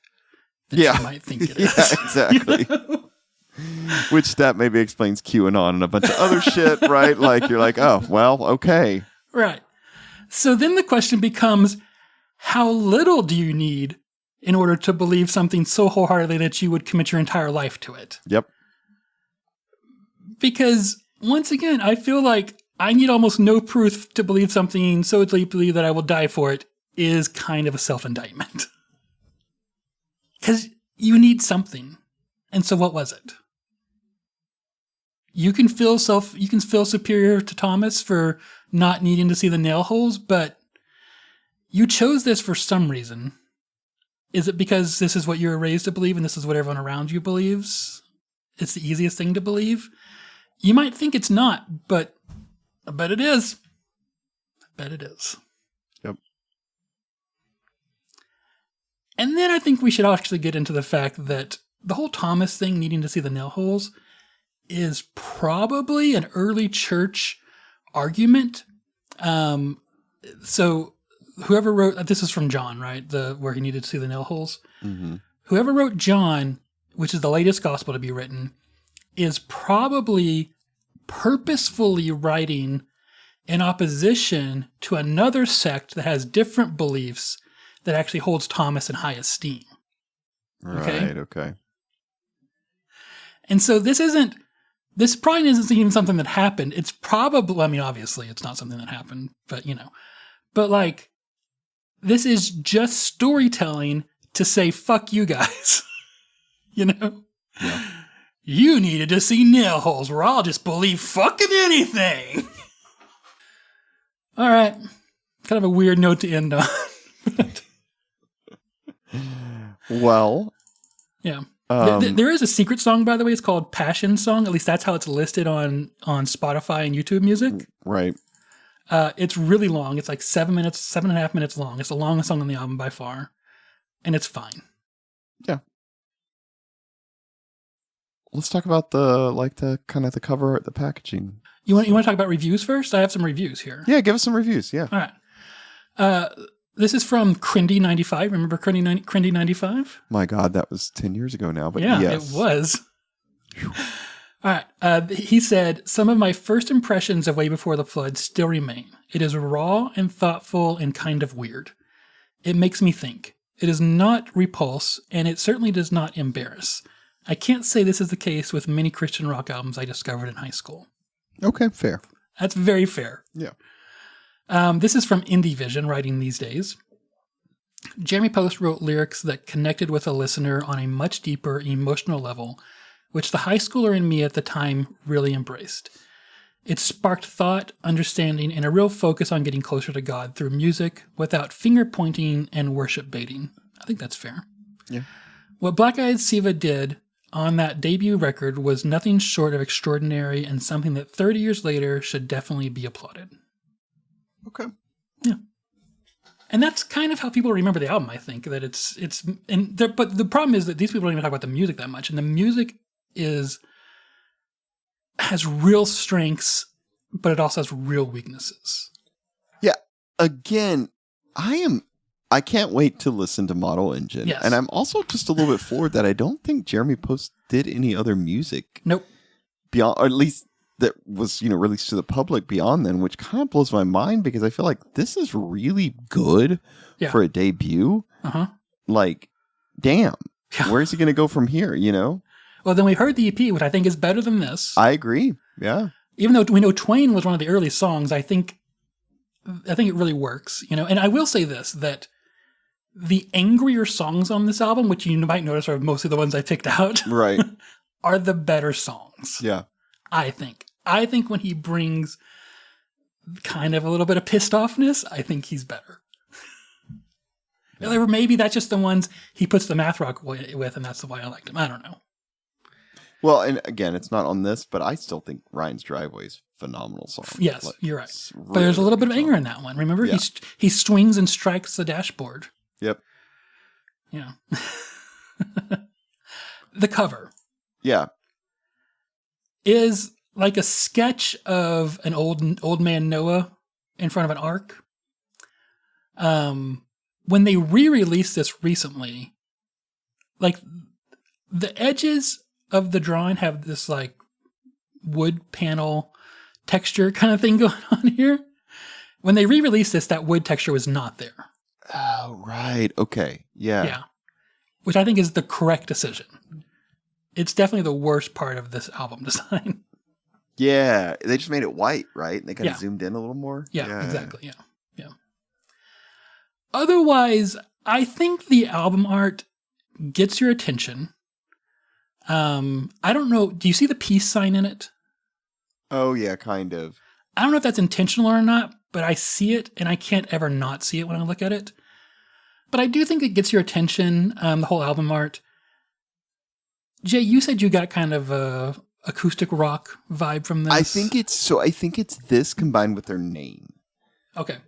B: that you might think it is.
A: Yeah, exactly. You know? Which that maybe explains QAnon and a bunch of other shit, right? Like, you're like, oh, well, okay.
B: Right. So then the question becomes, how little do you need in order to believe something so wholeheartedly that you would commit your entire life to it?
A: Yep.
B: Because, once again, I feel like I need almost no proof to believe something so deeply that I will die for it is kind of a self-indictment. Because you need something. And so what was it? You can feel superior to Thomas for not needing to see the nail holes, but you chose this for some reason. Is it because this is what you were raised to believe and this is what everyone around you believes? It's the easiest thing to believe? You might think it's not, but I bet it is. I bet it is.
A: Yep.
B: And then I think we should actually get into the fact that the whole Thomas thing, needing to see the nail holes, is probably an early church argument. So whoever wrote, this is from John, right? Where he needed to see the nail holes. Mm-hmm. Whoever wrote John, which is the latest gospel to be written, is probably purposefully writing in opposition to another sect that has different beliefs that actually holds Thomas in high esteem.
A: Right, okay.
B: And so this probably isn't even something that happened. It's probably, I mean, obviously it's not something that happened, but but like, this is just storytelling to say, fuck you guys, Yeah. You needed to see nail holes where I'll just believe fucking anything. All right. Kind of a weird note to end on.
A: Well.
B: Yeah. There is a secret song, by the way. It's called Passion Song. At least that's how it's listed on Spotify and YouTube Music.
A: Right.
B: It's really long. It's like 7.5 minutes long. It's the longest song on the album by far. And it's fine.
A: Yeah. let's talk about the kind of the cover art, the packaging.
B: You want to talk about reviews first? I have some reviews here.
A: Yeah, give us some reviews. Yeah.
B: All right. This is from Crindy95. Remember Crindy95?
A: My God, that was 10 years ago now. But
B: Yeah,
A: yes.
B: it was. All right. He said, some of my first impressions of Way Before the Flood still remain. It is raw and thoughtful and kind of weird. It makes me think. It is not repulse, and it certainly does not embarrass. I can't say this is the case with many Christian rock albums I discovered in high school.
A: Okay, fair.
B: That's very fair.
A: Yeah.
B: This is from Indie Vision, writing these days. Jeremy Post wrote lyrics that connected with a listener on a much deeper emotional level, which the high schooler in me at the time really embraced. It sparked thought, understanding, and a real focus on getting closer to God through music without finger pointing and worship baiting. I think that's fair.
A: Yeah.
B: What Black Eyed Sceva did on that debut record was nothing short of extraordinary and something that 30 years later should definitely be applauded.
A: Okay.
B: Yeah. And that's kind of how people remember the album, I think, that but the problem is that these people don't even talk about the music that much. And the music has real strengths, but it also has real weaknesses.
A: Yeah. Again, I can't wait to listen to Model Engine.
B: Yes.
A: And I'm also just a little bit floored that I don't think Jeremy Post did any other music.
B: Nope.
A: Beyond, or at least that was, released to the public beyond then, which kind of blows my mind because I feel like this is really good for a debut.
B: Uh-huh.
A: Like, damn.
B: Yeah.
A: Where's he going to go from here,
B: Well, then we heard the EP, which I think is better than this.
A: I agree. Yeah.
B: Even though we know Twain was one of the early songs, I think it really works, And I will say this, that the angrier songs on this album, which you might notice are mostly the ones I picked out,
A: Right.
B: are the better songs.
A: Yeah.
B: I think when he brings kind of a little bit of pissed offness, I think he's better. Yeah. Or maybe that's just the ones he puts the math rock with, and that's why I liked him. I don't know.
A: Well, and again, it's not on this, but I still think Ryan's Driveway is a phenomenal song.
B: Yes, you're right. Really, but there's a little bit of anger in that one. Remember, he swings and strikes the dashboard.
A: Yep.
B: Yeah. The cover.
A: Yeah.
B: Is like a sketch of an old man Noah in front of an ark. When they re-released this recently, like the edges of the drawing have this like wood panel texture kind of thing going on here. When they re-released this, that wood texture was not there.
A: Oh, right. Okay. Yeah.
B: Yeah. Which I think is the correct decision. It's definitely the worst part of this album design.
A: Yeah. They just made it white, right? And they kind of
B: Yeah.
A: zoomed in a little more.
B: Yeah, exactly. Yeah. Yeah. Otherwise, I think the album art gets your attention. I don't know. Do you see the peace sign in it?
A: Oh, yeah, kind of.
B: I don't know if that's intentional or not, but I see it and I can't ever not see it when I look at it. But I do think it gets your attention, the whole album art. Jay, you said you got kind of a acoustic rock vibe from this.
A: I think it's this combined with their name.
B: Okay.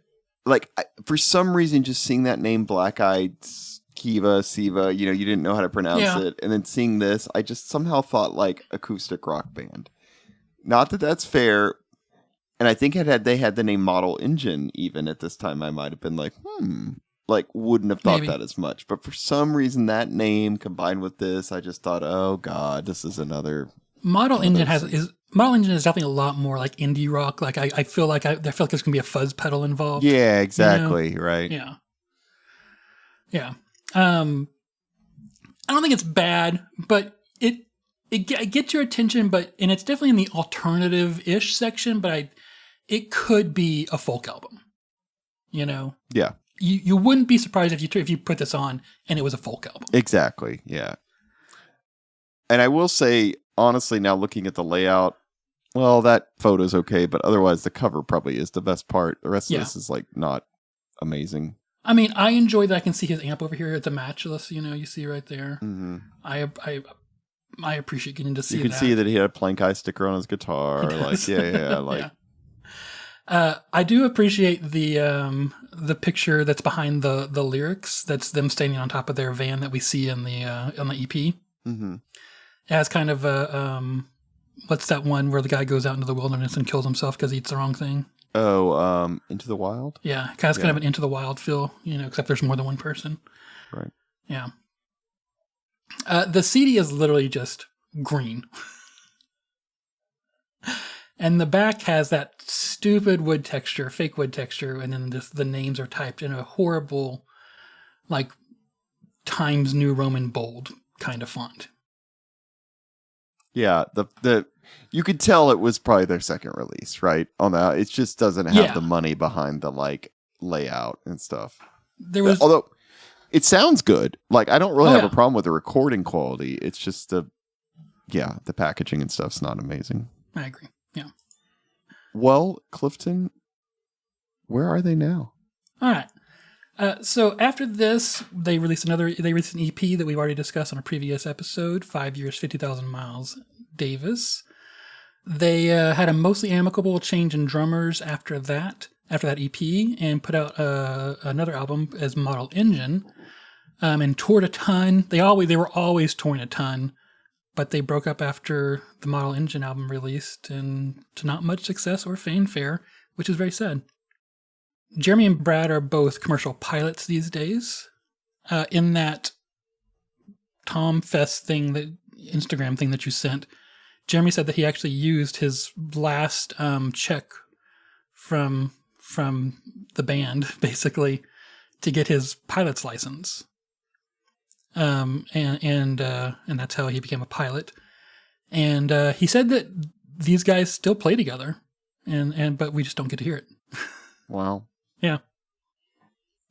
A: Like, for some reason, just seeing that name, Black Eyed Sceva, you didn't know how to pronounce it. And then seeing this, I just somehow thought like acoustic rock band. Not that that's fair. And I think had they had the name Model Engine even at this time, I might have been like, like wouldn't have thought that as much. But for some reason, that name combined with this, I just thought, oh God, this is another. Model Engine
B: is definitely a lot more like indie rock. Like I feel like there's gonna be a fuzz pedal involved.
A: Yeah, exactly. Right.
B: Yeah. Yeah. I don't think it's bad, but it gets your attention, and it's definitely in the alternative-ish section, but it could be a folk album,
A: Yeah.
B: You wouldn't be surprised if you put this on and it was a folk album.
A: Exactly. Yeah. And I will say, honestly, now looking at the layout, well, that photo's okay, but otherwise the cover probably is the best part. The rest of this is like not amazing.
B: I mean, I enjoy that I can see his amp over here. It's a matchless, you see right there.
A: Mm-hmm.
B: I appreciate getting to see that.
A: You can see that he had a Plank Eye sticker on his guitar. Like, yeah.
B: I do appreciate the picture that's behind the lyrics. That's them standing on top of their van that we see in the EP.
A: Mm-hmm.
B: It has kind of a what's that one where the guy goes out into the wilderness and kills himself because he eats the wrong thing?
A: Oh, Into the Wild?
B: Yeah, it has kind of an Into the Wild feel, except there's more than one person.
A: Right.
B: Yeah. The CD is literally just green. And the back has that stupid wood texture, fake wood texture, and then the names are typed in a horrible, like, Times New Roman bold kind of font.
A: Yeah, the you could tell it was probably their second release, right? On that, it just doesn't have the money behind the like layout and stuff. Although it sounds good, like I don't really have a problem with the recording quality. It's just the packaging and stuff's not amazing.
B: I agree. Yeah.
A: Well, Clifton, where are they now?
B: All right. So after this, they released an EP that we've already discussed on a previous episode, 5 Years, 50,000 Miles, Davis. They had a mostly amicable change in drummers after that EP, and put out another album as Model Engine, and toured a ton. They were always touring a ton, but they broke up after the Model Engine album released, and to not much success or fanfare, which is very sad. Jeremy and Brad are both commercial pilots these days. In that Tom Fest thing, the Instagram thing that you sent, Jeremy said that he actually used his last check from the band, basically, to get his pilot's license. And that's how he became a pilot. And he said that these guys still play together, but we just don't get to hear it.
A: Wow.
B: Yeah.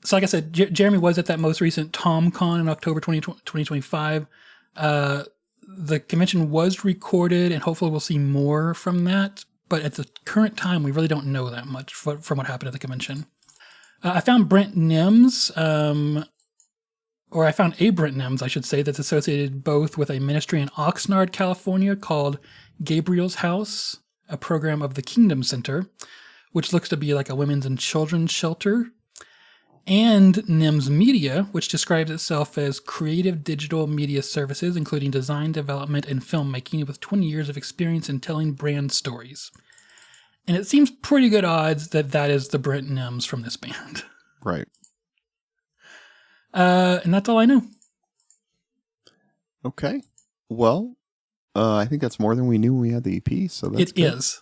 B: So like I said, Jeremy was at that most recent TomCon in October 2025. The convention was recorded, and hopefully we'll see more from that. But at the current time, we really don't know that much from what happened at the convention. I found Brent Nims, or I found a Brent Nims, I should say, that's associated both with a ministry in Oxnard, California called Gabriel's House, a program of the Kingdom Center, which looks to be like a women's and children's shelter, and Nims Media, which describes itself as creative digital media services, including design, development, and filmmaking, with 20 years of experience in telling brand stories. And it seems pretty good odds that is the Brent Nims from this band.
A: Right.
B: And that's all I know.
A: Okay. Well, I think that's more than we knew when we had the EP, so that's good.
B: Is.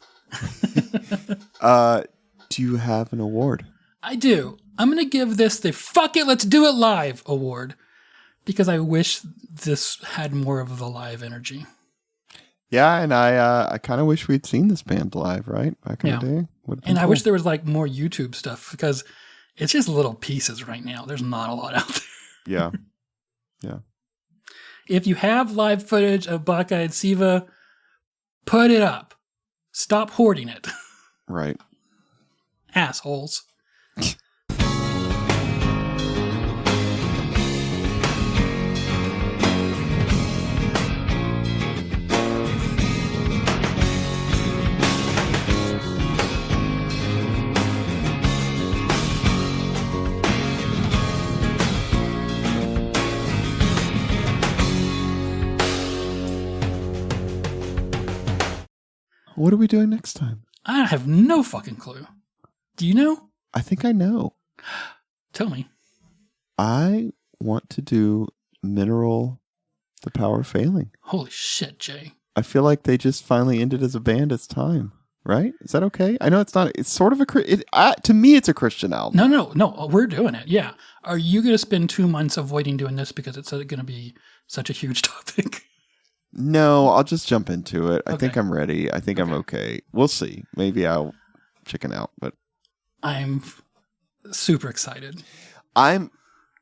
A: Do you have an award?
B: I do. I'm going to give this the Fuck It, Let's Do It Live award, because I wish this had more of the live energy.
A: Yeah, and I kind of wish we'd seen this band live, right? Back in the day.
B: And I wish there was like more YouTube stuff, because it's just little pieces right now. There's not a lot out there.
A: Yeah. Yeah.
B: If you have live footage of Black Eyed Sceva, put it up. Stop hoarding it.
A: Right.
B: Assholes.
A: What are we doing next time?
B: I have no fucking clue. Do you know?
A: I think I know.
B: Tell me.
A: I want to do Mineral, The Power of Failing.
B: Holy shit, Jay.
A: I feel like they just finally ended as a band. It's time, right? Is that okay? I know it's not. It's sort of to me, it's a Christian album.
B: No. We're doing it. Yeah. Are you going to spend 2 months avoiding doing this because it's going to be such a huge topic?
A: No, I'll just jump into it. I
B: Okay.
A: think I'm ready. I think I'm okay. We'll see. Maybe I'll chicken out, but
B: I'm super excited.
A: I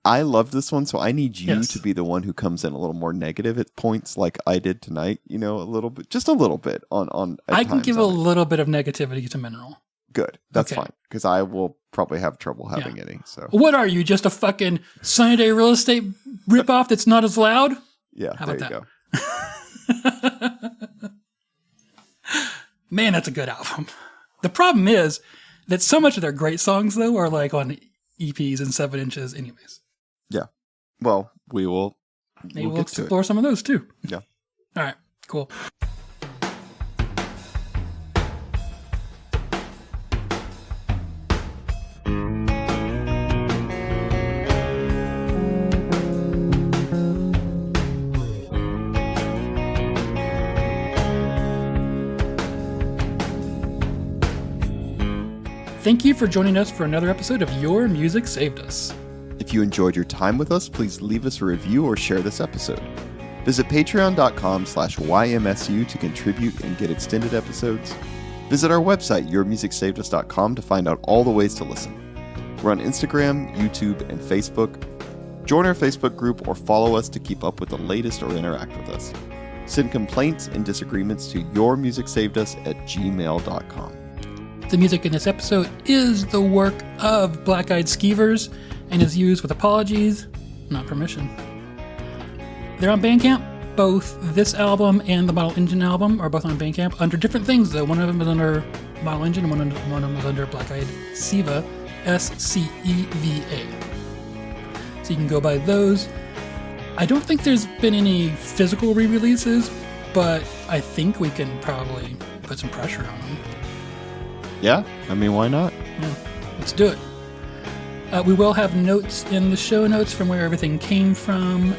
A: love this one, so I need you
B: Yes.
A: to be the one who comes in a little more negative at points, like I did tonight. A little bit, just a little bit on.
B: I can give a
A: on it.
B: little bit of negativity to Mineral.
A: Good. That's
B: Okay.
A: fine, because I will probably have trouble having any. So
B: What are you, just a fucking Sunny Day Real Estate ripoff that's not as loud?
A: yeah,
B: How
A: there
B: about
A: you go.
B: Man, that's a good album. The problem is that so much of their great songs, though, are like on EPs and 7 inches anyways.
A: Yeah. Well, we will.
B: Maybe we'll
A: get to it.
B: explore some of those, too.
A: Yeah.
B: All right, cool. Thank you for joining us for another episode of Your Music Saved Us.
A: If you enjoyed your time with us, please leave us a review or share this episode. Visit patreon.com/YMSU to contribute and get extended episodes. Visit our website, yourmusicsavedus.com, to find out all the ways to listen. We're on Instagram, YouTube, and Facebook. Join our Facebook group or follow us to keep up with the latest or interact with us. Send complaints and disagreements to yourmusicsavedus@gmail.com.
B: The music in this episode is the work of Black Eyed Skeevers and is used with apologies, not permission. They're on Bandcamp. Both this album and the Model Engine album are both on Bandcamp under different things, though. One of them is under Model Engine and one of them is under Black Eyed Sceva, SCEVA. So you can go by those. I don't think there's been any physical re-releases, but I think we can probably put some pressure on them.
A: Yeah, I mean, why not?
B: Yeah, let's do it. We will have notes in the show notes from where everything came from.